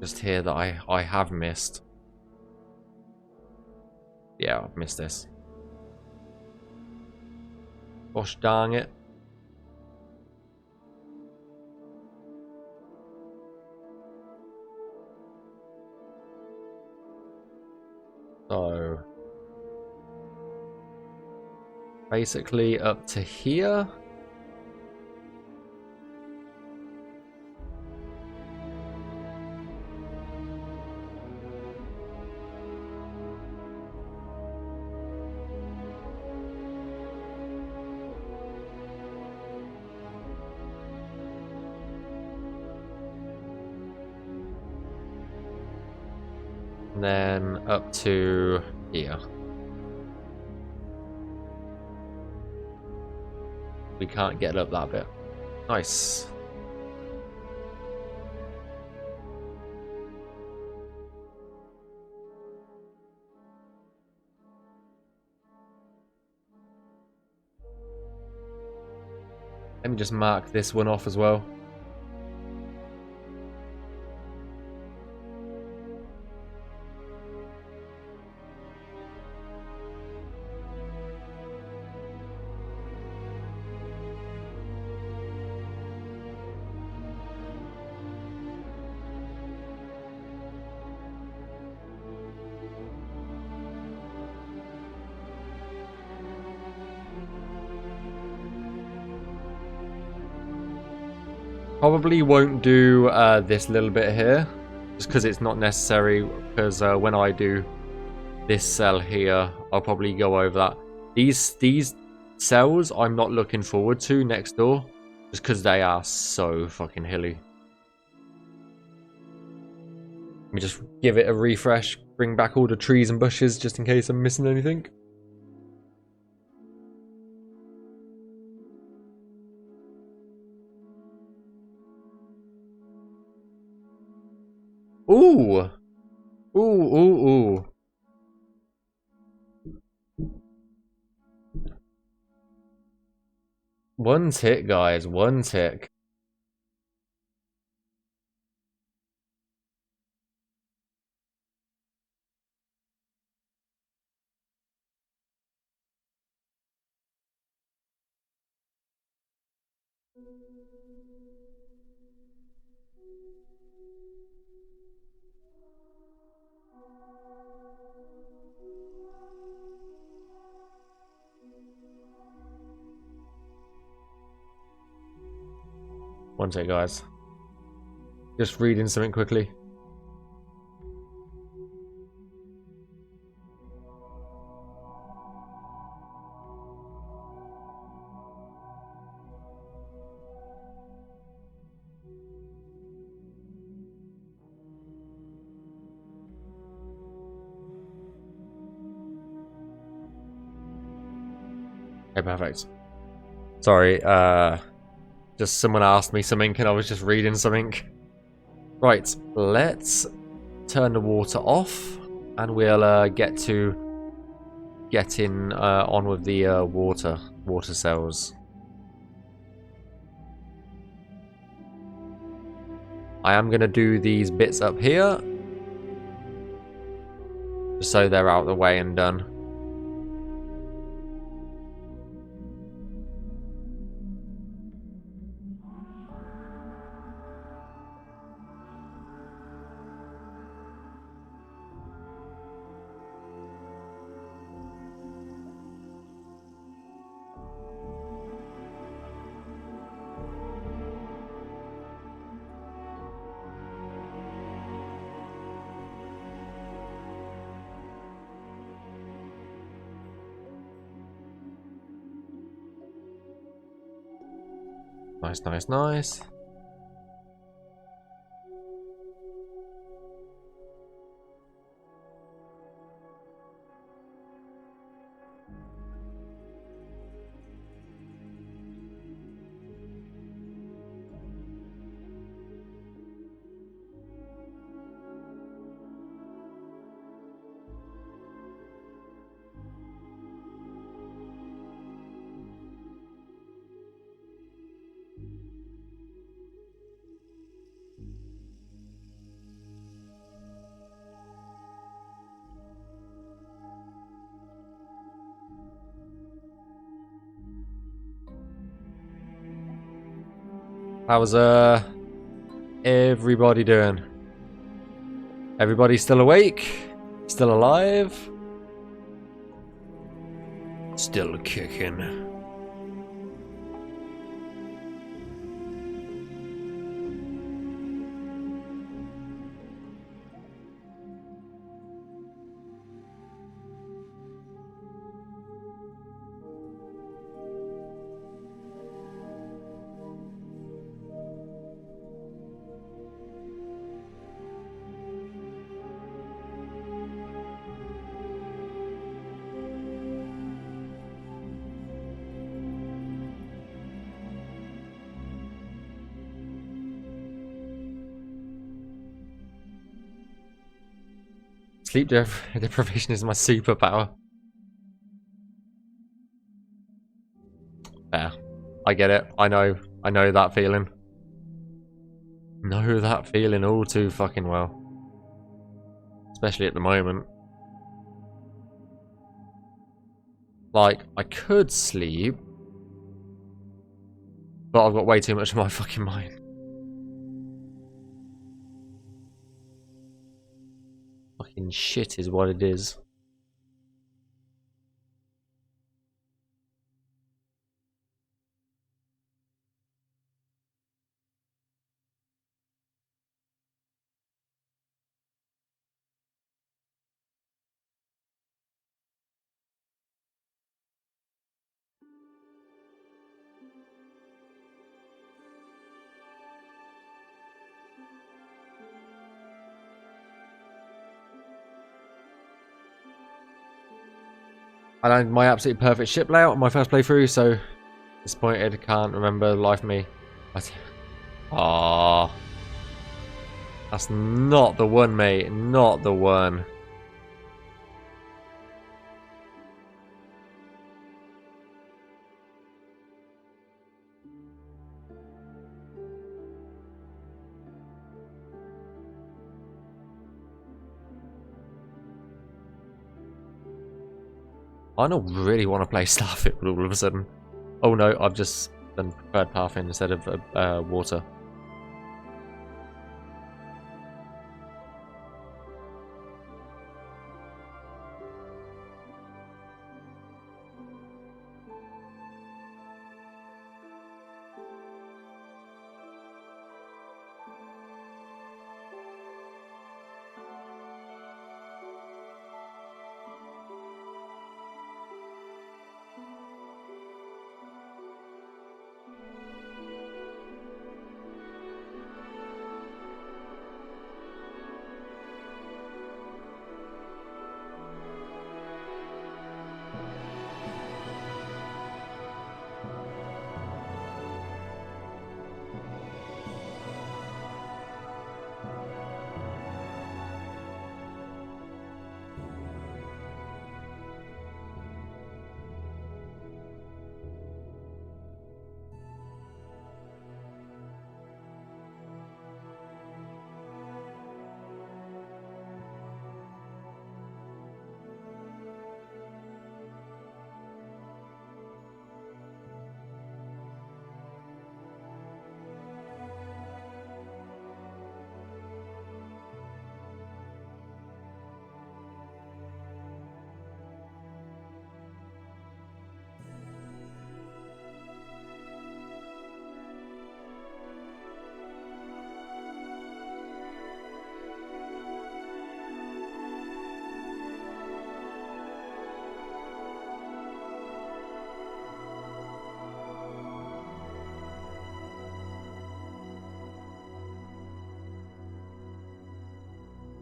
Just here that I have missed. Yeah, I've missed this. Gosh dang it. So basically up to here. And then up to here. We can't get up that bit. Nice. Let me just mark this one off as well. Probably won't do this little bit here, just because it's not necessary, because when I do this cell here, I'll probably go over that. These cells I'm not looking forward to next door, just because they are so fucking hilly. Let me just give it a refresh, bring back all the trees and bushes, just in case I'm missing anything. Ooh! Ooh, ooh, ooh. One tick, guys. One tick. One sec, guys. Just reading something quickly. Okay, perfect. Sorry, just someone asked me something and I was just reading something. Right, let's turn the water off and we'll get to getting on with the water cells. I am going to do these bits up here just so they're out of the way and done. Nice, nice, nice. How's everybody doing? Everybody still awake? Still alive? Still kicking. Sleep deprivation is my superpower. Yeah, I get it. I know that feeling. Know that feeling all too fucking well. Especially at the moment. Like, I could sleep, but I've got way too much in my fucking mind. Fucking shit is what it is. I landed my absolutely perfect ship layout on my first playthrough, so disappointed, can't remember life of me. Ah, that's not the one, mate. Not the one. I don't really want to play Starfield all of a sudden. Oh no, I've just than preferred pathing instead of water.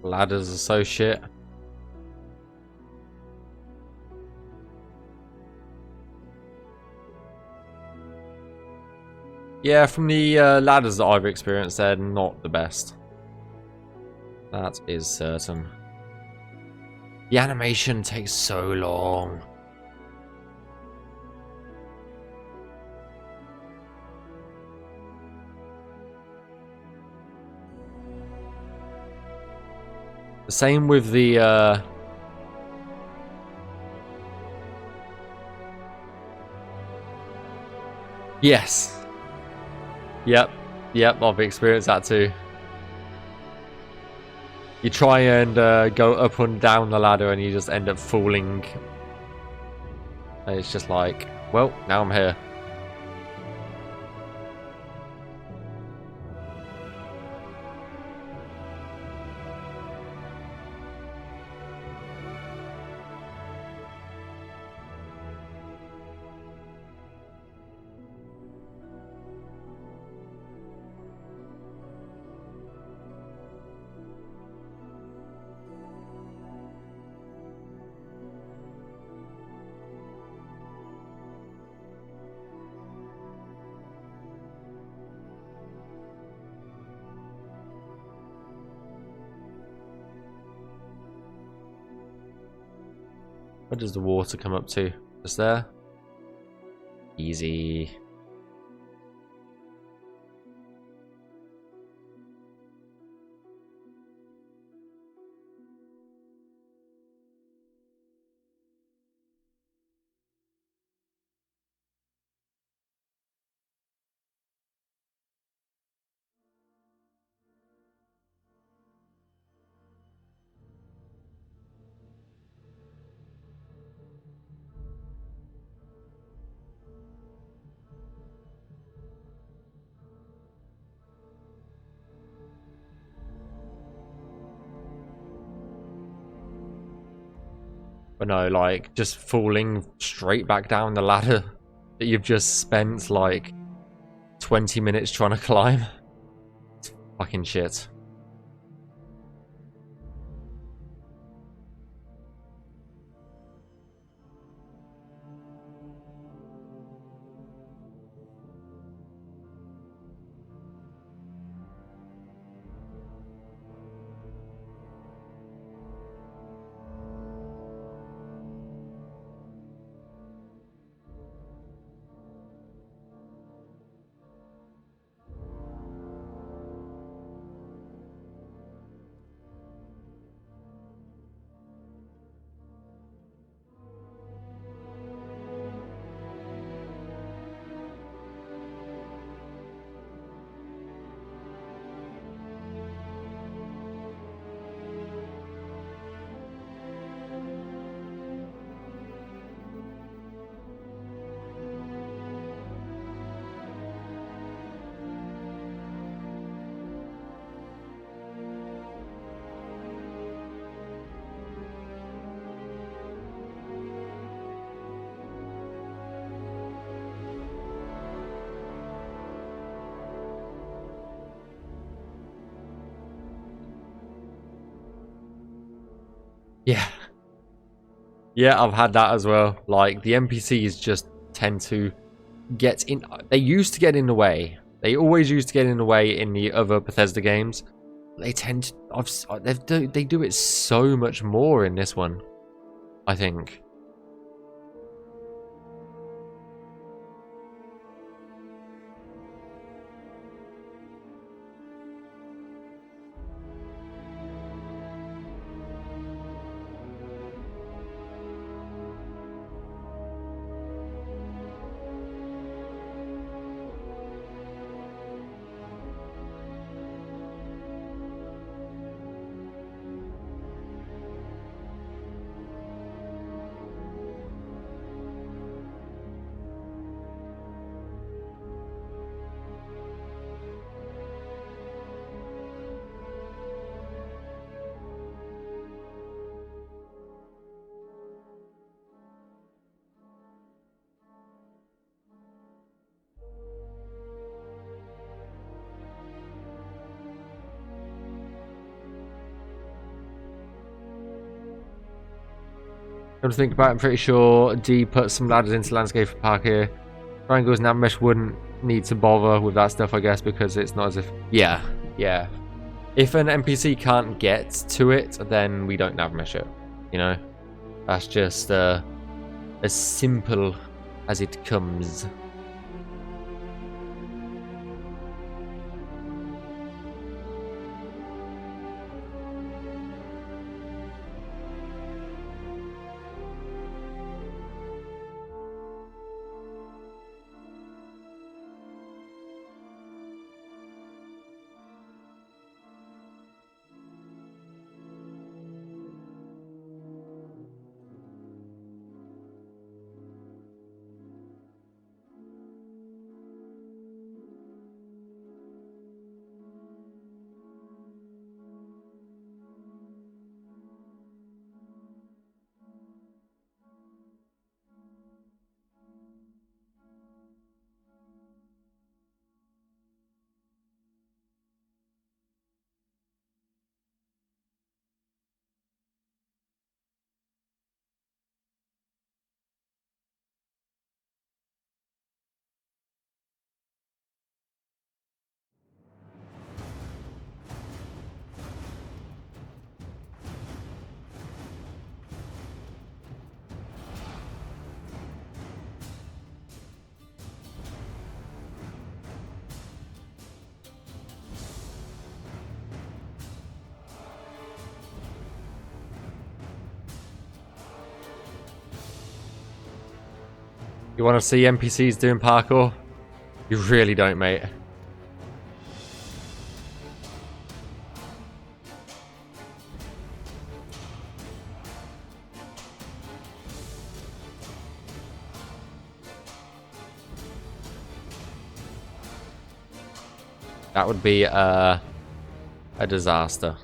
Ladders are so shit. Yeah, from the ladders that I've experienced, they're not the best. That is certain. The animation takes so long. The same with the yes. Yep, I've experienced that too. You try and go up and down the ladder and you just end up falling. And it's just like, well, now I'm here. Where does the water come up to? Just there? Easy. But no, like, just falling straight back down the ladder that you've just spent, like, 20 minutes trying to climb. It's fucking shit. Yeah. Yeah, I've had that as well. Like, the NPCs just tend to get in. They used to get in the way. They always used to get in the way in the other Bethesda games. They tend to. They do it so much more in this one, I think. Come to think about it, I'm pretty sure D put some ladders into landscape park here. Triangles, Navmesh wouldn't need to bother with that stuff, I guess, because it's not as if... Yeah, yeah. If an NPC can't get to it, then we don't Navmesh it, you know? That's just as simple as it comes. You want to see NPCs doing parkour? You really don't, mate. That would be a disaster.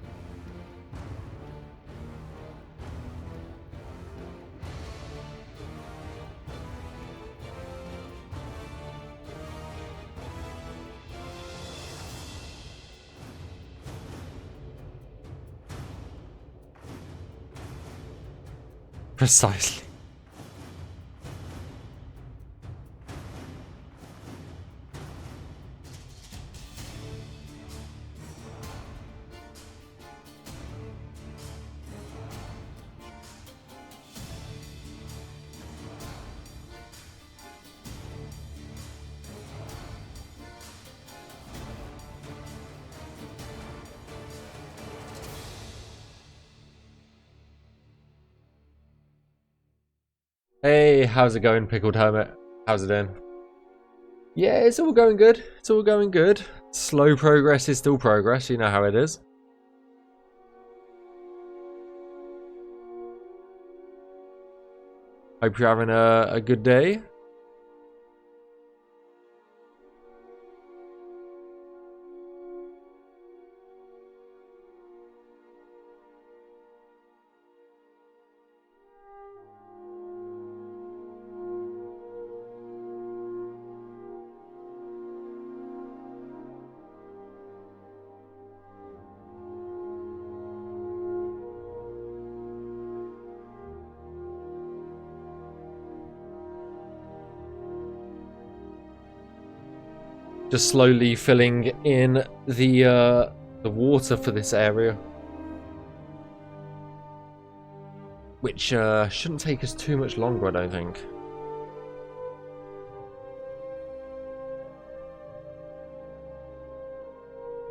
Precisely. Hey, how's it going, Pickled Hermit? How's it doing? Yeah, it's all going good. It's all going good. Slow progress is still progress. You know how it is. Hope you're having a good day. Just slowly filling in the water for this area. Which shouldn't take us too much longer, I don't think.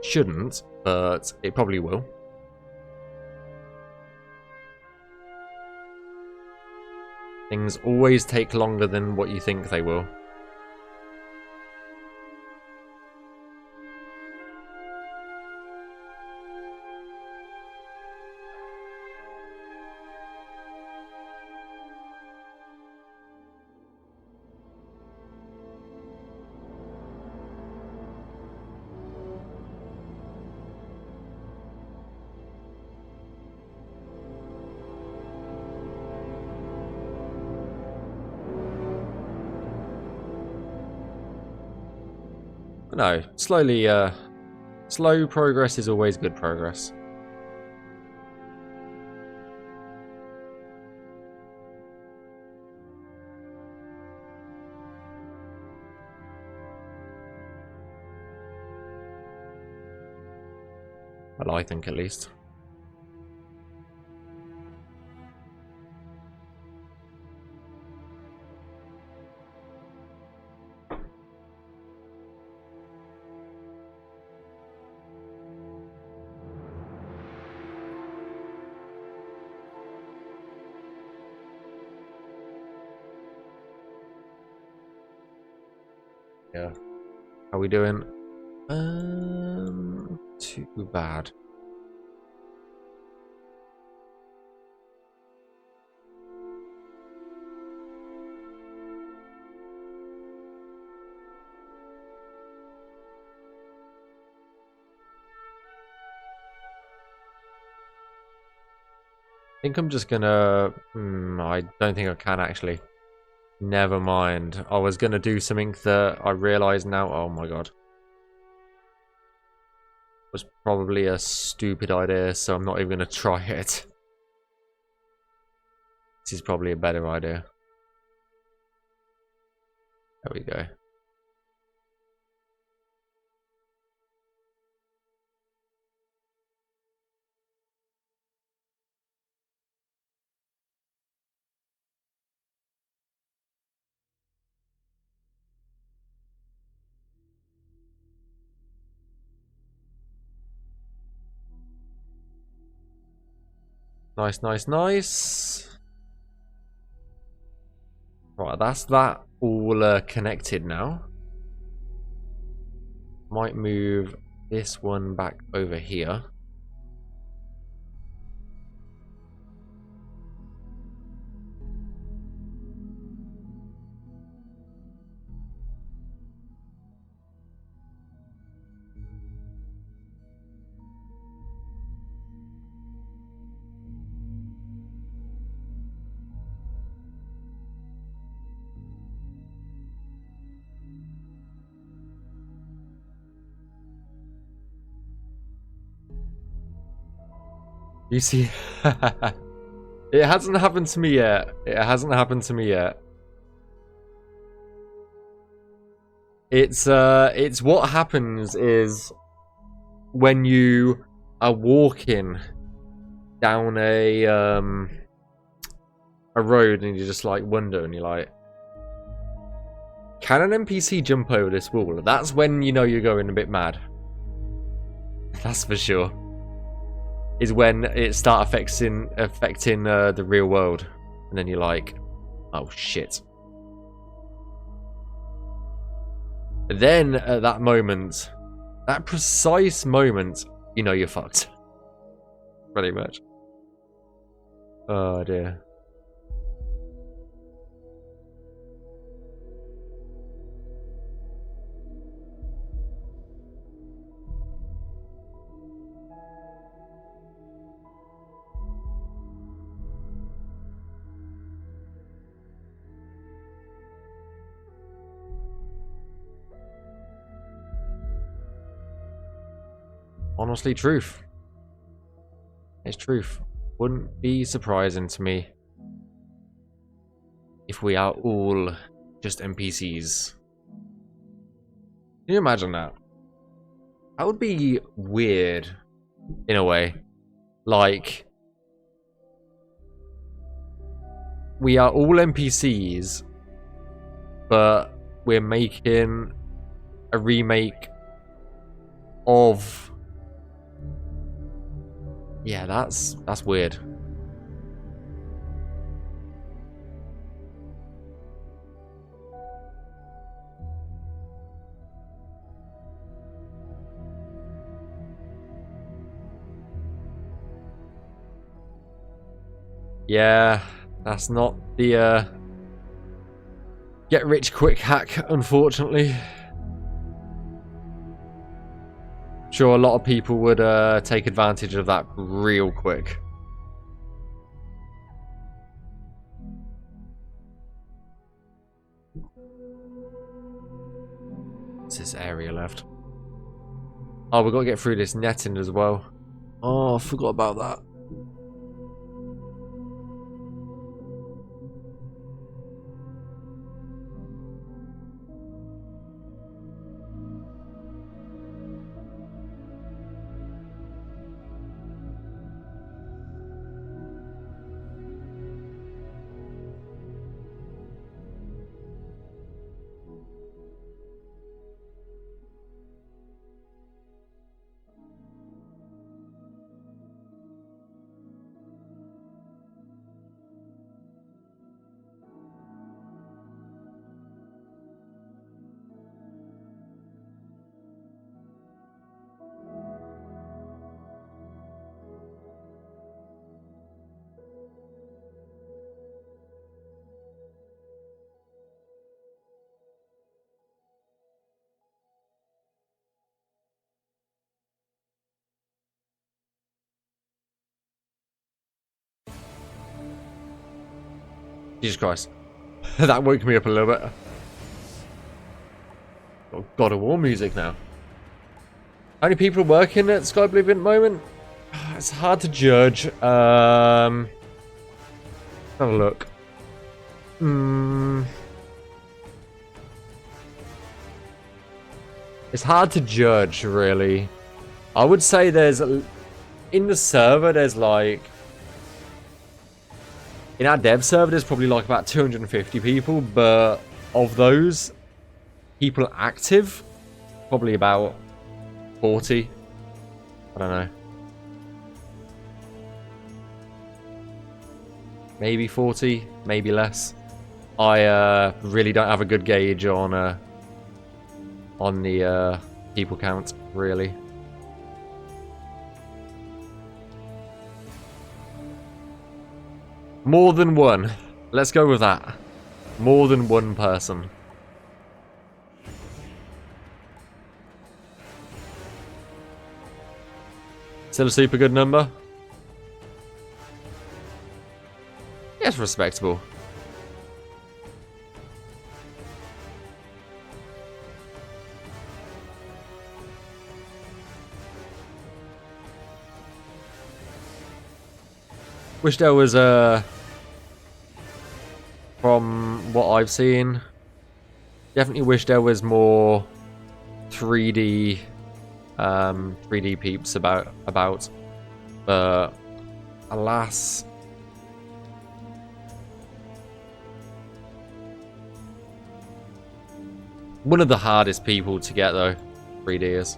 Shouldn't, but it probably will. Things always take longer than what you think they will. No, slowly, slow progress is always good progress. Well, I think at least. Yeah. How we doing? Too bad. I think I'm just gonna... I don't think I can actually. Never mind. I was gonna do something that I realise now. Oh my god. Was probably a stupid idea, so I'm not even gonna try it. This is probably a better idea. There we go. Nice, nice, nice. Right, that's that all connected now. Might move this one back over here. You see, it hasn't happened to me yet. It hasn't happened to me yet. It's what happens is when you are walking down a road and you just like wonder and you're like, can an NPC jump over this wall? That's when you know you're going a bit mad. That's for sure. Is when it starts affecting the real world, and then you're like, oh shit. Then at that moment, that precise moment, you know you're fucked. Pretty much. Oh dear. Honestly, truth. It's truth. Wouldn't be surprising to me if we are all just NPCs. Can you imagine that? That would be weird, in a way. Like, we are all NPCs, but we're making a remake of... Yeah, that's weird. Yeah, that's not the get rich quick hack, unfortunately. Sure, a lot of people would take advantage of that real quick. What's this area left? Oh, we've got to get through this netting as well. Oh, I forgot about that. Jesus Christ. That woke me up a little bit. Got God of War music now. How many people are working at Skyblivion at the moment? It's hard to judge. Have a look. It's hard to judge, really. I would say there's... In the server, there's like... In our dev server, there's probably like about 250 people, but of those people active, probably about 40. I don't know. Maybe 40, maybe less. I really don't have a good gauge on the people count, really. More than one. Let's go with that. More than one person. Still a super good number? Yes, respectable. Wish there was from what I've seen, definitely wish there was more 3D 3D peeps about, but alas, one of the hardest people to get though, 3D is.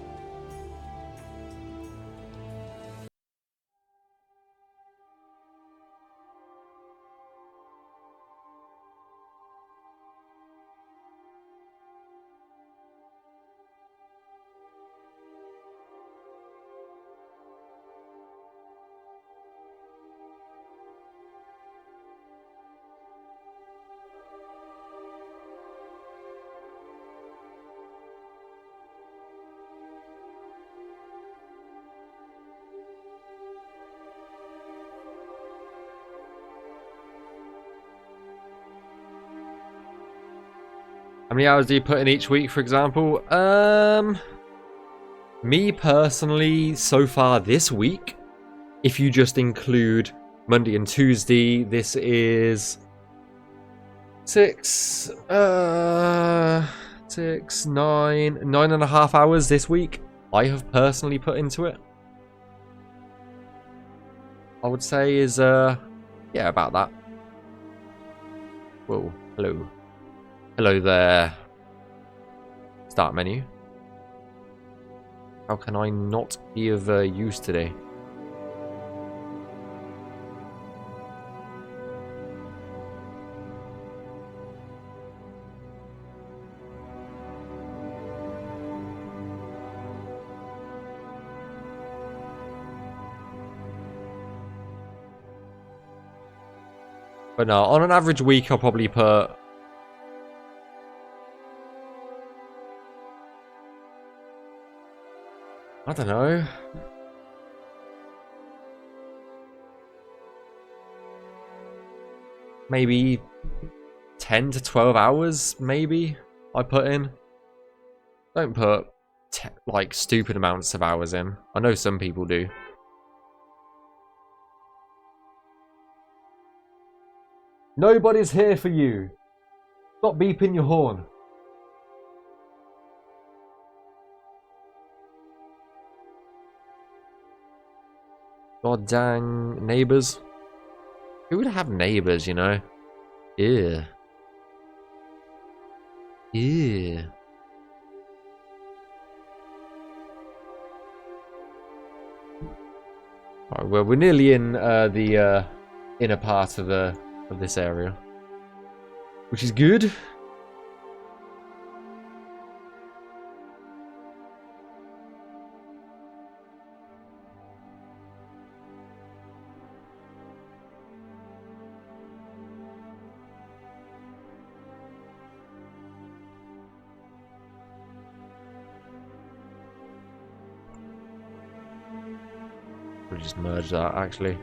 How many hours do you put in each week, for example? Me personally, so far this week, if you just include Monday and Tuesday, this is 6, 6, 9, 9.5 hours this week I have personally put into it. I would say is, yeah, about that. Whoa, hello. Hello there. Start menu. How can I not be of use today? But no, on an average week, I'll probably put... I don't know. Maybe 10 to 12 hours, maybe, I put in. Don't put, like, stupid amounts of hours in. I know some people do. Nobody's here for you. Stop beeping your horn. God dang neighbors. Who would have neighbors, you know? Ew. Ew. Alright, well, we're nearly in the inner part of this area, which is good. We'll just merge that actually.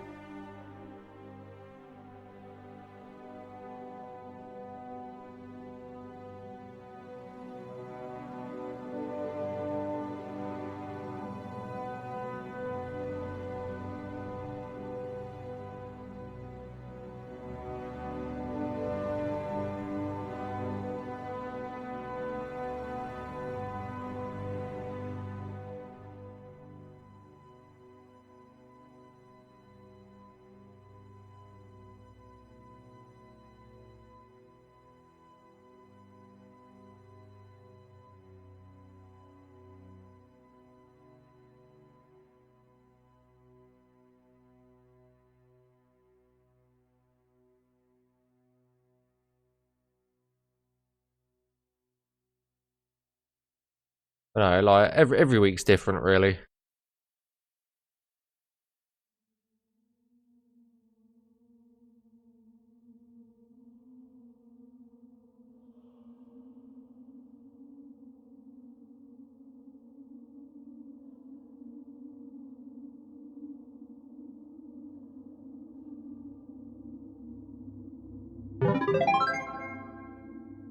I know, like every week's different, really.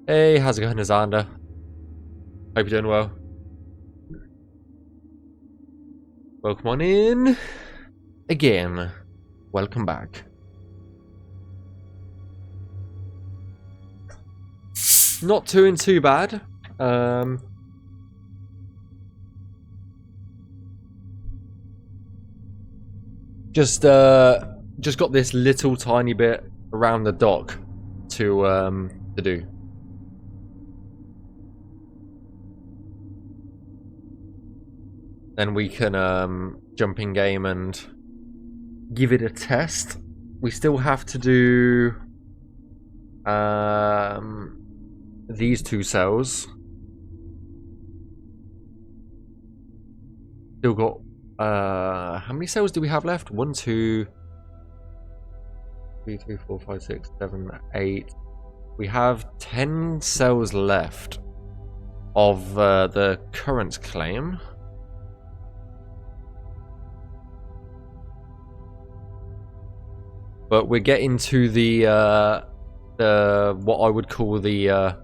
Hey, how's it going, Azanda? Hope you're doing well. Welcome on in. Again. Welcome back. Not too bad. Just got this little tiny bit around the dock to do. Then we can jump in game and give it a test. We still have to do these 2 cells. Still got how many cells do we have left? 1, 2, 3, 4, 5, 6, 7, 8. We have 10 cells left of the current claim. But we're getting to the what I would call the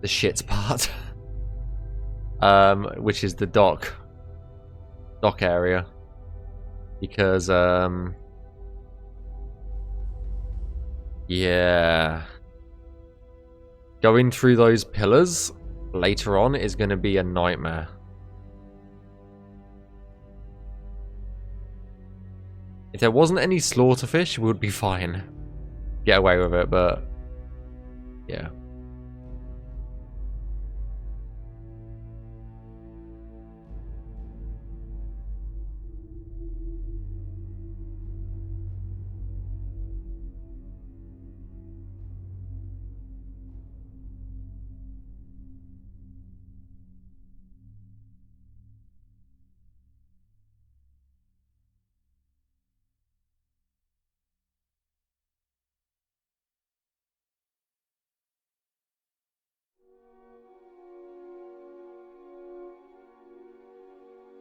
shit part, which is the dock area, because yeah, going through those pillars, later on is going to be a nightmare. If there wasn't any slaughterfish, we would be fine. Get away with it, but yeah.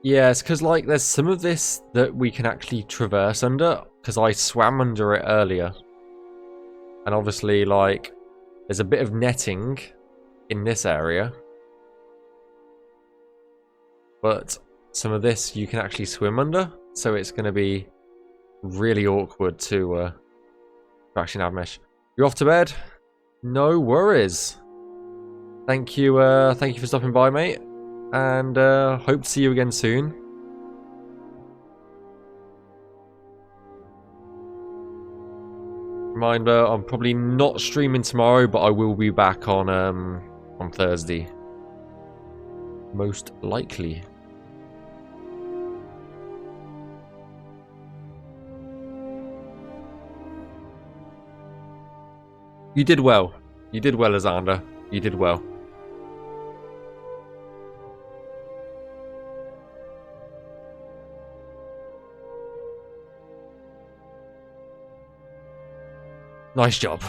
Yeah, it's because, like, there's some of this that we can actually traverse under, because I swam under it earlier. And obviously, like, there's a bit of netting in this area. But some of this you can actually swim under, so it's going to be really awkward to actually Navmesh. You're off to bed? No worries. Thank you for stopping by, mate. And hope to see you again soon. Reminder, I'm probably not streaming tomorrow, but I will be back on Thursday. Most likely. You did well. You did well, Azander. You did well. Nice job.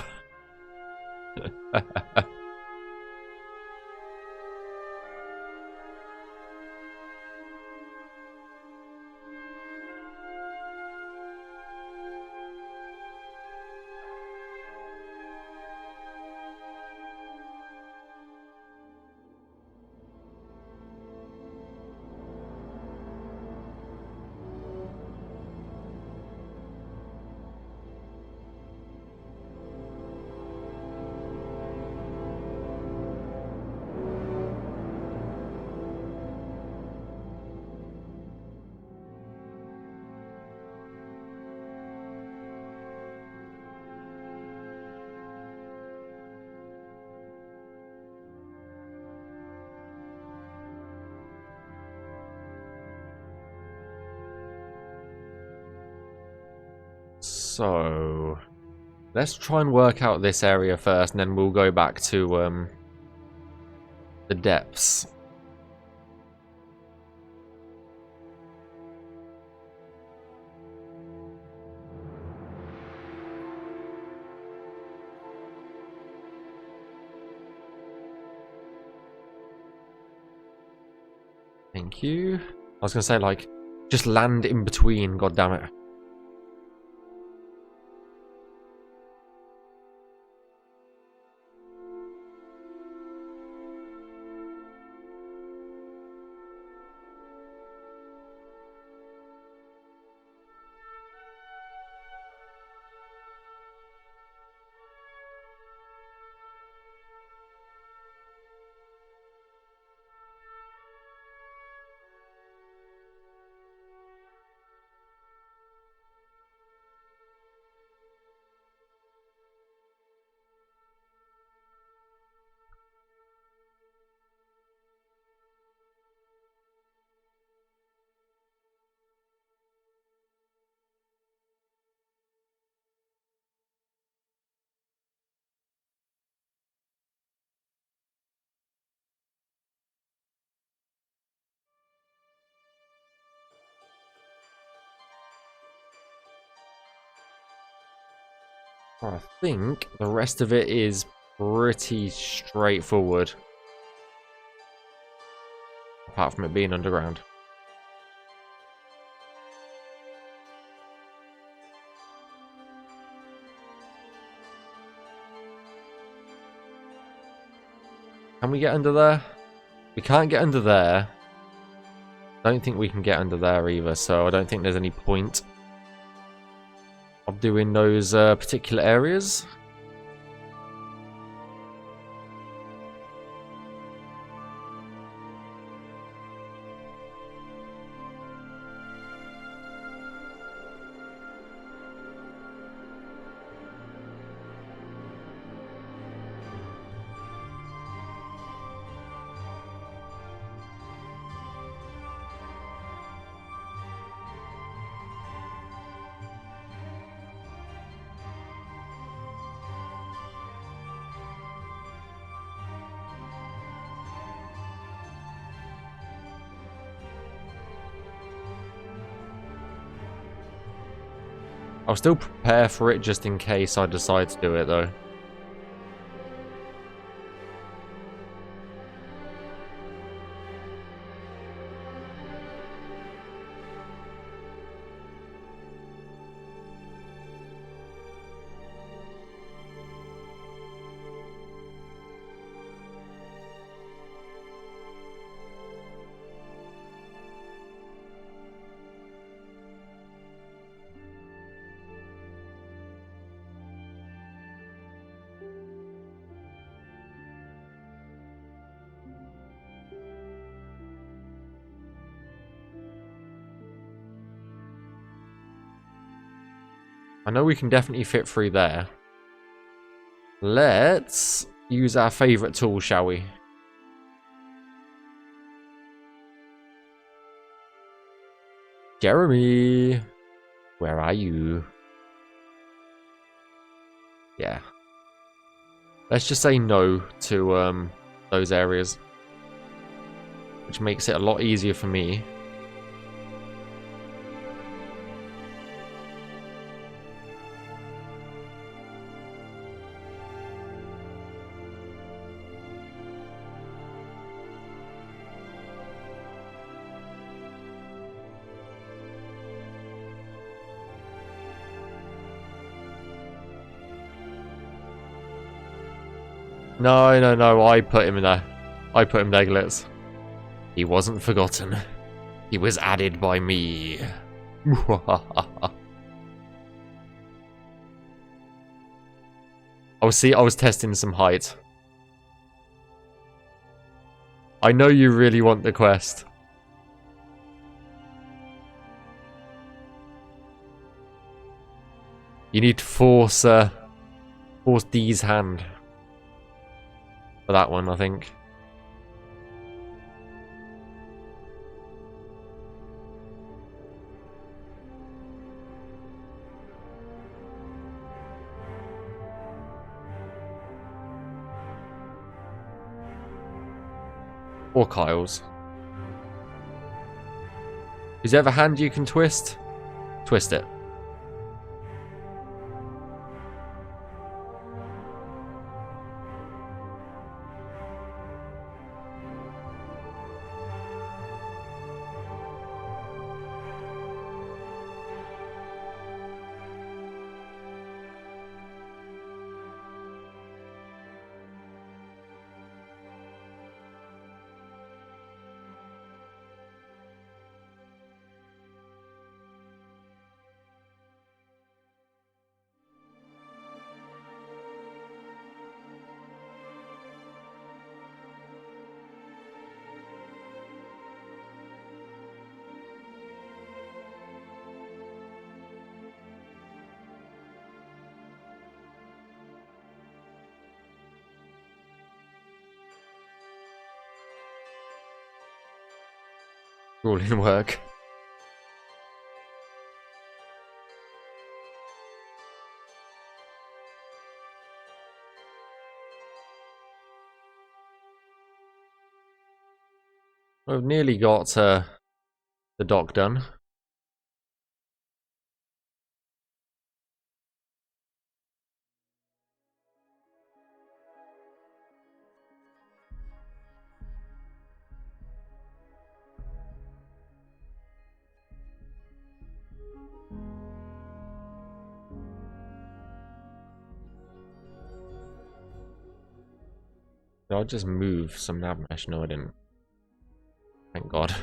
So, let's try and work out this area first, and then we'll go back to the depths. Thank you. I was going to say, like, just land in between, goddammit. I think the rest of it is pretty straightforward. Apart from it being underground. Can we get under there? We can't get under there. Don't think we can get under there either, so I don't think there's any point of doing those particular areas. I'll still prepare for it just in case I decide to do it, though. I know we can definitely fit through there. Let's use our favourite tool, shall we? Jeremy! Where are you? Yeah. Let's just say no to those areas. Which makes it a lot easier for me. No, no, no, I put him in there. I put him there, Glitz. He wasn't forgotten. He was added by me. I was testing some height. I know you really want the quest. You need to force D's hand. For that one, I think. Or Kyle's. Is there a hand you can twist? Twist it. All in work. We've nearly got the dock done. Did I just move some Navmesh? No, I didn't. Thank God.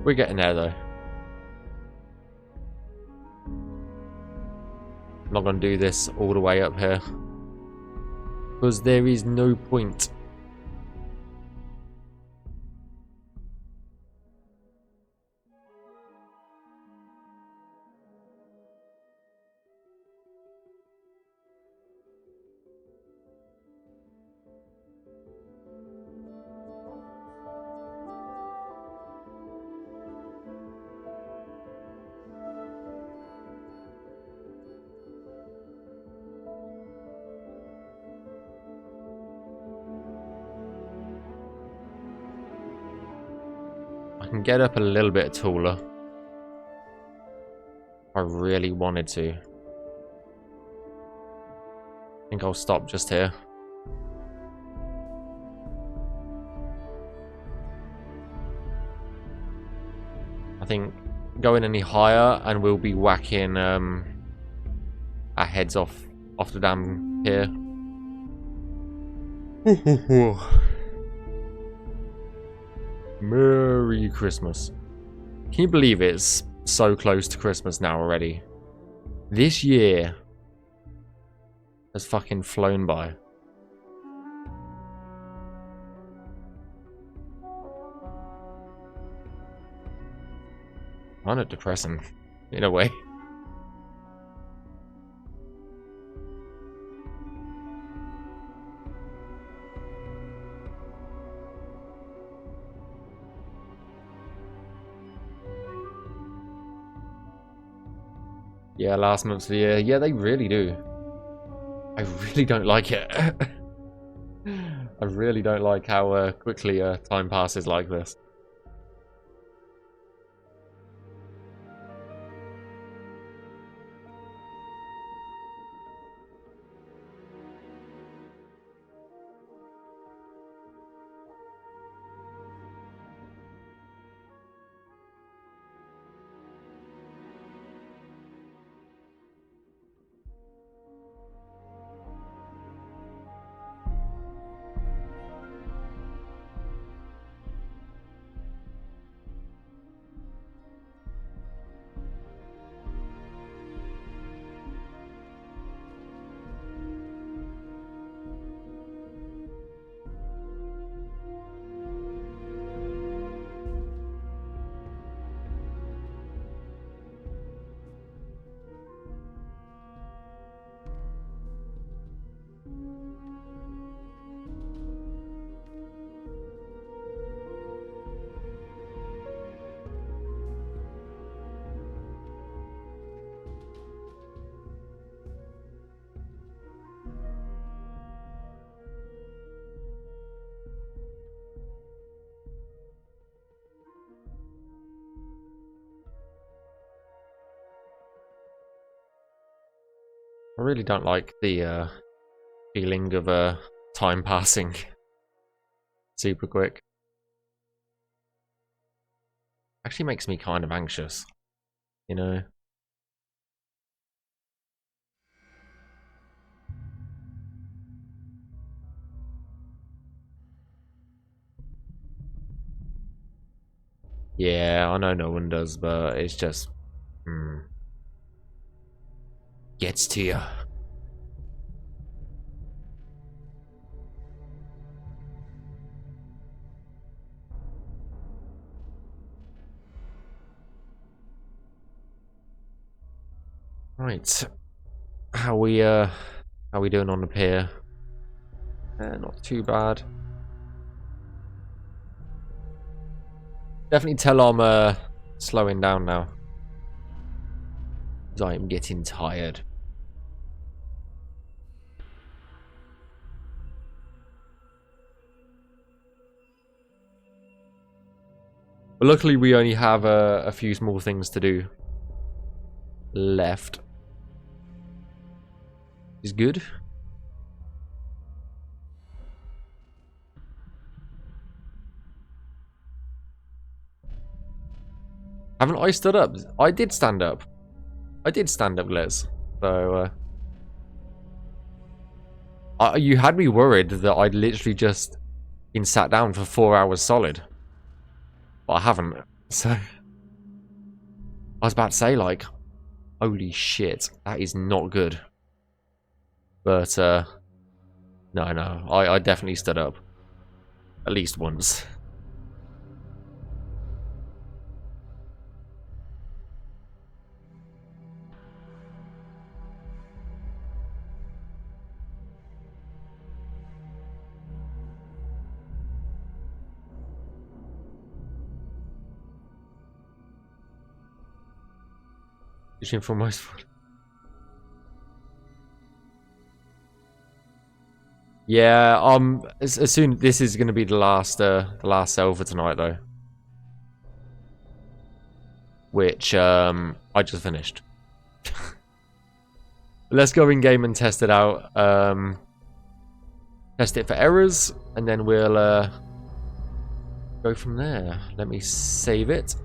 We're getting there, though. I'm not going to do this all the way up here, because there is no point. can get up a little bit taller. I really wanted to. I think I'll stop just here. I think going any higher and we'll be whacking our heads off the damn pier. Merry Christmas. Can you believe it's so close to Christmas now already? This year has fucking flown by. Kind of depressing, in a way. Yeah, last month's of the year. Yeah, they really do. I really don't like it. I really don't like how quickly time passes like this. I really don't like the feeling of time passing super quick. Actually makes me kind of anxious, you know. Yeah, I know no one does, but it's just gets to you. Right, how we doing on the pier? Not too bad. Definitely tell I'm slowing down now, because I am getting tired. But luckily we only have a few small things to do left. Is good. Haven't I stood up? I did stand up. I did stand up, Liz. So, you had me worried that I'd literally just been sat down for 4 hours solid. But I haven't. So, I was about to say, like, holy shit, that is not good. But, no, I definitely stood up. At least once. Fishing for most fun. Yeah, as soon this is going to be the last sale for tonight though. which I just finished. Let's go in game and test it out. Test it for errors, and then we'll go from there. Let me save it.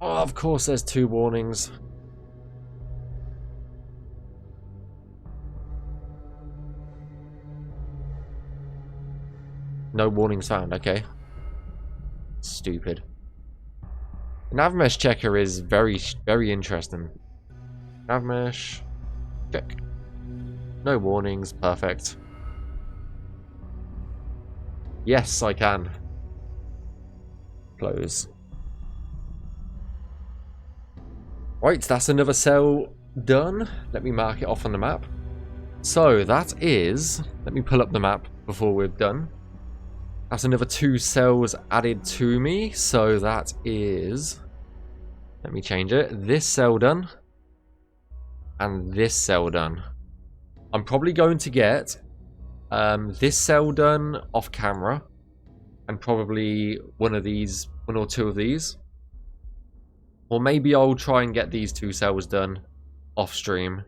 Oh, of course there's 2 warnings. No warnings found, okay. Stupid. Navmesh checker is very interesting. Navmesh, check. No warnings, perfect. Yes, I can. Close. Right, that's another cell done. Let me mark it off on the map. So that is, let me pull up the map before we're done. That's another 2 cells added to me. So that is, let me change it. This cell done. And this cell done. I'm probably going to get this cell done off camera. And probably one or 2 of these. Or maybe I'll try and get these 2 cells done off stream.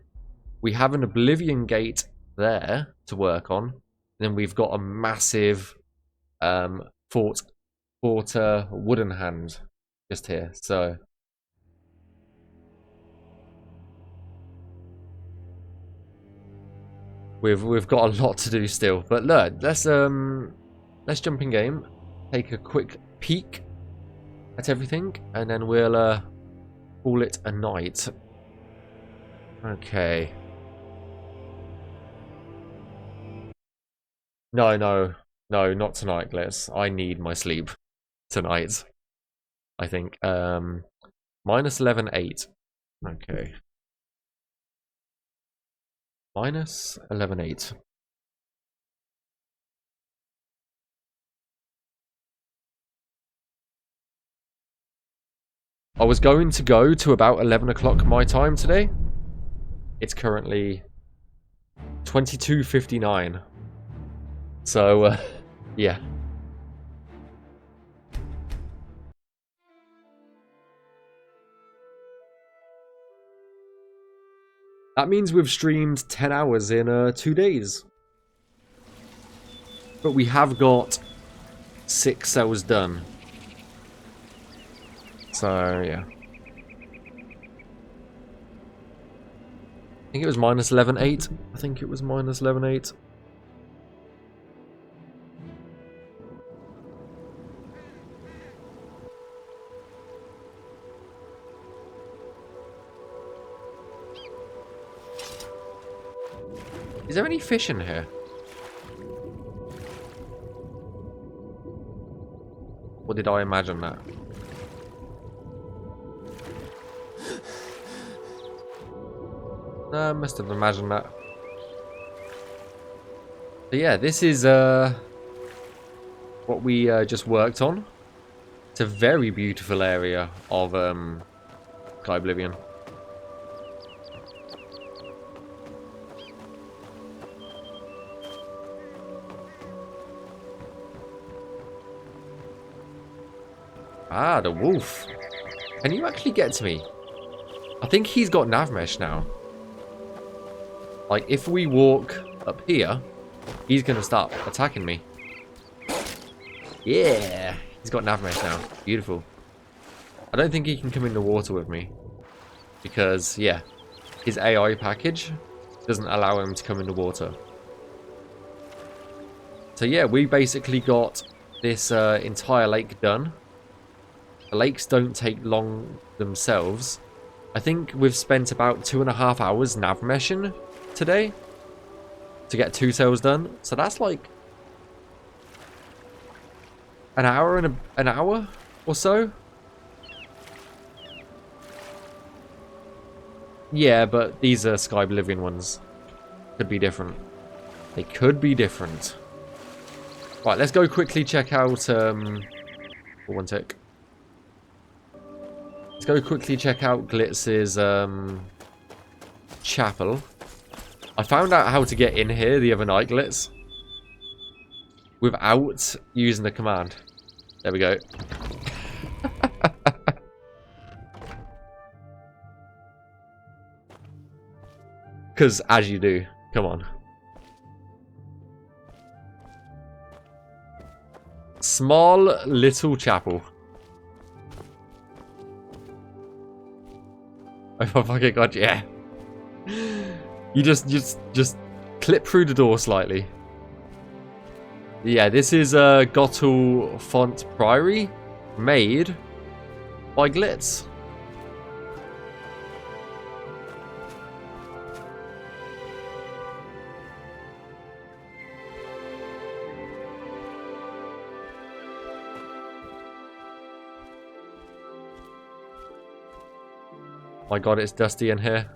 We have an Oblivion gate there to work on. Then we've got a massive fort wooden hand just here. So we've got a lot to do still. But look, let's jump in game, take a quick peek at everything, and then we'll call it a night. Okay. No, not tonight, Glitz. I need my sleep tonight, I think. Minus 11.8. Okay. Minus 11.8. I was going to go to about 11 o'clock my time today. It's currently 22:59. So, yeah. That means we've streamed 10 hours in 2 days. But we have got 6 cells done. So, yeah. I think it was minus 11.8. I think it was minus 11.8. Is there any fish in here? Or did I imagine that? No, I must have imagined that. But yeah, this is what we just worked on. It's a very beautiful area of Skyblivion. Ah, the wolf. Can you actually get to me? I think he's got Navmesh now. Like, if we walk up here, he's going to start attacking me. Yeah. He's got Navmesh now. Beautiful. I don't think he can come in the water with me. Because, yeah, his AI package doesn't allow him to come in the water. So, yeah, we basically got this entire lake done. The lakes don't take long themselves. I think we've spent about 2.5 hours Navmeshing today to get 2 cells done. So that's like an hour and an hour or so. Yeah, but these are Skyblivion ones. Could be different. They could be different. Right, let's go quickly check out one tick. Let's go quickly check out Glitz's chapel. I found out how to get in here the other night, Glitz. without using the command. There we go. Because as you do. Come on. Small little chapel. Oh my fucking god, yeah. You just clip through the door slightly. Yeah, this is Gottel Font Priory, made by Glitz. My god, it's dusty in here.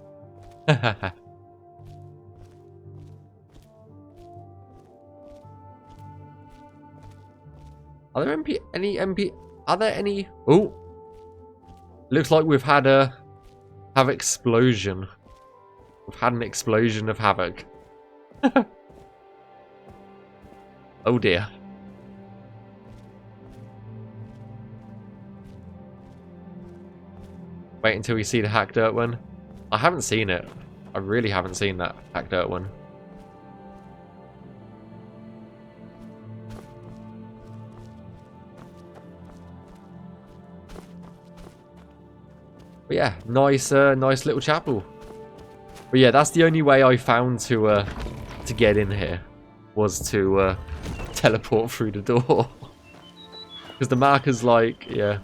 Are there any MP? Are there any? Oh, looks like we've had a explosion. We've had an explosion of havoc. Oh dear. Wait until we see the hack dirt one. I haven't seen it. I really haven't seen that hack dirt one. But yeah, nice little chapel. But yeah, that's the only way I found to get in here, was to teleport through the door. Because the marker's like, yeah.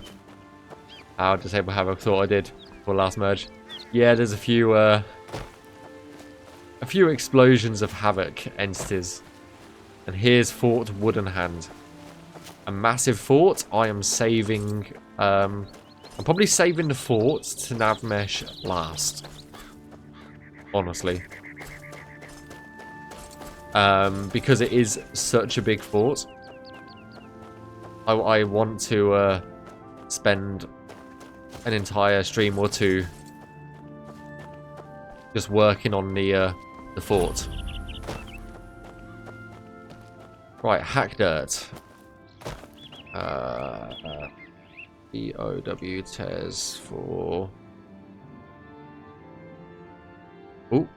I'll disable havoc. I thought I did for last merge. Yeah, there's a few explosions of havoc entities. And here's Fort Wooden Hand. A massive fort. I am saving. I'm probably saving the fort to Navmesh last. Honestly. Because it is such a big fort. I want to spend an entire stream or two just working on the fort. Right, hack dirt. EOW tears for. Ooh.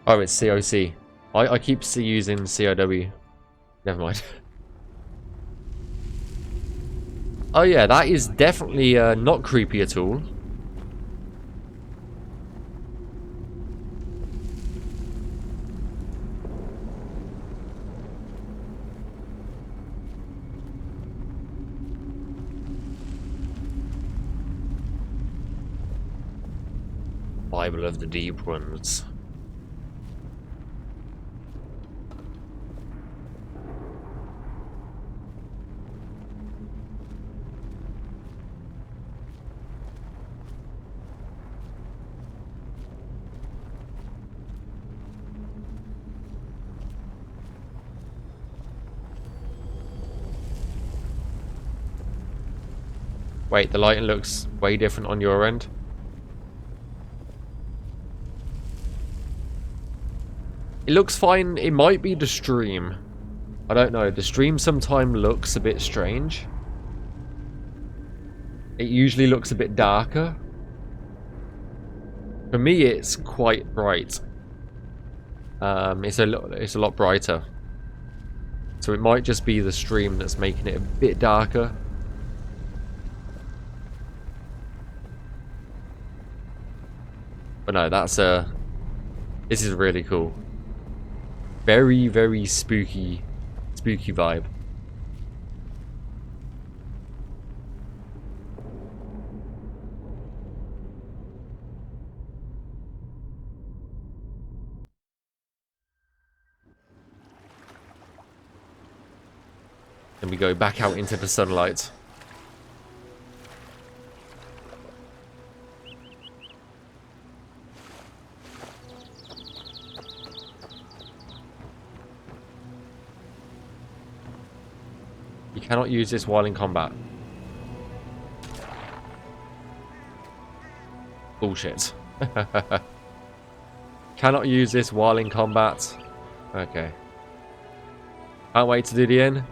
Oh, it's COC. I keep using COW. Never mind. Oh yeah, that is definitely not creepy at all. Bible of the Deep Ones. Wait, the lighting looks way different on your end. It looks fine. It might be the stream. I don't know. The stream sometimes looks a bit strange. It usually looks a bit darker. For me, it's quite bright. It's a lot brighter. So it might just be the stream that's making it a bit darker. But no, that's this is really cool. Very, very spooky vibe. Then we go back out into the sunlight. You cannot use this while in combat. Bullshit. Cannot use this while in combat. Okay. Can't wait to do the inn.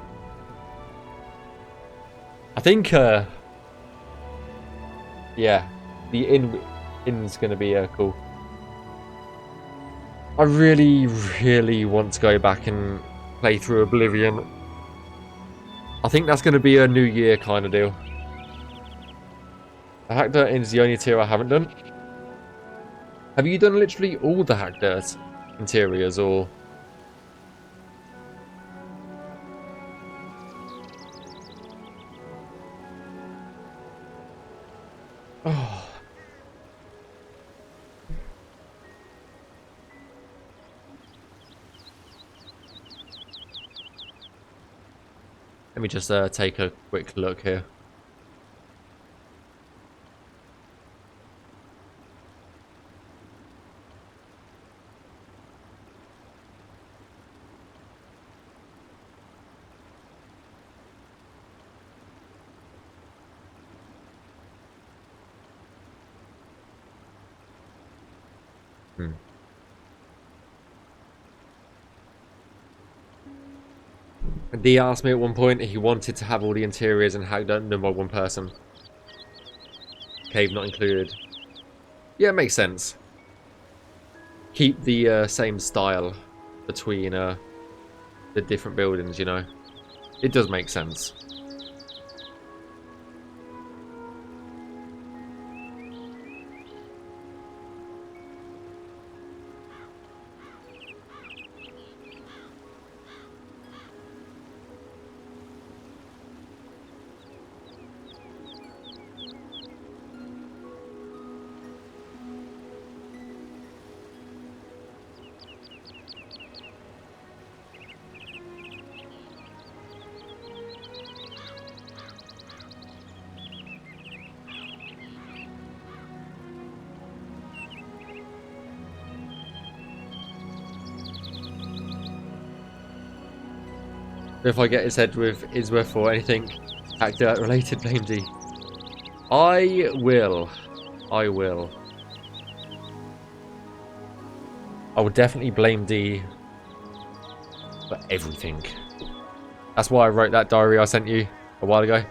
I think, yeah, the inn's gonna be cool. I really, really want to go back and play through Oblivion. I think that's gonna be a New Year kind of deal. The Hack Dirt is the only tier I haven't done. Have you done literally all the Hack Dirt interiors, or? Oh. Let me just take a quick look here. D asked me at one point if he wanted to have all the interiors and Hack Dirt done by one person. Cave not included. Yeah, it makes sense. Keep the same style between the different buildings, you know. It does make sense. If I get his head with Isworth or anything Hack Dirt related, blame D. I will. I will. I will definitely blame D for everything. That's why I wrote that diary I sent you a while ago.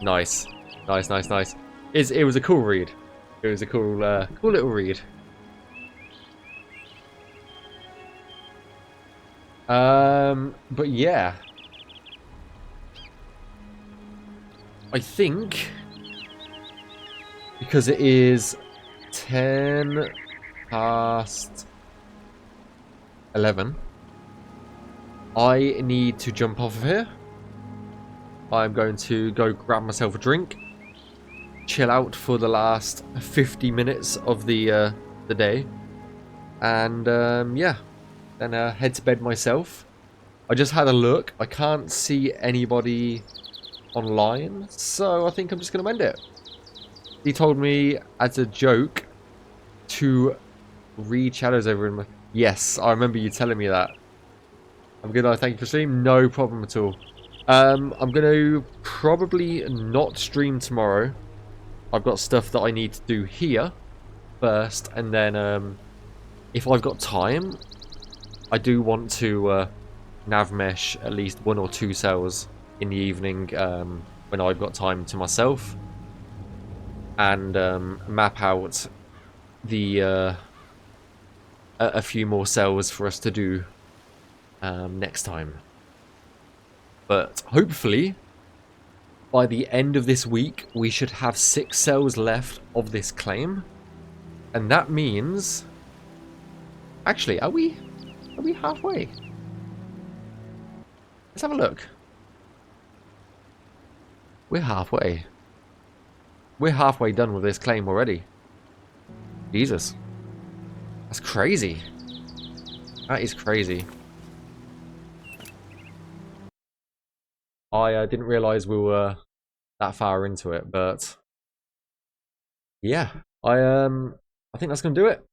Nice. Nice, nice, nice. It was a cool read. It was a cool, cool little read. But yeah. I think because it is 10 past 11, I need to jump off of here. I'm going to go grab myself a drink, chill out for the last 50 minutes of the day, and yeah, then head to bed myself. I just had a look. I can't see anybody online, so I think I'm just going to end it. He told me as a joke to read shadows over him. Yes, I remember you telling me that. I'm good. Thank you for stream. No problem at all. I'm going to probably not stream tomorrow. I've got stuff that I need to do here first, and then if I've got time, I do want to Navmesh at least 1 or 2 cells in the evening when I've got time to myself, and map out the a few more cells for us to do next time. But hopefully by the end of this week we should have 6 cells left of this claim, and that means, actually, are we halfway? Let's have a look. We're halfway. We're halfway done with this claim already. Jesus. That's crazy. That is crazy. I didn't realise we were that far into it, but yeah, I think that's gonna do it.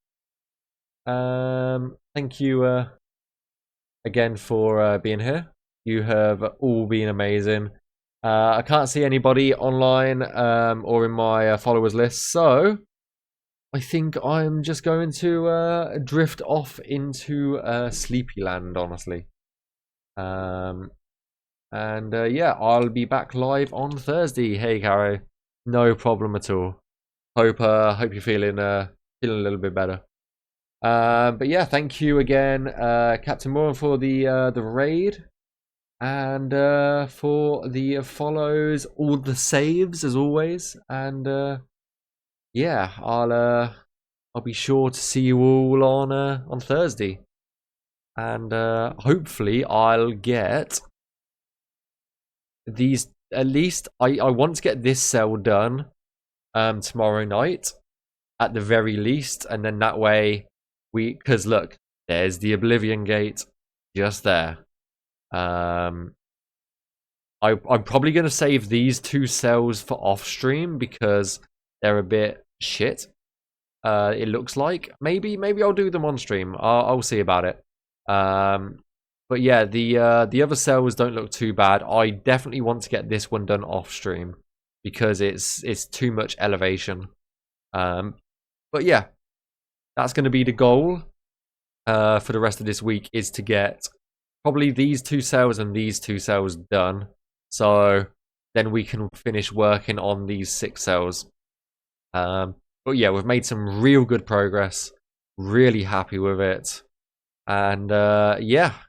Thank you again for being here. You have all been amazing. I can't see anybody online or in my followers list, so I think I'm just going to drift off into Sleepy Land, honestly. And yeah, I'll be back live on Thursday. Hey, Caro, no problem at all. Hope you're feeling a little bit better. But yeah, thank you again, Captain Moore, for the raid, and for the follows, all the saves as always, and yeah, I'll be sure to see you all on Thursday, and hopefully I'll get these. At least I want to get this cell done tomorrow night at the very least, and then that way because look, there's the Oblivion Gate just there. I'm probably going to save these two cells for off stream because they're a bit shit. It looks like maybe I'll do them on stream. I'll see about it. But yeah, the other cells don't look too bad. I definitely want to get this one done off stream because it's too much elevation. But yeah, that's going to be the goal for the rest of this week, is to get probably these two cells and these two cells done. So then we can finish working on these 6 cells. But yeah, we've made some real good progress. Really happy with it. And yeah,